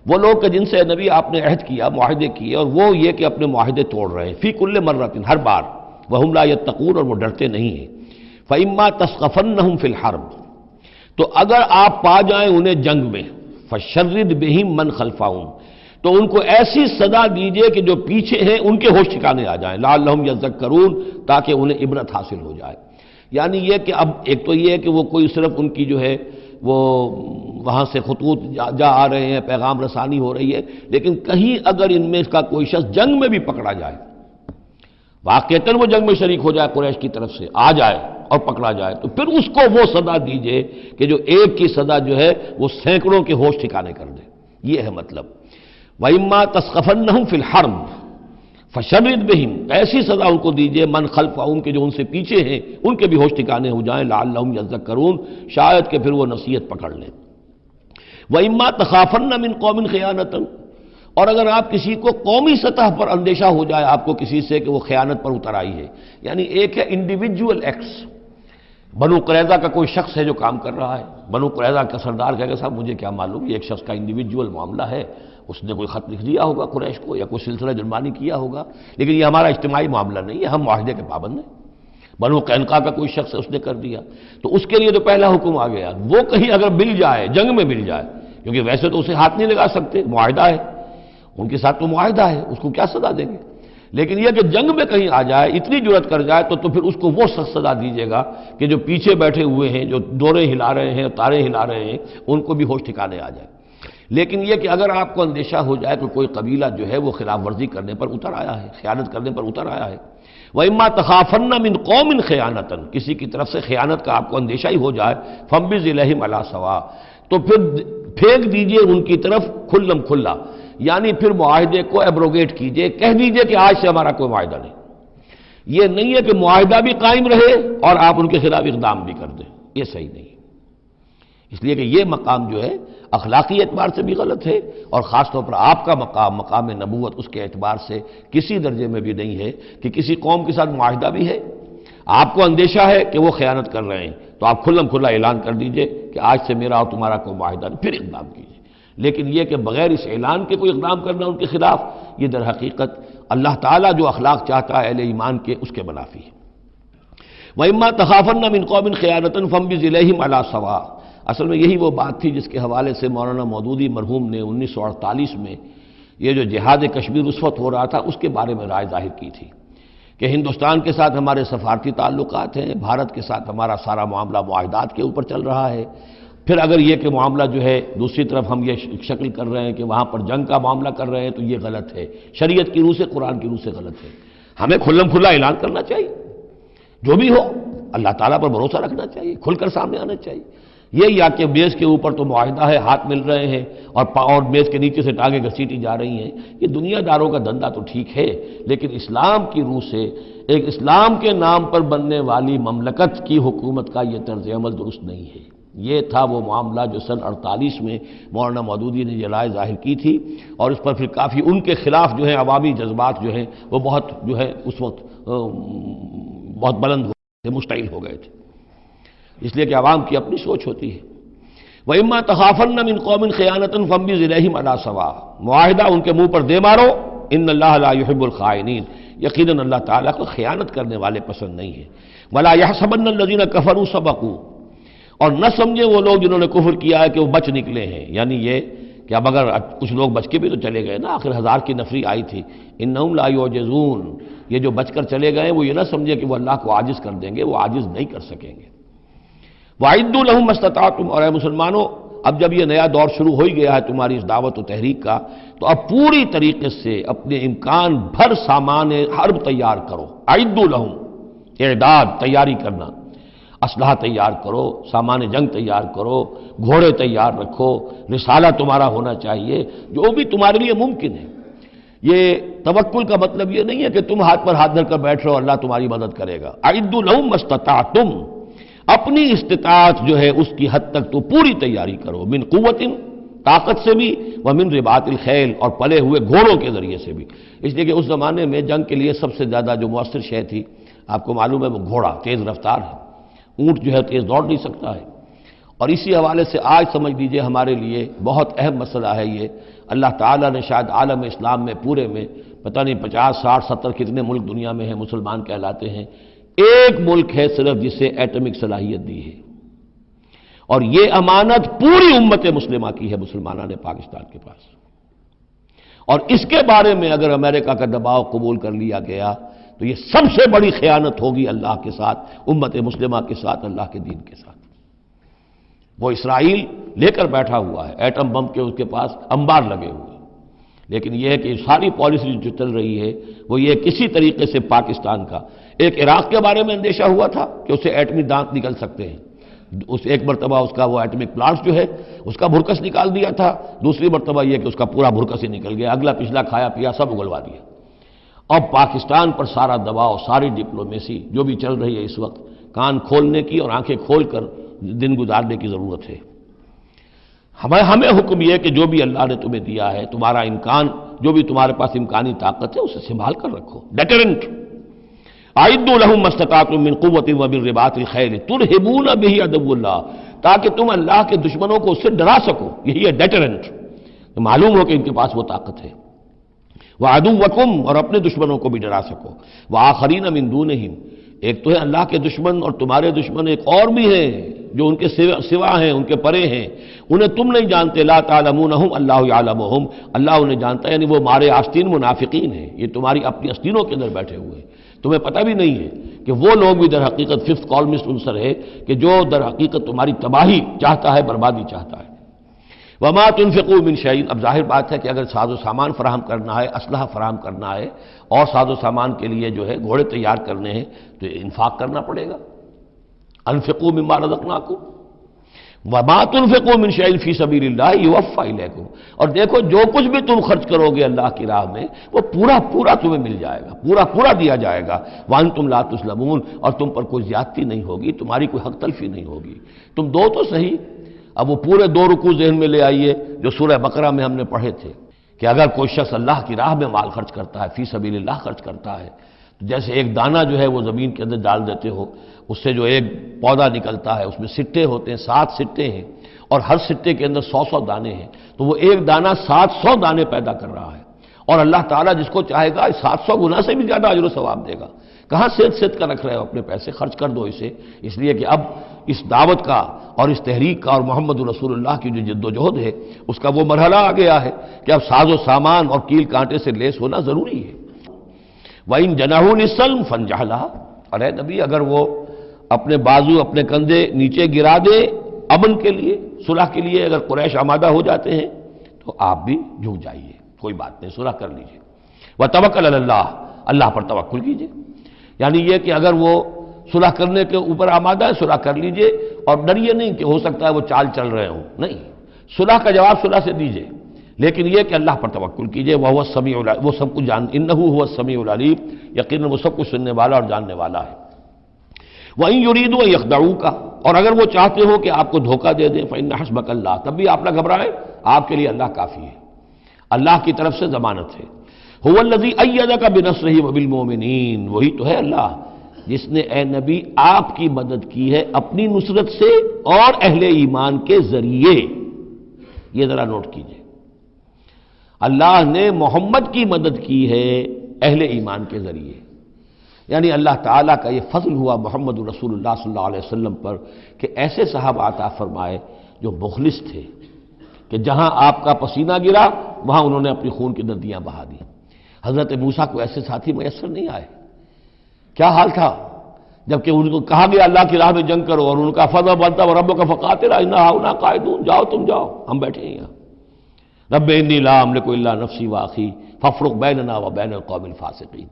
وہ لوگ کہ جن سے نبی آپ نے عہد کیا، معاہدے کیے، اور وہ یہ کہ اپنے معاہدے توڑ رہے ہیں، فی کل مرۃ، ہر بار، وہم لا یتقون، اور وہ ڈرتے نہیں ہیں۔ فإما تثقفنہم فی الحرب، تو اگر آپ پا جائیں انہیں جنگ میں، فشرد بہم من خلفہم، تو ان کو ایسی سزا دیجئے کہ جو پیچھے ہیں ان کے ہوش ٹھکانے آ جائیں، لعلہم یذکرون، تاکہ انہیں عبرت حاصل ہو جائے۔ یعنی یہ کہ اب ایک تو یہ ہے کہ وہ کوئی صرف ان کی جو ہے وہ وہاں سے خطوط جا آ رہے ہیں، پیغام رسانی ہو رہی ہے، لیکن کہیں اگر ان میں کا کوئی شخص جنگ میں بھی پکڑا جائے، واقعتاً وہ جنگ میں شریک ہو جائے، قریش کی طرف سے آ جائے اور پکڑا جائے، تو پھر اس کو وہ سزا دیجئے کہ جو ایک کی سزا جو ہے وہ سینکڑوں کے ہوش ٹھکانے کر دے۔ یہ ہے مطلب۔ وَإِمَّا تَثْقَفَنَّهُمْ فِي الْحَرْبِ فَشَرِّدْ بِهِمْ، ایسی سزا ان کو دیجئے من خلفہم کے جو ان سے پیچھے ہیں ان کے بھی ہوش ٹھکانے ہو جائیں، لعلہم یذکرون، شاید کہ پھر وہ نصیحت پکڑ لیں۔ وَإِمَّا تَخَافَنَّ مِنْ قَوْمٍ خِيَانَةً، اور اگر آپ کسی کو قومی سطح پر اندیشہ ہو جائے آپ کو کسی سے کہ وہ خیانت پر اتر آئی ہے، یعنی ایک ہے انڈیویجول ایکٹس، بنو قریظہ کا کوئی شخص ہے جو کام کر رہا ہے، بنو قریظہ کا سردار کہے گا صاحب مجھے کیا معلوم، یہ ایک شخص کا انڈیویجول معاملہ ہے، اس نے کوئی خط لکھ دیا ہوگا قریش کو یا کوئی سلسلہ جرمانی کیا ہوگا، لیکن یہ ہمارا اجتماعی معاملہ نہیں ہے، ہم معاہدے کے پابند ہیں۔ بنو قینقاع کا کوئی شخص ہے، اس نے کر دیا، تو اس کے لیے تو پہلا حکم آ گیا، وہ کہیں اگر مل جائے، جنگ میں مل جائے، کیونکہ ویسے تو اسے ہاتھ نہیں لگا سکتے، معاہدہ ہے ان کے ساتھ، تو معاہدہ ہے، اس کو کیا سزا دیں گے، لیکن یہ کہ جنگ میں کہیں آ جائے، اتنی جرأت کر جائے تو پھر اس کو وہ سخت سزا دیجیے گا کہ جو پیچھے بیٹھے ہوئے ہیں، جو ڈورے ہلا رہے ہیں، تارے ہلا رہے ہیں، ان کو بھی ہوش ٹھکانے آ جائے۔ لیکن یہ کہ اگر آپ کو اندیشہ ہو جائے کہ کوئی قبیلہ جو ہے وہ خلاف ورزی کرنے پر اتر آیا ہے، خیانت کرنے پر اتر آیا ہے، وَإِمَّا تَخَافَنَّ مِنْ قَوْمٍ خِيَانَةً، کسی کی طرف سے خیانت کا آپ کو اندیشہ ہی ہو جائے، فَانبِذْ إِلَيْهِمْ عَلَىٰ سَوَاءٍ، تو پھر پھینک دیجئے ان کی طرف کھلم کھلا، یعنی پھر معاہدے کو ایبروگیٹ کیجئے، کہہ دیجئے کہ آج سے ہمارا کوئی معاہدہ نہیں۔ یہ نہیں ہے کہ معاہدہ بھی قائم رہے اور آپ ان کے خلاف اقدام بھی کر دیں، یہ صحیح نہیں ہے، اس لیے کہ یہ مقام جو ہے اخلاقی اعتبار سے بھی غلط ہے، اور خاص طور پر آپ کا مقام، مقام نبوت، اس کے اعتبار سے کسی درجے میں بھی نہیں ہے کہ کسی قوم کے ساتھ معاہدہ بھی ہے، آپ کو اندیشہ ہے کہ وہ خیانت کر رہے ہیں تو آپ کھلم کھلا اعلان کر دیجئے کہ آج سے میرا اور تمہارا کوئی معاہدہ نہیں، پھر اقدام کیجئے۔ لیکن یہ کہ بغیر اس اعلان کے کوئی اقدام کرنا ان کے خلاف، یہ در حقیقت اللہ تعالیٰ جو اخلاق چاہتا ہے اہل ایمان کے، اس کے منافی ہے۔ وَإِمَّا تَخَافَنَّ مِنْ قَوْمٍ خِيَانَةً فَانبِذْ إِلَيْهِمْ عَلَىٰ سَوَاءٍ، اصل میں یہی وہ بات تھی جس کے حوالے سے مولانا مودودی مرحوم نے 1948 میں یہ جو جہاد کشمیر اس وقت ہو رہا تھا اس کے بارے میں رائے ظاہر کی تھی کہ ہندوستان کے ساتھ ہمارے سفارتی تعلقات ہیں، بھارت کے ساتھ ہمارا سارا معاملہ معاہدات کے اوپر چل رہا ہے، پھر اگر یہ کہ معاملہ جو ہے دوسری طرف ہم یہ شکل کر رہے ہیں کہ وہاں پر جنگ کا معاملہ کر رہے ہیں تو یہ غلط ہے، شریعت کی روح سے، قرآن کی روح سے غلط ہے، ہمیں کھلم کھلا اعلان کرنا چاہیے، جو بھی ہو اللہ تعالیٰ پر بھروسہ رکھنا چاہیے، کھل کر سامنے آنا چاہیے۔ یہ یا کہ میز کے اوپر تو معاہدہ ہے، ہاتھ مل رہے ہیں اور میز کے نیچے سے ٹانگیں گھسیٹی جا رہی ہیں، یہ دنیا داروں کا دھندا تو ٹھیک ہے، لیکن اسلام کی روح سے ایک اسلام کے نام پر بننے والی مملکت کی حکومت کا یہ طرز عمل درست نہیں ہے۔ یہ تھا وہ معاملہ جو سن 48 میں مولانا مودودی نے یہ رائے ظاہر کی تھی، اور اس پر پھر کافی ان کے خلاف جو ہے عوامی جذبات جو ہیں وہ بہت جو ہے اس وقت بہت بلند ہو گئے تھے، مشتعل ہو گئے تھے، اس لیے کہ عوام کی اپنی سوچ ہوتی ہے۔ وَإِمَّا تَخَافَنَّ مِنْ قَوْمٍ خِيَانَةً فَانبِذْ إِلَيْهِمْ عَلَىٰ سَوَاءٍ، معاہدہ ان کے منہ پر دے مارو، ان اللہ لا يحب الخائنین، یقیناً اللہ تعالیٰ کو خیانت کرنے والے پسند نہیں ہے۔ وَلَا يَحْسَبَنَّ الَّذِينَ كَفَرُوا سَبَقُوا، اور نہ سمجھے وہ لوگ جنہوں نے کفر کیا ہے کہ وہ بچ نکلے ہیں، یعنی یہ کہ اب اگر کچھ لوگ بچ کے بھی تو چلے گئے نا، آخر 1000 کی نفری آئی تھی، انہم لا یعجزون، یہ جو بچ کر چلے گئے وہ یہ نہ سمجھے کہ وہ اللہ کو عاجز کر دیں گے، وہ عاجز نہیں کر سکیں گے۔ وَأَعِدُّوا لَهُم مَّا اسْتَطَعْتُمْ، اور اے مسلمانوں اب جب یہ نیا دور شروع ہو ہی گیا ہے تمہاری اس دعوت و تحریک کا، تو اب پوری طریقے سے اپنے امکان بھر سامان حرب تیار کرو۔ اعدوا لہم، اعداد، تیاری کرنا، اسلحہ تیار کرو، سامان جنگ تیار کرو، گھوڑے تیار رکھو، رسالہ تمہارا ہونا چاہیے، جو بھی تمہارے لیے ممکن ہے۔ یہ توکل کا مطلب یہ نہیں ہے کہ تم ہاتھ پر ہاتھ دھر کر بیٹھ رہو اللہ تمہاری مدد کرے گا۔ اعدوا لہم ما استطعتم، اپنی استطاعت جو ہے اس کی حد تک تو پوری تیاری کرو، من قوت، طاقت سے بھی، ومن رباط الخیل، اور پلے ہوئے گھوڑوں کے ذریعے سے بھی، اس لیے کہ اس زمانے میں جنگ کے لیے سب سے زیادہ جو مؤثر شے تھی آپ کو معلوم ہے وہ گھوڑا، تیز رفتار ہے، اونٹ جو ہے تیز دوڑ نہیں سکتا ہے، اور اسی حوالے سے آج سمجھ لیجئے ہمارے لیے بہت اہم مسئلہ ہے یہ، اللہ تعالیٰ نے شاید عالم اسلام میں پورے میں پتہ نہیں 50 60 70 کتنے ملک دنیا میں ہیں مسلمان کہلاتے ہیں، ایک ملک ہے صرف جسے ایٹمک صلاحیت دی ہے، اور یہ امانت پوری امت مسلمہ کی ہے، مسلمانان پاکستان کے پاس، اور اس کے بارے میں اگر امریکہ کا دباؤ قبول کر لیا گیا تو یہ سب سے بڑی خیانت ہوگی اللہ کے ساتھ، امت مسلمہ کے ساتھ، اللہ کے دین کے ساتھ۔ وہ اسرائیل لے کر بیٹھا ہوا ہے ایٹم بم کے، اس کے پاس انبار لگے ہوئے، لیکن یہ ہے کہ ساری پالیسی جو چل رہی ہے وہ یہ کسی طریقے سے پاکستان کا، ایک عراق کے بارے میں اندیشہ ہوا تھا کہ اسے ایٹمی دانت نکل سکتے ہیں، اس ایک مرتبہ اس کا وہ ایٹمک پلانٹ جو ہے اس کا بھرکس نکال دیا تھا، دوسری مرتبہ یہ کہ اس کا پورا بھرکس ہی نکل گیا، اگلا پچھلا کھایا پیا سب اگلوا دیا۔ اب پاکستان پر سارا دباؤ، ساری ڈپلومیسی جو بھی چل رہی ہے اس وقت، کان کھولنے کی اور آنکھیں کھول کر دن گزارنے کی ضرورت ہے۔ ہمیں حکم یہ ہے کہ جو بھی اللہ نے تمہیں دیا ہے، تمہارا امکان، جو بھی تمہارے پاس امکانی طاقت ہے اسے سنبھال کر رکھو، ڈیٹرنٹ۔ اعدوا لهم ما استطعتم من قوة ومن رباط الخیل ترہبون به عدو اللہ، تاکہ تم اللہ کے دشمنوں کو اس سے ڈرا سکو، یہی ہے ڈیٹرنٹ، معلوم ہو کہ ان کے پاس وہ طاقت ہے، وعدوکم، اور اپنے دشمنوں کو بھی ڈرا سکو، وآخرین من دونہم، ایک تو ہے اللہ کے دشمن اور تمہارے دشمن ایک اور بھی ہیں جو ان کے سوا ہیں، ان کے پرے ہیں، انہیں تم نہیں جانتے، لا تعلمونہم اللہ یعلمہم، اللہ انہیں جانتا ہے، یعنی وہ مارے آستین منافقین ہیں، یہ تمہاری اپنی آستینوں کے اندر بیٹھے ہوئے ہیں، تمہیں پتہ بھی نہیں ہے کہ وہ لوگ بھی در حقیقت ففتھ کالمسٹ عنصر ہے کہ جو در حقیقت تمہاری تباہی چاہتا ہے، بربادی چاہتا ہے۔ وما تنفقوا من شیء، اب ظاہر بات ہے کہ اگر ساز و سامان فراہم کرنا ہے، اسلحہ فراہم کرنا ہے، اور ساز و سامان کے لیے جو ہے گھوڑے تیار کرنے ہیں تو انفاق کرنا پڑے گا، انفقوا مما رزقناکم وما تنفقوا من شیء فی سبیل اللہ یوفی الیکم، اور دیکھو جو کچھ بھی تم خرچ کرو گے اللہ کی راہ میں وہ پورا پورا تمہیں مل جائے گا، پورا پورا دیا جائے گا، وانتم لا تظلمون، اور تم پر کوئی زیادتی نہیں ہوگی، تمہاری کوئی حق تلفی نہیں ہوگی۔ تم دو تو صحیح، اب وہ پورے 2 رکوع ذہن میں لے آئیے جو سورہ بقرہ میں ہم نے پڑھے تھے کہ اگر کوئی شخص اللہ کی راہ میں مال خرچ کرتا ہے، فی سبیل اللہ خرچ کرتا ہے، تو جیسے ایک دانہ جو ہے وہ زمین کے اندر ڈال دیتے ہو، اس سے جو ایک پودا نکلتا ہے، اس میں سٹے ہوتے ہیں، 7 سٹے ہیں، اور ہر سٹے کے اندر 100 دانے ہیں، تو وہ ایک دانہ 700 دانے پیدا کر رہا ہے، اور اللہ تعالیٰ جس کو چاہے گا 700 گنا سے بھی زیادہ اجر و ثواب دے گا۔ کہاں سیت کر رکھ رہے ہو اپنے پیسے، خرچ کر دو اسے، اس لیے کہ اب اس دعوت کا اور اس تحریک کا اور محمد رسول اللہ کی جو جد و جہد ہے اس کا وہ مرحلہ آ گیا ہے کہ اب ساز و سامان اور کیل کانٹے سے لیس ہونا ضروری ہے۔ وَإِن جَنَحُوا لِلسَّلْمِ فَانْجَحْ لَهَا، اور اے نبی اگر وہ اپنے بازو اپنے کندھے نیچے گرا دے امن کے لیے، صلح کے لیے، اگر قریش آمادہ ہو جاتے ہیں تو آپ بھی جھک جائیے، کوئی بات نہیں، صلح کر لیجیے۔ وَتَوَکَّلْ عَلَى اللَّهِ، اللہ پر توکل کیجیے، یعنی یہ کہ اگر وہ صلح کرنے کے اوپر آمادہ ہے صلح کر لیجئے، اور ڈریے نہیں کہ ہو سکتا ہے وہ چال چل رہے ہوں، نہیں، صلح کا جواب صلح سے دیجئے، لیکن یہ کہ اللہ پر توکل کیجئے، وَهُوَ السَّمِيعُ الْعَلِيمُ، وہ سب کچھ إِنَّهُ هُوَ السَّمِيعُ الْعَلِيمُ، یقیناً وہ سب کچھ سننے والا اور جاننے والا ہے۔ وَإِن يُرِيدُوا أَن يَخْدَعُوكَ، اور اگر وہ چاہتے ہو کہ آپ کو دھوکہ دے دیں، فَإِنَّ حَسْبَكَ اللَّهُ، تب بھی آپ نہ گھبرائیں، آپ کے لیے اللہ کافی ہے، اللہ کی طرف سے ضمانت ہے۔ هُوَ الَّذِي أَيَّدَكَ بِنَصْرِهِ وَبِالْمُؤْمِنِينَ، وہی تو ہے اللہ جس نے اے نبی آپ کی مدد کی ہے اپنی نصرت سے اور اہل ایمان کے ذریعے، یہ ذرا نوٹ کیجئے، اللہ نے محمد کی مدد کی ہے اہل ایمان کے ذریعے، یعنی اللہ تعالیٰ کا یہ فضل ہوا محمد رسول اللہ صلی اللہ علیہ وسلم پر کہ ایسے صحابہ عطا فرمائے جو مخلص تھے، کہ جہاں آپ کا پسینہ گرا وہاں انہوں نے اپنی خون کی ندیاں بہا دی۔ حضرت موسیٰ کو ایسے ساتھی میسر نہیں آئے، کیا حال تھا جبکہ ان کو کہا گیا اللہ کی راہ میں جنگ کرو، اور ان کا فضل بنتا وہ رب کا فقاتل انا ہاؤنا قاعدون، جاؤ تم جاؤ، ہم بیٹھے ہیں یہاں، رب انی لا املک الا نفسی واخی فافرق بیننا وبین القوم الفاسقین۔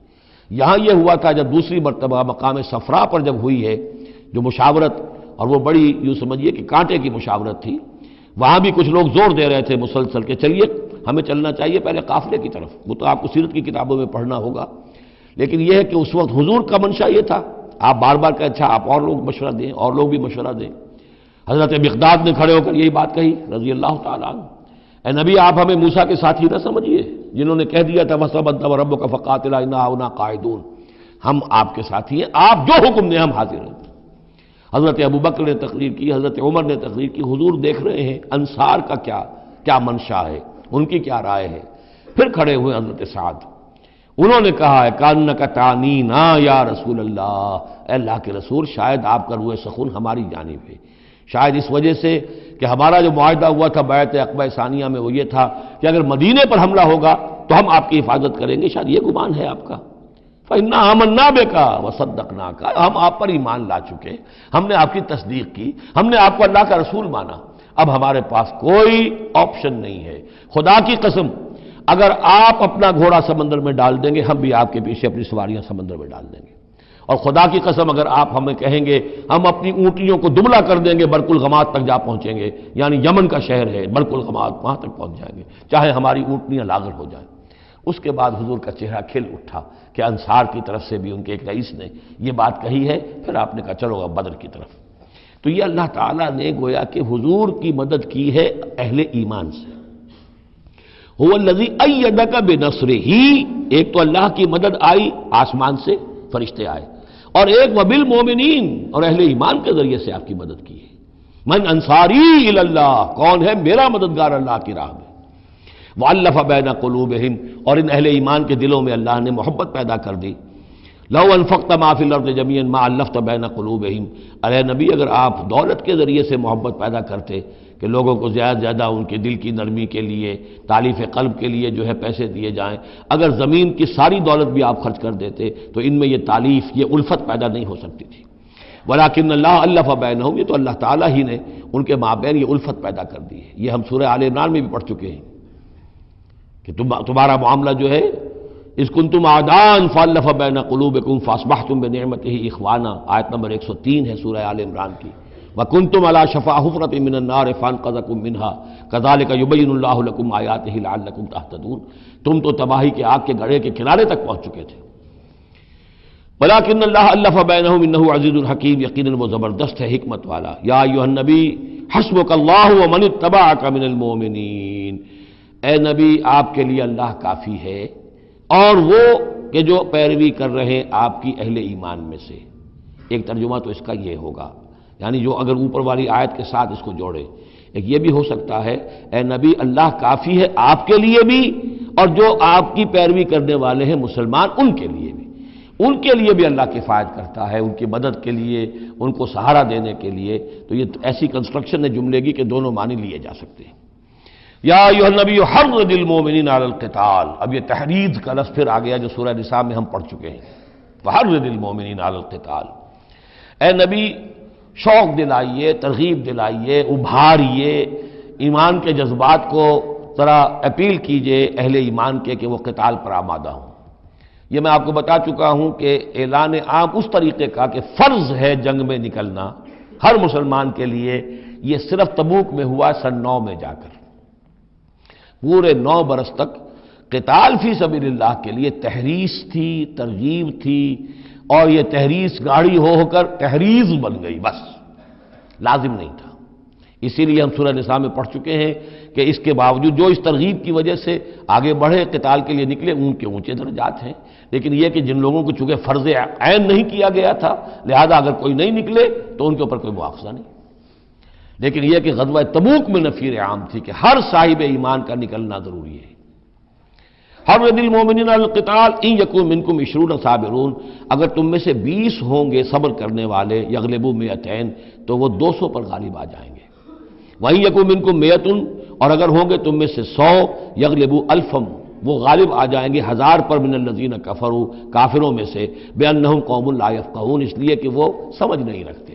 یہاں یہ ہوا تھا جب دوسری مرتبہ مقام صفرا پر جب ہوئی ہے جو مشاورت، اور وہ بڑی یوں سمجھیے کہ کانٹے کی مشاورت تھی، وہاں بھی کچھ لوگ زور دے رہے تھے مسلسل کہ چلیے ہمیں چلنا چاہیے پہلے قافلے کی طرف، وہ تو آپ کو سیرت کی کتابوں میں پڑھنا ہوگا، لیکن یہ ہے کہ اس وقت حضور کا منشا یہ تھا، آپ بار بار کہ اچھا آپ اور لوگ مشورہ دیں، اور لوگ بھی مشورہ دیں۔ حضرت مقداد نے کھڑے ہو کر یہی بات کہی رضی اللہ تعالیٰ عنہ، اے نبی آپ ہمیں موسیٰ کے ساتھی نہ سمجھیے جنہوں نے کہہ دیا تھا وَسَبَنْتَ وَرَبُّكَ فَقَاتِلَا إِنَّا هَاهُنَا قَاعِدُونَ، ہم آپ کے ساتھی ہیں، آپ جو حکم دیں ہم حاضر ہیں۔ حضرت ابوبکر نے تقریر کی، حضرت عمر نے تقریر کی، حضور دیکھ رہے ہیں انصار کا کیا منشا ہے، ان کی کیا رائے ہے۔ پھر کھڑے ہوئے حضرت سعد، انہوں نے کہا ہے کانک تعنینا یا رسول اللہ، اے اللہ کے رسول شاید آپ کا روح سخن ہماری جانب ہے، شاید اس وجہ سے کہ ہمارا جو معاہدہ ہوا تھا بیعت عقبہ ثانیہ میں وہ یہ تھا کہ اگر مدینے پر حملہ ہوگا تو ہم آپ کی حفاظت کریں گے، شاید یہ گمان ہے آپ کا۔ فَإِنَّا آمَنَّا بِكَ وَصَدَّقْنَاكَ، ہم آپ پر ایمان لا چکے، ہم نے آپ کی تصدیق کی، ہم نے آپ کو اللہ کا رسول مانا، اب ہمارے پاس کوئی آپشن نہیں ہے، خدا کی قسم اگر آپ اپنا گھوڑا سمندر میں ڈال دیں گے ہم بھی آپ کے پیچھے اپنی سواریاں سمندر میں ڈال دیں گے، اور خدا کی قسم اگر آپ ہمیں کہیں گے ہم اپنی اونٹیوں کو دبلا کر دیں گے برق الغماد تک جا پہنچیں گے، یعنی یمن کا شہر ہے برق الغماد، وہاں تک پہنچ جائیں گے چاہے ہماری اونٹنیاں لاغر ہو جائیں۔ اس کے بعد حضور کا چہرہ کھل اٹھا کہ انصار کی طرف سے بھی ان کے ایک رئیس نے یہ بات کہی ہے، پھر آپ نے کہا چلو اب بدر کی طرف۔ تو یہ اللہ تعالیٰ نے گویا کہ حضور کی مدد کی ہے اہل ایمان سے۔ هو الذی ایدک بنصرہ، ایک تو اللہ کی مدد آئی آسمان سے، فرشتے آئے، اور ایک وبالمومنین، اور اہل ایمان کے ذریعے سے آپ کی مدد کی ہے۔ من انصاری الی اللہ، کون ہے میرا مددگار اللہ کی راہ میں؟ وَأَلَّفَ بَيْنَ قُلُوبِهِمْ، اور ان اہل ایمان کے دلوں میں اللہ نے محبت پیدا کر دی۔ لَوْ أَنفَقْتَ مَا فِي الْأَرْضِ جَمِيعًا مَا أَلَّفْتَ بَيْنَ قُلُوبِهِمْ، ارے نبی اگر آپ دولت کے ذریعے سے محبت پیدا کرتے کہ لوگوں کو زیادہ زیادہ ان کے دل کی نرمی کے لیے، تالیف قلب کے لیے جو ہے پیسے دیے جائیں، اگر زمین کی ساری دولت بھی آپ خرچ کر دیتے تو ان میں یہ تالیف، یہ الفت پیدا نہیں ہو سکتی تھی۔ وَلَٰكِنَّ اللَّهَ أَلَّفَ بَيْنَهُمْ، یہ تو اللہ تعالیٰ ہی نے ان کے مابین یہ الفت پیدا کر دی ہے۔ یہ ہم سورہ آل عمران میں بھی پڑھ چکے ہیں کہ تمہارا معاملہ جو ہے، اذ کنتم اعداء فالف بین قلوبکم فاصبحتم بنعمتہ اخوانا، آیت نمبر 103 ہے سورہ آل عمران کی۔ وکنتم علی شفا حفرۃ من النار فانقذکم منها کذالک یبین اللہ لکم آیاتہ لعلکم تہتدون، تم تو تباہی کے آگ کے گڑھے کے کنارے تک پہنچ چکے تھے۔ ولکن اللہ الف بینہم انہ عزیز حکیم، یقیناً وہ زبردست ہے، حکمت والا۔ یا ایھا النبی حسبک اللہ ومن اتبعک من المؤمنین، اے نبی آپ کے لیے اللہ کافی ہے اور وہ کہ جو پیروی کر رہے ہیں آپ کی اہل ایمان میں سے۔ ایک ترجمہ تو اس کا یہ ہوگا، یعنی جو اگر اوپر والی آیت کے ساتھ اس کو جوڑے، ایک یہ بھی ہو سکتا ہے اے نبی اللہ کافی ہے آپ کے لیے بھی، اور جو آپ کی پیروی کرنے والے ہیں مسلمان ان کے لیے بھی، ان کے لیے بھی اللہ کفایت کرتا ہے، ان کی مدد کے لیے، ان کو سہارا دینے کے لیے۔ تو یہ ایسی کنسٹرکشن ہے جملے کی کہ دونوں معنی لیے جا سکتے ہیں۔ یا ایھا النبی حرض المؤمنین علی القتال، اب یہ تحرید کا لفظ پھر آ گیا جو سورہ نساء میں ہم پڑھ چکے ہیں۔ وحرض المؤمنین علی القتال، اے نبی شوق دلائیے، ترغیب دلائیے، ابھاریے، ایمان کے جذبات کو ذرا اپیل کیجئے اہل ایمان کے کہ وہ قتال پر آمادہ ہوں۔ یہ میں آپ کو بتا چکا ہوں کہ اعلان عام اس طریقے کا کہ فرض ہے جنگ میں نکلنا ہر مسلمان کے لیے، یہ صرف تبوک میں ہوا سن 9 میں جا کر۔ پورے 9 برس تک قتال فی سبیل اللہ کے لیے تحریص تھی، ترغیب تھی، اور یہ تحریص گاڑی ہو کر تحریض بن گئی، بس لازم نہیں تھا۔ اسی لیے ہم سورہ نساء میں پڑھ چکے ہیں کہ اس کے باوجود جو اس ترغیب کی وجہ سے آگے بڑھے قتال کے لیے نکلے ان کے اونچے درجات ہیں، لیکن یہ کہ جن لوگوں کو چونکہ فرض عین نہیں کیا گیا تھا لہذا اگر کوئی نہیں نکلے تو ان کے اوپر کوئی مواخذہ نہیں۔ لیکن یہ کہ غزوہ تبوک میں نفیر عام تھی کہ ہر صاحب ایمان کا نکلنا ضروری ہے۔ حرض المؤمنین علی القتال ان یکن منکم 20 صابرون، اگر تم میں سے 20 ہوں گے صبر کرنے والے، یغلبوا 200 تو وہ 200 پر غالب آ جائیں گے۔ وَإِن یکن منکم 100، اور اگر ہوں گے تم میں سے 100، یغلبوا 1000، وہ غالب آ جائیں گے 1000 پر، من الذین کفروا، کافروں میں سے، بأنہم قوم لا یفقہون، اس لیے کہ وہ سمجھ نہیں رکھتے۔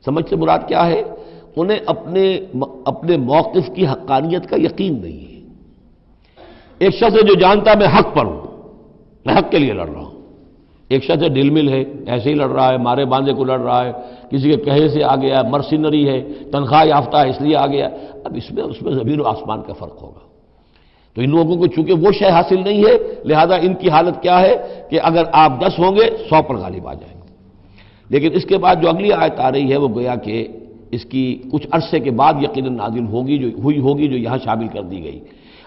سمجھ سے مراد کیا ہے؟ انہیں اپنے موقف کی حقانیت کا یقین نہیں ہے۔ ایک شخص ہے جو جانتا میں حق پر ہوں، میں حق کے لیے لڑ رہا ہوں۔ ایک شخص ہے ڈل مل ہے، ایسے ہی لڑ رہا ہے، مارے باندھے کو لڑ رہا ہے، کسی کے کہے سے آ گیا، مرسینری ہے، تنخواہ یافتہ ہے اس لیے آ گیا۔ اب اس میں زمین و آسمان کا فرق ہوگا۔ تو ان لوگوں کو چونکہ وہ شے حاصل نہیں ہے لہذا ان کی حالت کیا ہے کہ اگر آپ 10 ہوں گے 100 پر غالب آ جائیں گے۔ لیکن اس کے بعد جو اگلی آیت آ رہی ہے وہ گویا کہ اس کی کچھ عرصے کے بعد یقیناً نازل ہوگی جو یہاں شامل کر دی گئی۔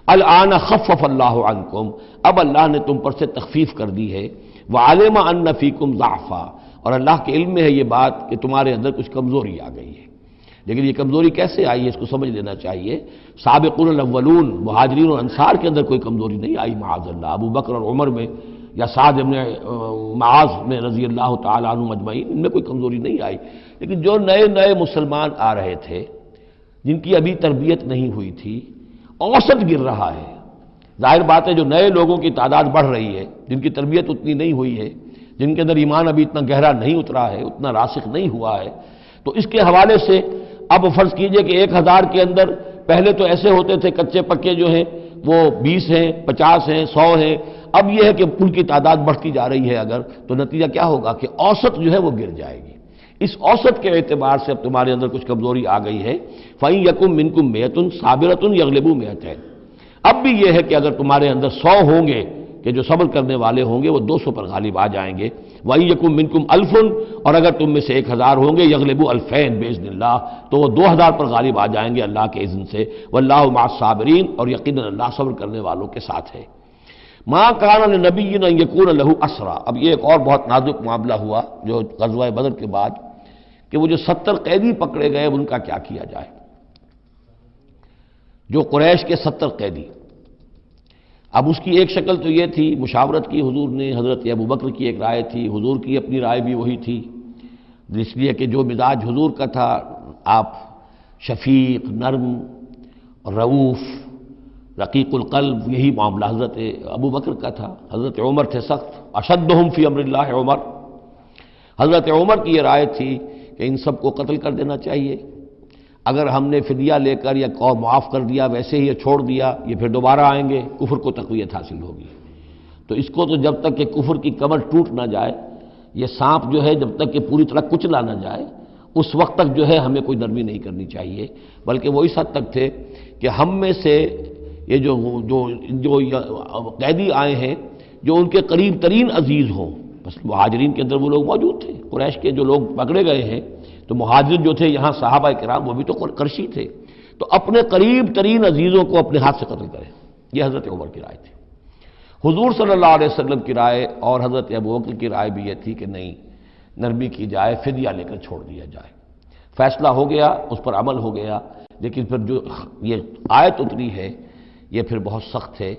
الآن خفف اللہ عنکم، اب اللہ نے تم پر سے تخفیف کر دی ہے۔ وعلم ان فیکم ضعفا، اور اللہ کے علم میں ہے یہ بات کہ تمہارے اندر کچھ کمزوری آ گئی ہے۔ لیکن یہ کمزوری کیسے آئی ہے اس کو سمجھ لینا چاہیے۔ سابقون الاولون، مہاجرین اور انصار کے اندر کوئی کمزوری نہیں آئی معاذ اللہ، ابو بکر اور عمر میں یا سعد بن معاذ میں رضی اللہ تعالیٰ عنہ مجمعین، ان میں کوئی کمزوری نہیں آئی۔ لیکن جو نئے مسلمان آ رہے تھے جن کی ابھی تربیت نہیں ہوئی تھی، اوسط گر رہا ہے۔ ظاہر بات ہے جو نئے لوگوں کی تعداد بڑھ رہی ہے، جن کی تربیت اتنی نہیں ہوئی ہے، جن کے اندر ایمان ابھی اتنا گہرا نہیں اترا ہے، اتنا راسخ نہیں ہوا ہے، تو اس کے حوالے سے اب فرض کیجئے کہ 1000 کے اندر پہلے تو ایسے ہوتے تھے کچے پکے جو ہیں وہ 20 ہیں، 50 ہیں، 100 ہیں، اب یہ ہے کہ ان کی تعداد بڑھتی جا رہی ہے اگر، تو نتیجہ کیا ہوگا کہ اوسط جو ہے وہ گر جائے گی۔ اس اوسط کے اعتبار سے اب تمہارے اندر کچھ کمزوری آ گئی ہے۔ فَإِن يَكُن مِّنكُم 100 صَابِرَةٌ يَغْلِبُوا 200، اب بھی یہ ہے کہ اگر تمہارے اندر 100 ہوں گے کہ جو صبر کرنے والے ہوں گے وہ 200 پر غالب آ جائیں گے۔ وَإِن يَكُن مِّنكُم 1000، اور اگر تم میں سے 1000 ہوں گے، يَغْلِبُوا 2000 بِإِذْنِ اللَّهِ، تو وہ 2000 پر غالب آ جائیں گے اللہ کے اذن سے۔ وَاللَّهُ مَعَ الصَّابِرِينَ، اور یقیناً اللہ صبر کرنے والوں کے ساتھ ہے۔ ما کان لنبی ان یکون لہ اسرا۔ اب یہ ایک اور بہت نازک معاملہ ہوا جو غزوہ بدر کے بعد، کہ وہ جو 70 قیدی پکڑے گئے ان کا کیا کیا جائے۔ جو قریش کے 70 قیدی، اب اس کی ایک شکل تو یہ تھی، مشاورت کی حضور نے، حضرت ابوبکر کی ایک رائے تھی، حضور کی اپنی رائے بھی وہی تھی، اس لیے کہ جو مزاج حضور کا تھا، آپ شفیق، نرم، رؤوف، رقیق القلب، یہی معاملہ حضرت ابوبکر کا تھا۔ حضرت عمر تھے سخت، اشدہم فی امر اللہ عمر۔ حضرت عمر کی یہ رائے تھی کہ ان سب کو قتل کر دینا چاہیے، اگر ہم نے فدیہ لے کر یا اور معاف کر دیا، ویسے ہی یہ چھوڑ دیا، یہ پھر دوبارہ آئیں گے، کفر کو تقویت حاصل ہوگی۔ تو اس کو تو جب تک کہ کفر کی کمر ٹوٹ نہ جائے، یہ سانپ جو ہے جب تک کہ پوری طرح کچلا نہ جائے، اس وقت تک جو ہے ہمیں کوئی نرمی نہیں کرنی چاہیے، بلکہ وہ اس حد تک تھے کہ ہم میں سے یہ جو قیدی آئے ہیں جو ان کے قریب ترین عزیز ہوں، بس مہاجرین کے اندر وہ لوگ موجود تھے، قریش کے جو لوگ پکڑے گئے ہیں، تو مہاجر جو تھے یہاں صحابہ کرام وہ بھی تو قرشی تھے، تو اپنے قریب ترین عزیزوں کو اپنے ہاتھ سے قتل کریں۔ یہ حضرت عمر کی رائے تھی۔ حضور صلی اللہ علیہ وسلم کی رائے اور حضرت ابوبکر کی رائے بھی یہ تھی کہ نہیں، نرمی کی جائے، فدیہ لے کر چھوڑ دیا جائے۔ فیصلہ ہو گیا، اس پر عمل ہو گیا، لیکن پھر جو یہ آیت اتری ہے یہ پھر بہت سخت ہے،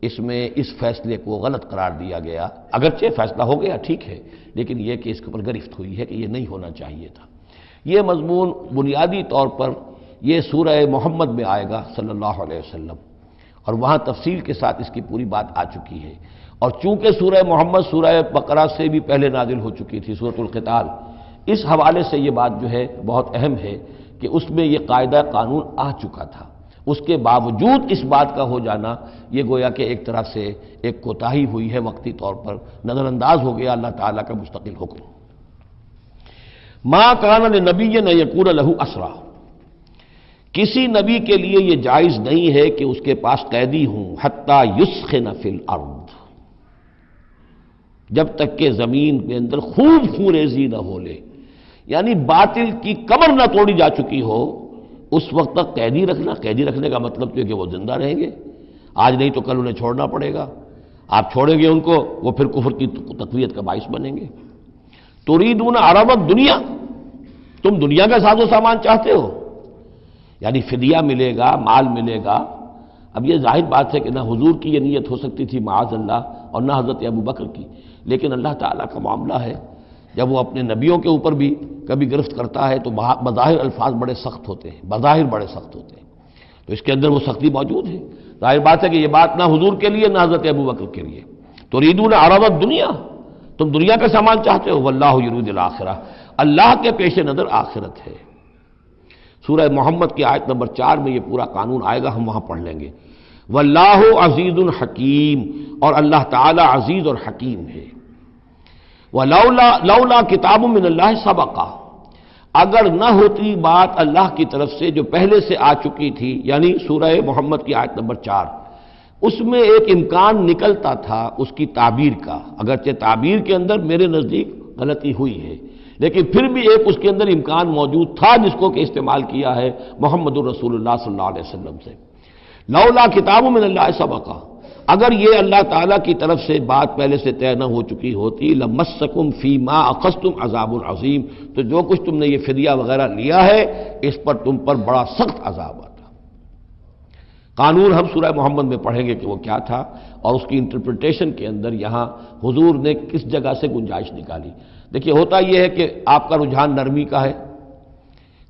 اس میں اس فیصلے کو غلط قرار دیا گیا، اگرچہ فیصلہ ہو گیا ٹھیک ہے، لیکن یہ کہ اس کے اوپر گرفت ہوئی ہے کہ یہ نہیں ہونا چاہیے تھا۔ یہ مضمون بنیادی طور پر یہ سورہ محمد میں آئے گا صلی اللہ علیہ وسلم، اور وہاں تفصیل کے ساتھ اس کی پوری بات آ چکی ہے، اور چونکہ سورہ محمد سورہ بقرہ سے بھی پہلے نازل ہو چکی تھی، سورۃ القتال، اس حوالے سے یہ بات جو ہے بہت اہم ہے کہ اس میں یہ قاعدہ قانون آ چکا تھا، اس کے باوجود اس بات کا ہو جانا یہ گویا کہ ایک طرح سے ایک کوتاہی ہوئی ہے، وقتی طور پر نظر انداز ہو گیا اللہ تعالیٰ کا مستقل حکم۔ ما کان لنبی ان یکون لہ اسرا، کسی نبی کے لیے یہ جائز نہیں ہے کہ اس کے پاس قیدی ہوں، حتی یسخن فی الارض، جب تک کہ زمین کے اندر خوب خونریزی نہ ہو لے، یعنی باطل کی کمر نہ توڑی جا چکی ہو، اس وقت تک قیدی رکھنا، قیدی رکھنے کا مطلب تو ہے کہ وہ زندہ رہیں گے، آج نہیں تو کل انہیں چھوڑنا پڑے گا، آپ چھوڑیں گے ان کو، وہ پھر کفر کی تقویت کا باعث بنیں گے۔ تريدون عرض الدنیا، تم دنیا کا ساز و سامان چاہتے ہو، یعنی فدیہ ملے گا، مال ملے گا۔ اب یہ ظاہر بات ہے کہ نہ حضور کی یہ نیت ہو سکتی تھی معاذ اللہ، اور نہ حضرت ابوبکر کی، لیکن اللہ تعالیٰ کا معاملہ ہے، جب وہ اپنے نبیوں کے اوپر بھی کبھی گرفت کرتا ہے تو بظاہر الفاظ بڑے سخت ہوتے ہیں، بظاہر بڑے سخت ہوتے ہیں، تو اس کے اندر وہ سختی موجود ہے۔ ظاہر بات ہے کہ یہ بات نہ حضور کے لیے نہ حضرت ابوبکر کے لیے۔ تريدون عرض الدنیا، تم دنیا کا سامان چاہتے ہو، واللہ یرید الآخرہ، اللہ کے پیش نظر آخرت ہے۔ سورہ محمد کی آیت نمبر 4 میں یہ پورا قانون آئے گا، ہم وہاں پڑھ لیں گے۔ واللہ عزیز حکیم، اور اللہ تعالی عزیز اور حکیم ہے۔ لولا کتاب من اللہ سبقہ، اگر نہ ہوتی بات اللہ کی طرف سے جو پہلے سے آ چکی تھی، یعنی سورہ محمد کی آیت نمبر 4، اس میں ایک امکان نکلتا تھا اس کی تعبیر کا، اگرچہ تعبیر کے اندر میرے نزدیک غلطی ہوئی ہے، لیکن پھر بھی ایک اس کے اندر امکان موجود تھا جس کو کہ استعمال کیا ہے محمد الرسول اللہ صلی اللہ علیہ وسلم سے۔ لولا کتاب من اللہ سبقہ، اگر یہ اللہ تعالیٰ کی طرف سے بات پہلے سے طے نہ ہو چکی ہوتی، لمسکم فیما اخذتم عذاب عظیم، تو جو کچھ تم نے یہ فدیہ وغیرہ لیا ہے اس پر تم پر بڑا سخت عذاب آتا۔ قانون ہم سورہ محمد میں پڑھیں گے کہ وہ کیا تھا، اور اس کی انٹرپریٹیشن کے اندر یہاں حضور نے کس جگہ سے گنجائش نکالی۔ دیکھیے ہوتا یہ ہے کہ آپ کا رجحان نرمی کا ہے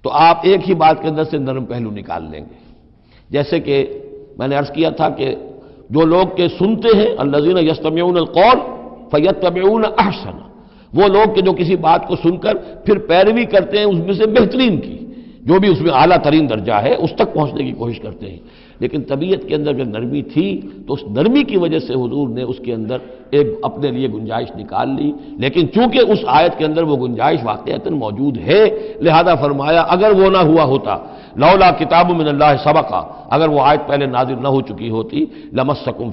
تو آپ ایک ہی بات کے اندر سے نرم پہلو نکال لیں گے، جیسے کہ میں نے عرض کیا تھا کہ جو لوگ کے سنتے ہیں الذین یستمعون القول فیتبعون احسن، وہ لوگ کہ جو کسی بات کو سن کر پھر پیروی کرتے ہیں اس میں سے بہترین کی، جو بھی اس میں اعلیٰ ترین درجہ ہے اس تک پہنچنے کی کوشش کرتے ہیں۔ لیکن طبیعت کے اندر اگر نرمی تھی تو اس نرمی کی وجہ سے حضور نے اس کے اندر ایک اپنے لیے گنجائش نکال لی، لیکن چونکہ اس آیت کے اندر وہ گنجائش واقعتاً موجود ہے، لہذا فرمایا اگر وہ نہ ہوا ہوتا، لولا کتاب من اللہ سبقہ، اگر وہ آیت پہلے نازل نہ ہو چکی ہوتی، لمسکم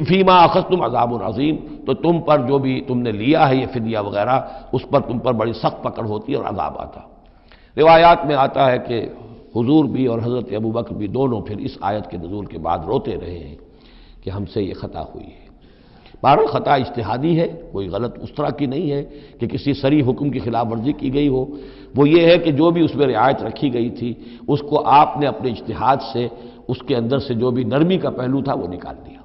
فیما اخذتم عذاب عظیم، تو تم پر جو بھی تم نے لیا ہے یہ فدیہ وغیرہ، اس پر تم پر بڑی سخت پکڑ ہوتی اور عذاب آتا۔ روایات میں آتا ہے کہ حضور بھی اور حضرت ابوبکر بھی دونوں پھر اس آیت کے نزول کے بعد روتے رہے ہیں کہ ہم سے یہ خطا ہوئی ہے۔ بہرحال خطا اجتہادی ہے، کوئی غلط اس طرح کی نہیں ہے کہ کسی صریح حکم کی خلاف ورزی کی گئی ہو، وہ یہ ہے کہ جو بھی اس میں رعایت رکھی گئی تھی اس کو آپ نے اپنے اجتہاد سے اس کے اندر سے جو بھی نرمی کا پہلو تھا وہ نکال دیا۔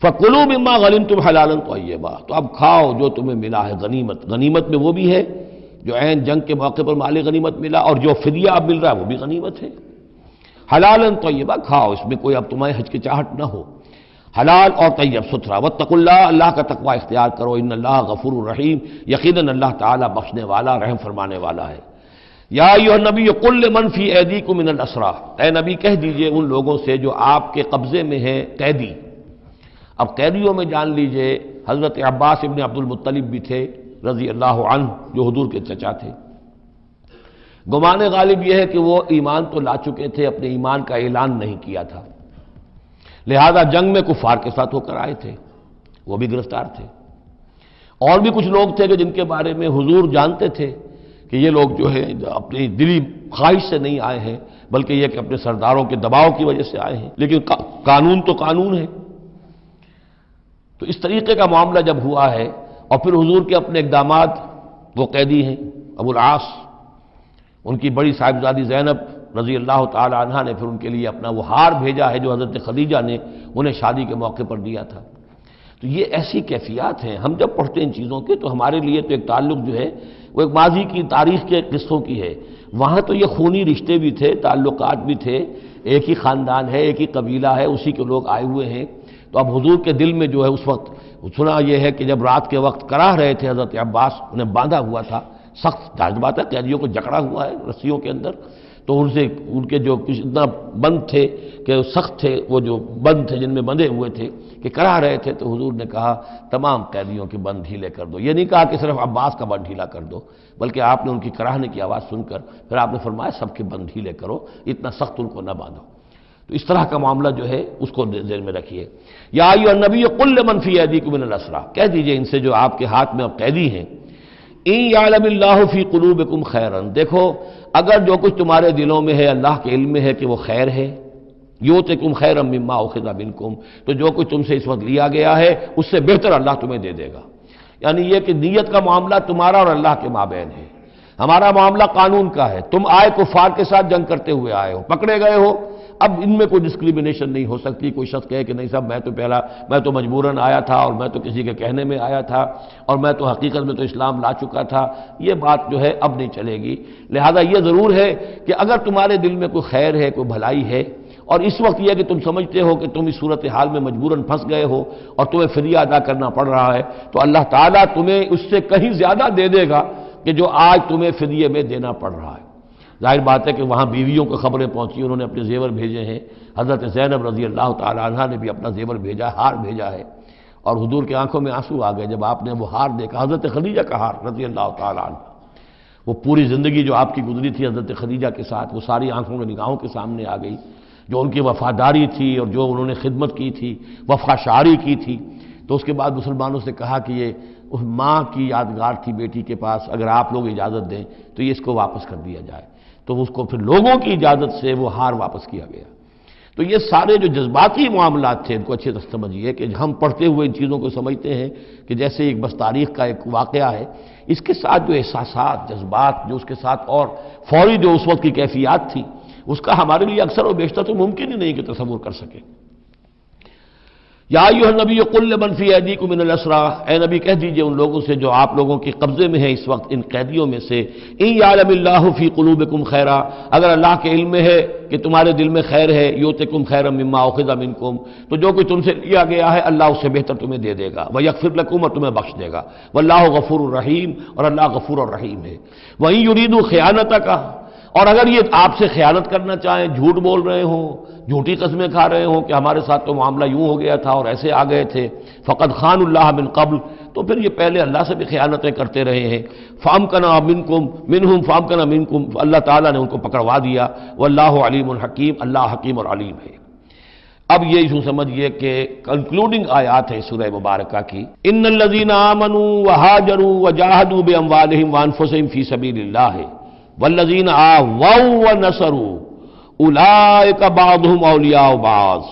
فَكُلُوا مِمَّا غَنِمْتُمْ حَلَالًا طَيِّبًا، تو اب کھاؤ جو تمہیں ملا ہے غنیمت۔ غنیمت میں وہ بھی ہے جو عین جنگ کے موقع پر مال غنیمت ملا، اور جو فدیہ اب مل رہا ہے وہ بھی غنیمت ہے۔ حلالاً طیبہ، کھاؤ، اس میں کوئی اب تمہیں ہچکچاہٹ نہ ہو، حلال اور طیب ستھرا۔ واتقوا اللہ، اللہ کا تقوی اختیار کرو، ان اللہ غفور الرحیم، یقیناً اللہ تعالیٰ بخشنے والا رحم فرمانے والا ہے۔ یا ایھا النبی قل لمن فی ایدیکم من الاسریٰ، اے نبی کہہ دیجئے ان لوگوں سے جو آپ کے قبضے میں ہیں قیدی۔ اب قیدیوں میں جان لیجئے حضرت عباس ابن عبد المطلب بھی تھے رضی اللہ عنہ، جو حضور کے چچا تھے۔ گمان غالب یہ ہے کہ وہ ایمان تو لا چکے تھے، اپنے ایمان کا اعلان نہیں کیا تھا، لہذا جنگ میں کفار کے ساتھ ہو کر آئے تھے، وہ بھی گرفتار تھے۔ اور بھی کچھ لوگ تھے کہ جن کے بارے میں حضور جانتے تھے کہ یہ لوگ جو ہے اپنی دلی خواہش سے نہیں آئے ہیں، بلکہ یہ کہ اپنے سرداروں کے دباؤ کی وجہ سے آئے ہیں، لیکن قانون تو قانون ہے۔ تو اس طریقے کا معاملہ جب ہوا ہے، اور پھر حضور کے اپنے اقدامات، وہ قیدی ہیں ابو العاص، ان کی بڑی صاحبزادی زینب رضی اللہ تعالی عنہ نے پھر ان کے لیے اپنا وہ ہار بھیجا ہے جو حضرت خدیجہ نے انہیں شادی کے موقع پر دیا تھا۔ تو یہ ایسی کیفیات ہیں، ہم جب پڑھتے ہیں ان چیزوں کے تو ہمارے لیے تو ایک تعلق جو ہے وہ ایک ماضی کی تاریخ کے قصوں کی ہے۔ وہاں تو یہ خونی رشتے بھی تھے، تعلقات بھی تھے، ایک ہی خاندان ہے، ایک ہی قبیلہ ہے، اسی کے لوگ آئے ہوئے ہیں۔ تو اب حضور کے دل میں جو ہے اس وقت سنا یہ ہے کہ جب رات کے وقت کراہ رہے تھے حضرت عباس، انہیں باندھا ہوا تھا، سخت ظاہر بات ہے قیدیوں کو جکڑا ہوا ہے رسیوں کے اندر، تو ان کے جو کچھ اتنا بند تھے کہ سخت تھے، وہ جو بند تھے جن میں بندھے ہوئے تھے کہ کراہ رہے تھے، تو حضور نے کہا تمام قیدیوں کے بند ڈھیلے کر دو۔ یہ نہیں کہا کہ صرف عباس کا بند ڈھیلا کر دو، بلکہ آپ نے ان کی کراہنے کی آواز سن کر پھر آپ نے فرمایا سب کے بند ڈھیلے کرو، اتنا سخت ان کو نہ باندھو۔ تو اس طرح کا معاملہ جو ہے اس کو ذہن میں رکھیے۔ یا ایھا النبی قل لمن فی ایدیکم من الاسریٰ، کہہ دیجئے ان سے جو آپ کے ہاتھ میں اب قیدی ہیں، ان یعلم اللہ فی قلوبکم خیرا، دیکھو اگر جو کچھ تمہارے دلوں میں ہے اللہ کے علم میں ہے کہ وہ خیر ہے، یؤتکم خیرا مما اخذ منکم، تو جو کچھ تم سے اس وقت لیا گیا ہے اس سے بہتر اللہ تمہیں دے دے گا۔ یعنی یہ کہ نیت کا معاملہ تمہارا اور اللہ کے مابین ہے، ہمارا معاملہ قانون کا ہے۔ تم آئے کفار کے ساتھ جنگ کرتے ہوئے آئے ہو، پکڑے گئے ہو، اب ان میں کوئی ڈسکریمنیشن نہیں ہو سکتی۔ کوئی شخص کہے کہ نہیں صاحب میں تو مجبوراً آیا تھا، اور میں تو کسی کے کہنے میں آیا تھا، اور میں تو حقیقت میں تو اسلام لا چکا تھا، یہ بات جو ہے اب نہیں چلے گی۔ لہذا یہ ضرور ہے کہ اگر تمہارے دل میں کوئی خیر ہے، کوئی بھلائی ہے، اور اس وقت یہ کہ تم سمجھتے ہو کہ تم اس صورتحال میں مجبوراً پھنس گئے ہو اور تمہیں فدیہ ادا کرنا پڑ رہا ہے، تو اللہ تعالیٰ تمہیں اس سے کہیں زیادہ دے دے گا کہ جو آج تمہیں فدیے میں دینا پڑ رہا ہے۔ ظاہر بات ہے کہ وہاں بیویوں کو خبریں پہنچی، انہوں نے اپنے زیور بھیجے ہیں، حضرت زینب رضی اللہ تعالی عنہ نے بھی اپنا زیور بھیجا، ہار بھیجا ہے، اور حضور کی آنکھوں میں آنسو آ گئے جب آپ نے وہ ہار دیکھا، حضرت خدیجہ کا ہار رضی اللہ تعالی عنہ۔ وہ پوری زندگی جو آپ کی گزری تھی حضرت خدیجہ کے ساتھ، وہ ساری آنکھوں کے نگاہوں کے سامنے آ گئی، جو ان کی وفاداری تھی اور جو انہوں نے خدمت کی تھی، وفا شعاری کی تھی۔ تو اس کے بعد مسلمانوں سے کہا کہ یہ اس ماں کی یادگار تھی بیٹی کے پاس، اگر آپ لوگ اجازت دیں تو یہ اس کو واپس کر دیا جائے، تو اس کو پھر لوگوں کی اجازت سے وہ ہار واپس کیا گیا۔ تو یہ سارے جو جذباتی معاملات تھے ان کو اچھے طرح سمجھیے کہ ہم پڑھتے ہوئے ان چیزوں کو سمجھتے ہیں کہ جیسے ایک بس تاریخ کا ایک واقعہ ہے، اس کے ساتھ جو احساسات، جذبات، جو اس کے ساتھ اور فوری جو اس وقت کی کیفیات تھی، اس کا ہمارے لیے اکثر و بیشتر تو ممکن ہی نہیں کہ تصور کر سکے۔ یا ایھا النبی قل لمن فی ایدیکم من الاسریٰ، اے نبی کہہ دیجئے ان لوگوں سے جو آپ لوگوں کے قبضے میں ہیں اس وقت، ان قیدیوں میں سے، ان یعلم اللہ فی قلوبکم خیرا، اگر اللہ کے علم میں ہے کہ تمہارے دل میں خیر ہے، یؤتکم خیرا مما اخذ منکم، تو جو کچھ تم سے لیا گیا ہے اللہ اس سے بہتر تمہیں دے دے گا، ویغفر لکم، اور تمہیں بخش دے گا، واللہ غفور الرحیم، اور اللہ غفور الرحیم ہے۔ وَإِن يُرِيدُوا خِيَانَتَكَ، اور اگر یہ آپ سے خیانت کرنا چاہیں، جھوٹ بول رہے ہوں، جھوٹی قسمیں کھا رہے ہوں کہ ہمارے ساتھ تو معاملہ یوں ہو گیا تھا اور ایسے آ گئے تھے، فقد خانوا اللہ من قبل، تو پھر یہ پہلے اللہ سے بھی خیانتیں کرتے رہے ہیں، فامکنا منہم فامکنا منکم، اللہ تعالیٰ نے ان کو پکڑوا دیا، واللہ علیم حکیم، اللہ حکیم اور علیم ہے۔ اب یہ یوں سمجھیے کہ کنکلوڈنگ آیات ہے سورہ مبارکہ کی، ان الذین آمنوا وہاجروا وجاہدوا باموالہم وانفسہم فی سبیل اللہ والذین آووا ونصروا اولئک بعضهم اولیاء بعض،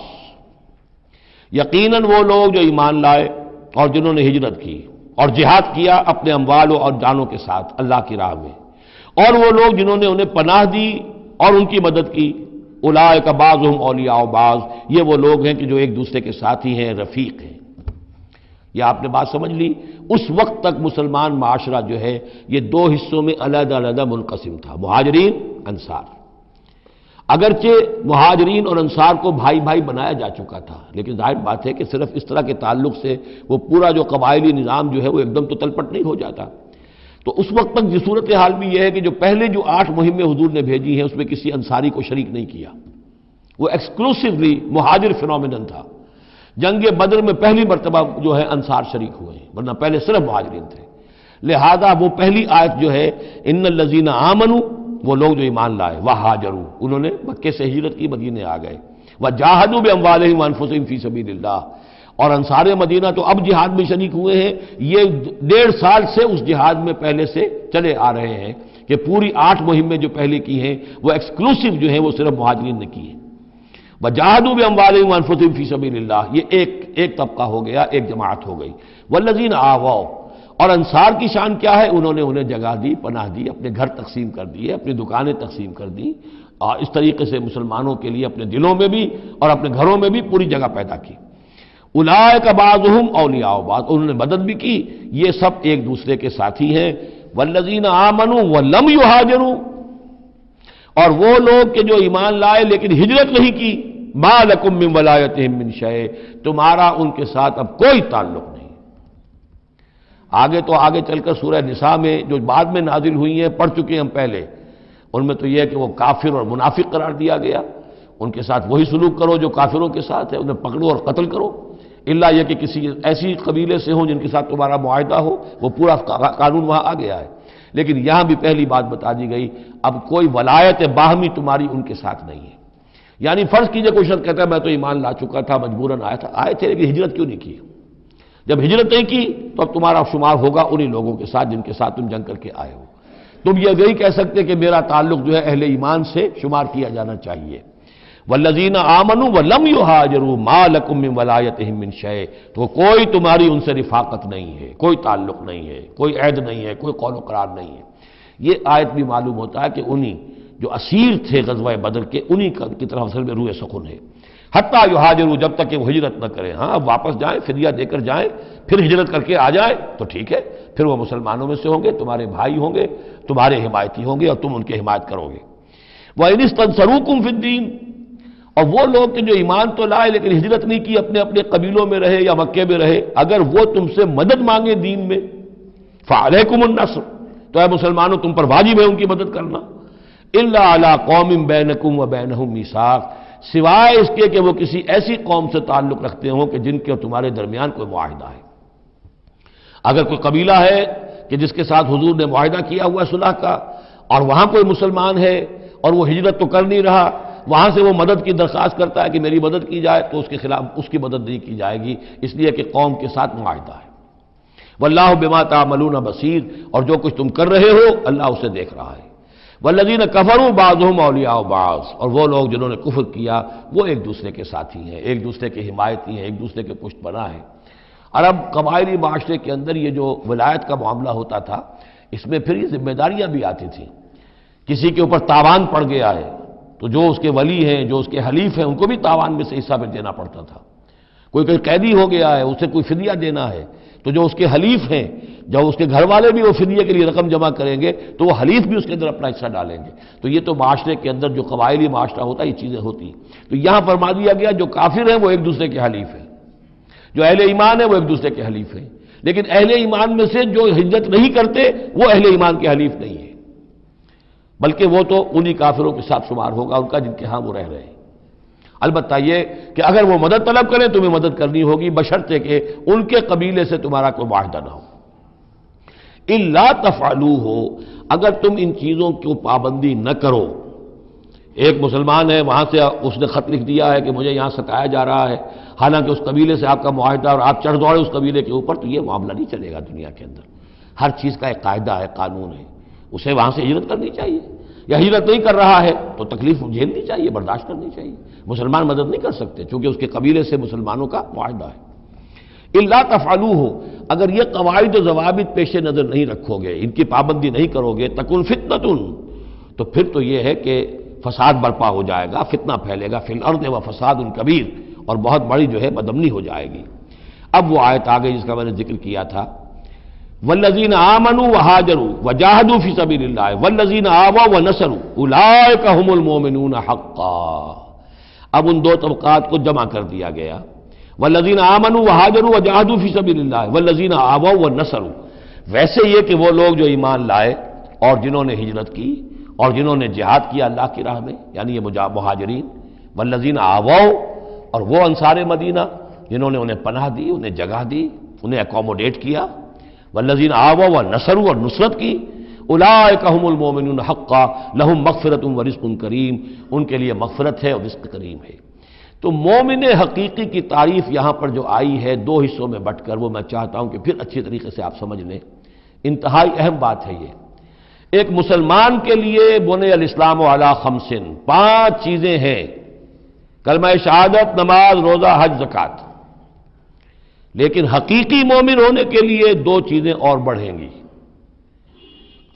یقیناً وہ لوگ جو ایمان لائے اور جنہوں نے ہجرت کی اور جہاد کیا اپنے اموال اور جانوں کے ساتھ اللہ کی راہ میں، اور وہ لوگ جنہوں نے انہیں پناہ دی اور ان کی مدد کی، اولئک بعضهم اولیاء بعض، یہ وہ لوگ ہیں کہ جو ایک دوسرے کے ساتھی ہیں، رفیق ہیں۔ یہ آپ نے بات سمجھ لی۔ اس وقت تک مسلمان معاشرہ جو ہے یہ دو حصوں میں علیحدہ علیحدہ منقسم تھا، مہاجرین، انصار۔ اگرچہ مہاجرین اور انصار کو بھائی بھائی بنایا جا چکا تھا، لیکن ظاہر بات ہے کہ صرف اس طرح کے تعلق سے وہ پورا جو قبائلی نظام جو ہے وہ ایک دم تو تلپٹ نہیں ہو جاتا۔ تو اس وقت تک یہ صورتحال بھی یہ ہے کہ جو پہلے جو 8 مہمیں حضور نے بھیجی ہیں اس میں کسی انصاری کو شریک نہیں کیا، وہ ایکسکلوسیولی مہاجر فینومینن تھا۔ جنگ بدر میں پہلی مرتبہ جو ہے انصار شریک ہوئے ہیں، ورنہ پہلے صرف مہاجرین تھے۔ لہذا وہ پہلی آیت جو ہے ان الذین آمنوا، وہ لوگ جو ایمان لائے، وہاجروا، انہوں نے مکے سے ہجرت کی، مدینے آ گئے، وجاہدوا باموالہم وانفسہم فی سبیل اللہ، اور انصار مدینہ تو اب جہاد میں شریک ہوئے ہیں، یہ 1.5 سال سے اس جہاد میں پہلے سے چلے آ رہے ہیں کہ پوری 8 مہمیں جو پہلے کی ہیں وہ ایکسکلوسیو جو ہیں وہ صرف مہاجرین نے کی ہیں۔ وجاہدوا باموالہم وانفسہم فی سبیل اللہ، یہ ایک طبقہ ہو گیا، ایک جماعت ہو گئی۔ والذین آووا، اور انصار کی شان کیا ہے؟ انہوں نے انہیں جگہ دی، پناہ دی، اپنے گھر تقسیم کر دیے، اپنی دکانیں تقسیم کر دی، اور اس طریقے سے مسلمانوں کے لیے اپنے دلوں میں بھی اور اپنے گھروں میں بھی پوری جگہ پیدا کی۔ اولئک بعضهم اولیاء بعض، انہوں نے مدد بھی کی، یہ سب ایک دوسرے کے ساتھی ہیں۔ والذین آمنوا ولم یہاجروا، اور وہ لوگ کہ جو ایمان لائے لیکن ہجرت نہیں کی، ما لکم من ولایتہم من شیء، تمہارا ان کے ساتھ اب کوئی تعلق نہیں۔ آگے چل کر سورہ نساء میں جو بعد میں نازل ہوئی ہیں، پڑھ چکے ہم پہلے، ان میں تو یہ ہے کہ وہ کافر اور منافق قرار دیا گیا، ان کے ساتھ وہی سلوک کرو جو کافروں کے ساتھ ہے، انہیں پکڑو اور قتل کرو، الا یہ کہ کسی ایسی قبیلے سے ہوں جن کے ساتھ تمہارا معاہدہ ہو، وہ پورا قانون وہاں آ گیا ہے۔ لیکن یہاں بھی پہلی بات بتا دی گئی، اب کوئی ولایت باہمی تمہاری ان کے ساتھ نہیں ہے۔ یعنی فرض کیجئے کوئی شخص کہتا ہے میں تو ایمان لا چکا تھا، مجبوراً آئے تھے لیکن ہجرت کیوں نہیں کی؟ جب ہجرت نہیں کی تو اب تمہارا شمار ہوگا انہی لوگوں کے ساتھ جن کے ساتھ تم جنگ کر کے آئے ہو۔ تم یہ نہیں کہہ سکتے کہ میرا تعلق جو ہے اہل ایمان سے شمار کیا جانا چاہیے۔ والذین آمنوا ولم یہاجروا ما لکم من ولایتہم من شیء، تو کوئی تمہاری ان سے رفاقت نہیں ہے، کوئی تعلق نہیں ہے، کوئی عہد نہیں ہے، کوئی قول و قرار نہیں ہے۔ یہ آیت بھی معلوم ہوتا ہے کہ انہی جو اسیر تھے غزوہ بدر کے، انہی کی طرف اصل میں روح سخن ہے۔ حتیٰ یہاجروا، جب تک کہ وہ ہجرت نہ کریں، ہاں اب واپس جائیں، فدیہ دے کر جائیں، پھر ہجرت کر کے آ جائیں تو ٹھیک ہے، پھر وہ مسلمانوں میں سے ہوں گے، تمہارے بھائی ہوں گے، تمہارے حمایتی ہوں گے اور تم ان کی حمایت کرو گے۔ وَإِنِ اسْتَنصَرُوكُمْ فِي الدِّينِ، اور وہ لوگ کہ جو ایمان تو لائے لیکن ہجرت نہیں کی، اپنے اپنے قبیلوں میں رہے یا مکے میں رہے، اگر وہ تم سے مدد مانگے دین میں، فَعَلَيْكُمُ النَّصْرُ، تو اے مسلمانوں تم پر واجب ہے ان کی مدد کرنا، إِلَّا عَلَىٰ قَوْمٍ بَيْنَكُمْ وَبَيْنَهُمْ مِيثَاقٌ، سوائے اس کے کہ وہ کسی ایسی قوم سے تعلق رکھتے ہوں کہ جن کے اور تمہارے درمیان کوئی معاہدہ ہے۔ اگر کوئی قبیلہ ہے کہ جس کے ساتھ حضور نے معاہدہ کیا ہوا ہے صلح کا، اور وہاں کوئی مسلمان ہے اور وہ ہجرت تو کر نہیں رہا، وہاں سے وہ مدد کی درخواست کرتا ہے کہ میری مدد کی جائے، تو اس کے خلاف اس کی مدد نہیں کی جائے گی، اس لیے کہ قوم کے ساتھ معاہدہ ہے۔ واللہ بما تعملون بصیر، اور جو کچھ تم کر رہے ہو اللہ اسے دیکھ رہا ہے۔ والذین کفروا بعضهم اولیاء بعض، اور وہ لوگ جنہوں نے کفر کیا وہ ایک دوسرے کے ساتھی ہیں، ایک دوسرے کے حمایتی ہیں، ایک دوسرے کے پشت پناہ ہیں۔ عرب قبائلی معاشرے کے اندر یہ جو ولایت کا معاملہ ہوتا تھا، اس میں پھر یہ ذمہ داریاں بھی آتی تھیں۔ کسی کے اوپر تاوان پڑ گیا ہے تو جو اس کے ولی ہیں، جو اس کے حلیف ہیں، ان کو بھی تاوان میں سے حصہ پھر دینا پڑتا تھا۔ کوئی قیدی ہو گیا ہے، اسے کوئی فدیہ دینا ہے، تو جو اس کے حلیف ہیں، جب اس کے گھر والے بھی وہ فدیے کے لیے رقم جمع کریں گے تو وہ حلیف بھی اس کے اندر اپنا حصہ ڈالیں گے۔ تو یہ تو معاشرے کے اندر جو قبائلی معاشرہ ہوتا ہے یہ چیزیں ہوتی ہیں۔ تو یہاں فرما دیا گیا جو کافر ہیں وہ ایک دوسرے کے حلیف ہیں، جو اہل ایمان ہیں وہ ایک دوسرے کے حلیف ہیں، لیکن اہل ایمان میں سے جو ہجرت نہیں کرتے وہ اہل ایمان کے حلیف نہیں ہیں، بلکہ وہ تو انہی کافروں کے ساتھ شمار ہوگا ان کا جن کے ہاں وہ رہ رہے ہیں۔ البتہ یہ کہ اگر وہ مدد طلب کریں تمہیں مدد کرنی ہوگی، بشرطے کہ ان کے قبیلے سے تمہارا کوئی معاہدہ نہ ہو۔ الا تفعلوہ، اگر تم ان چیزوں کی پابندی نہ کرو، ایک مسلمان ہے وہاں سے اس نے خط لکھ دیا ہے کہ مجھے یہاں ستایا جا رہا ہے، حالانکہ اس قبیلے سے آپ کا معاہدہ اور آپ چڑھ دوڑے اس قبیلے کے اوپر، تو یہ معاملہ نہیں چلے گا دنیا کے اندر۔ ہر چیز کا ایک قاعدہ ہے، قانون ہے، اسے وہاں سے ہجرت کرنی چاہیے، یا ہجرت نہیں کر رہا ہے تو تکلیف جھیلنی چاہیے، برداشت کرنی چاہیے۔ مسلمان مدد نہیں کر سکتے چونکہ اس کے قبیلے سے مسلمانوں کا معاہدہ ہے۔ الا تفعلوہ، اگر یہ قواعد و ضوابط پیش نظر نہیں رکھو گے، ان کی پابندی نہیں کرو گے، تکن فتنۃ، تو پھر تو یہ ہے کہ فساد برپا ہو جائے گا، فتنہ پھیلے گا، فی الارض و فساد کبیر، اور بہت بڑی جو ہے بدامنی ہو جائے گی۔ اب وہ آیت آ گئی جس کا میں نے ذکر کیا تھا، والذین آمنوا وہاجروا وجاہدوا فی سبیل اللہ والذین آووا ونصروا اولئک هم المؤمنون حقا۔ اب ان دو طبقات کو جمع کر دیا گیا، والذین آمنوا وہاجروا وجاہدوا فی سبیل اللہ والذین آووا ونصروا، ویسے یہ کہ وہ لوگ جو ایمان لائے اور جنہوں نے ہجرت کی اور جنہوں نے جہاد کیا اللہ کی راہ میں، یعنی یہ مہاجرین، والذین آووا، اور وہ انصار مدینہ جنہوں نے انہیں پناہ دی، انہیں جگہ دی، انہیں اکوموڈیٹ کیا، والذین آووا ونصروا، اور نصرت کی، اولئک هم المؤمنون حقا لهم مغفرۃ ورزق کریم، ان کے لیے مغفرت ہے اور رزق کریم ہے۔ تو مومن حقیقی کی تعریف یہاں پر جو آئی ہے دو حصوں میں بٹ کر، وہ میں چاہتا ہوں کہ پھر اچھی طریقے سے آپ سمجھ لیں، انتہائی اہم بات ہے یہ۔ ایک مسلمان کے لیے بنی الاسلام علی خمس، 5 چیزیں ہیں، کلمہ شہادت، نماز، روزہ، حج، زکوٰۃ۔ لیکن حقیقی مومن ہونے کے لیے 2 چیزیں اور بڑھیں گی،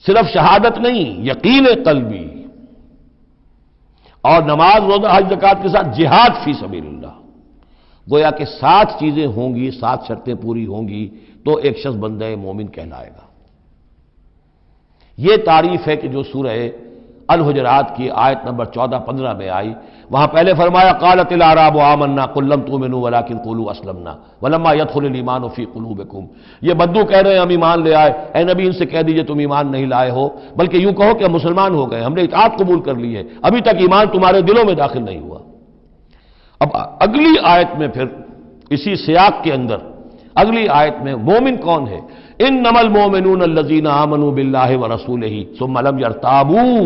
صرف شہادت نہیں، یقین قلبی، اور نماز، روزہ، حج، زکوٰۃ کے ساتھ جہاد فی سبیل اللہ۔ گویا کہ 7 چیزیں ہوں گی، 7 شرطیں پوری ہوں گی تو ایک شخص بندہ مومن کہلائے گا۔ یہ تعریف ہے کہ جو سورہ الحجرات کی آیت نمبر 14-15 میں آئی، وہاں پہلے فرمایا قالت الاعراب آمنا قل لم تؤمنوا ولکن قولوا اسلمنا ولما يدخل الايمان في قلوبكم، یہ بدو کہہ رہے ہیں ہم ایمان لے آئے، اے نبی ان سے کہہ دیجئے تم ایمان نہیں لائے ہو، بلکہ یوں کہو کہ ہم مسلمان ہو گئے، ہم نے اطاعت قبول کر لی ہے، ابھی تک ایمان تمہارے دلوں میں داخل نہیں ہوا۔ اب اگلی آیت میں پھر اسی سیاق کے اندر اگلی آیت میں مومن کون ہے؟ انما المؤمنون الذين آمنوا بالله ورسوله ثم لم يرتابوا،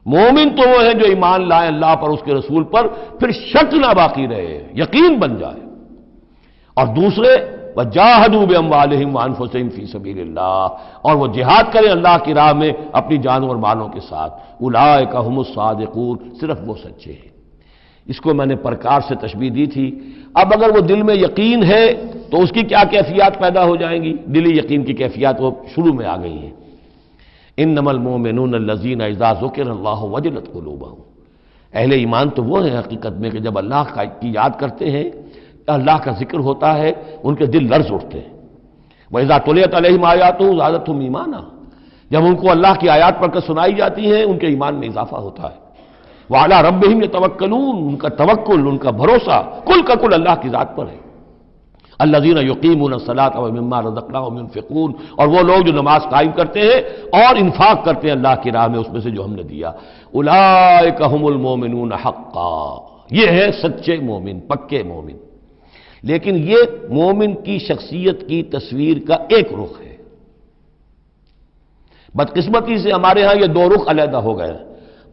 مومن تو وہ ہیں جو ایمان لائیں اللہ پر، اس کے رسول پر، پھر شک نہ باقی رہے، یقین بن جائے۔ اور دوسرے وجاہدوا باموالہم وانفسہم فی سبیل اللہ، اور وہ جہاد کریں اللہ کی راہ میں اپنی جانوں اور مالوں کے ساتھ، اولئک هم الصادقون، صرف وہ سچے ہیں۔ اس کو میں نے پرکار سے تشبیہ دی تھی۔ اب اگر وہ دل میں یقین ہے تو اس کی کیا کیفیات پیدا ہو جائیں گی؟ دلی یقین کی کیفیات وہ شروع میں آ گئی ہیں۔ انما المؤمنون الذین اذا ذکر اللہ وجلت قلوبہم، اہل ایمان تو وہ ہیں حقیقت میں کہ جب اللہ کی یاد کرتے ہیں، اللہ کا ذکر ہوتا ہے، ان کے دل لرز اٹھتے ہیں۔ وَإِذَا تُلِيَتْ عَلَيْهِمْ آيَاتُهُ زَادَتْهُمْ ایمانا، جب ان کو اللہ کی آیات پڑھ کر سنائی جاتی ہیں ان کے ایمان میں اضافہ ہوتا ہے۔ وَعَلَىٰ رَبِّهِمْ يَتَوَكَّلُونَ، ان کا توکل، ان کا بھروسہ کل کا کل اللہ کی ذات پر ہے۔ الذین یقیمون الصلاۃ ومما رزقناہم ينفقون، اور وہ لوگ جو نماز قائم کرتے ہیں اور انفاق کرتے ہیں اللہ کی راہ میں اس میں سے جو ہم نے دیا۔ اولئک هم المؤمنون حقا، یہ ہے سچے مومن، پکے مومن۔ لیکن یہ مومن کی شخصیت کی تصویر کا ایک رخ ہے۔ بدقسمتی سے ہمارے ہاں یہ 2 رخ علیحدہ ہو گئے۔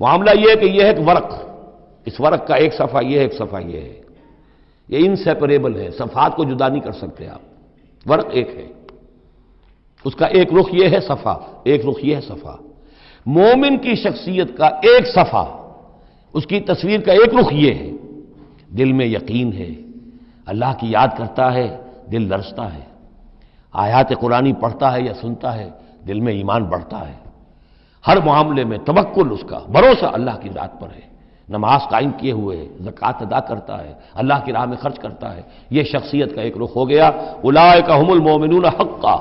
معاملہ یہ ہے کہ یہ ہے ایک ورق، اس ورق کا ایک صفحہ یہ ہے، ایک صفحہ یہ ہے، یہ انسیپریبل ہے، صفحات کو جدا نہیں کر سکتے آپ، ورق ایک ہے، اس کا ایک رخ یہ ہے صفحہ، ایک رخ یہ ہے صفحہ۔ مومن کی شخصیت کا ایک صفحہ، اس کی تصویر کا ایک رخ یہ ہے، دل میں یقین ہے، اللہ کی یاد کرتا ہے، دل لرزتا ہے، آیات قرآنی پڑھتا ہے یا سنتا ہے، دل میں ایمان بڑھتا ہے، ہر معاملے میں توکل، اس کا بھروسہ اللہ کی ذات پر ہے، نماز قائم کیے ہوئے ہے، زکوٰۃ ادا کرتا ہے، اللہ کی راہ میں خرچ کرتا ہے۔ یہ شخصیت کا ایک رخ ہو گیا، اولئک هم المؤمنون حقا۔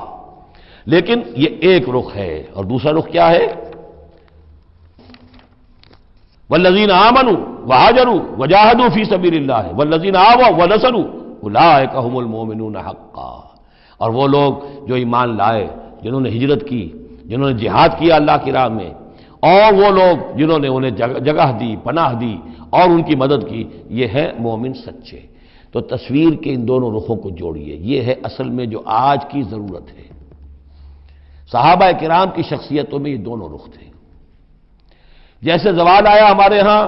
لیکن یہ ایک رخ ہے، اور دوسرا رخ کیا ہے؟ والذین آمنوا وہاجروا وجاہدوا فی سبیل اللہ والذین آووا ونصروا اولئک هم المؤمنون حقا، اور وہ لوگ جو ایمان لائے، جنہوں نے ہجرت کی، جنہوں نے جہاد کیا اللہ کی راہ میں، اور وہ لوگ جنہوں نے انہیں جگہ دی، پناہ دی اور ان کی مدد کی، یہ ہے مومن سچے۔ تو تصویر کے ان دونوں رخوں کو جوڑیے، یہ ہے اصل میں جو آج کی ضرورت ہے۔ صحابہ کرام کی شخصیتوں میں یہ دونوں رخ تھے۔ جیسے زوال آیا ہمارے ہاں،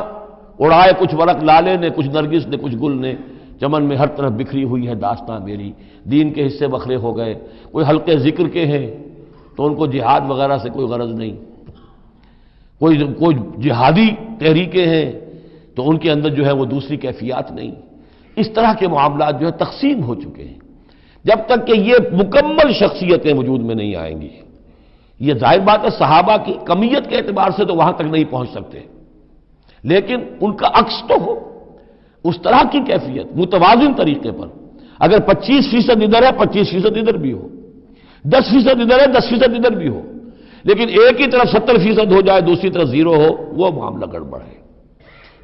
اڑائے کچھ ورق لالے نے، کچھ نرگس نے، کچھ گل نے، چمن میں ہر طرف بکھری ہوئی ہے داستاں میری، دین کے حصے بکھرے ہو گئے، کوئی حلقے ذکر کے ہیں تو ان کو جہاد وغیرہ سے کوئی غرض نہیں، کوئی جہادی تحریکیں ہیں تو ان کے اندر جو ہے وہ دوسری کیفیات نہیں۔ اس طرح کے معاملات جو ہے تقسیم ہو چکے ہیں۔ جب تک کہ یہ مکمل شخصیتیں وجود میں نہیں آئیں گی، یہ ظاہر بات ہے صحابہ کی کمیت کے اعتبار سے تو وہاں تک نہیں پہنچ سکتے، لیکن ان کا عکس تو ہو، اس طرح کی کیفیت متوازن طریقے پر۔ اگر 25% ادھر ہے 25% ادھر بھی ہو، 10% ادھر ہے 10% ادھر بھی ہو، لیکن ایک ہی طرف 70% ہو جائے دوسری طرف 0 ہو، وہ معاملہ گڑبڑ ہے۔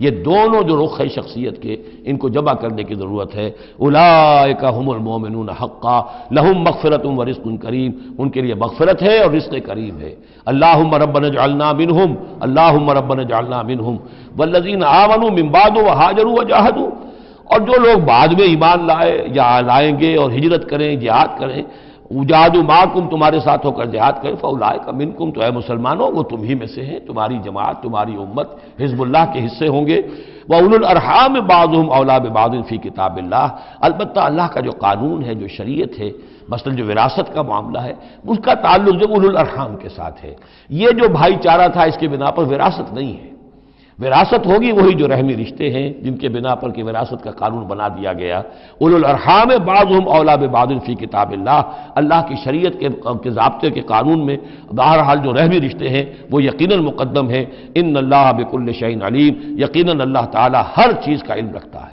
یہ دونوں جو رخ ہے شخصیت کے، ان کو جمع کرنے کی ضرورت ہے۔ اولئک ھم المؤمنون حقا لہم مغفرۃ ورزق کریم، ان کے لیے مغفرت ہے اور رزق کریم ہے۔ اللہم ربنا اجعلنا منہم، اللہم ربنا اجعلنا منہم والذین آمنوا من بعد وہاجروا وجاہدوا، اور جو لوگ بعد میں ایمان لائے یا لائیں گے اور ہجرت کریں، جہاد کریں، وجاہدوا معکم، تمہارے ساتھ ہو کر جہاد کریں، فاولئک منکم، تو اے مسلمانوں وہ تم ہی میں سے ہیں، تمہاری جماعت، تمہاری امت حزب اللہ کے حصے ہوں گے۔ وَأُولُو الْأَرْحَامِ بَعْضُهُمْ أَوْلَىٰ بِبَعْضٍ فِي کتاب اللہ، البتہ اللہ کا جو قانون ہے، جو شریعت ہے، مثلا جو وراثت کا معاملہ ہے، اس کا تعلق جو اولو الارحام کے ساتھ ہے۔ یہ جو بھائی چارہ تھا اس کے بنا پر وراثت نہیں ہے۔ وراثت ہوگی وہی جو رحمی رشتے ہیں جن کے بنا پر کہ وراثت کا قانون بنا دیا گیا۔ اولو الارحام بعضهم اولیٰ ببعض فی کتاب اللہ، اللہ کی شریعت کے ضابطے کے قانون میں بہرحال جو رحمی رشتے ہیں وہ یقیناً مقدم ہیں۔ ان اللہ بکل شیء علیم، یقیناً اللہ تعالی ہر چیز کا علم رکھتا ہے۔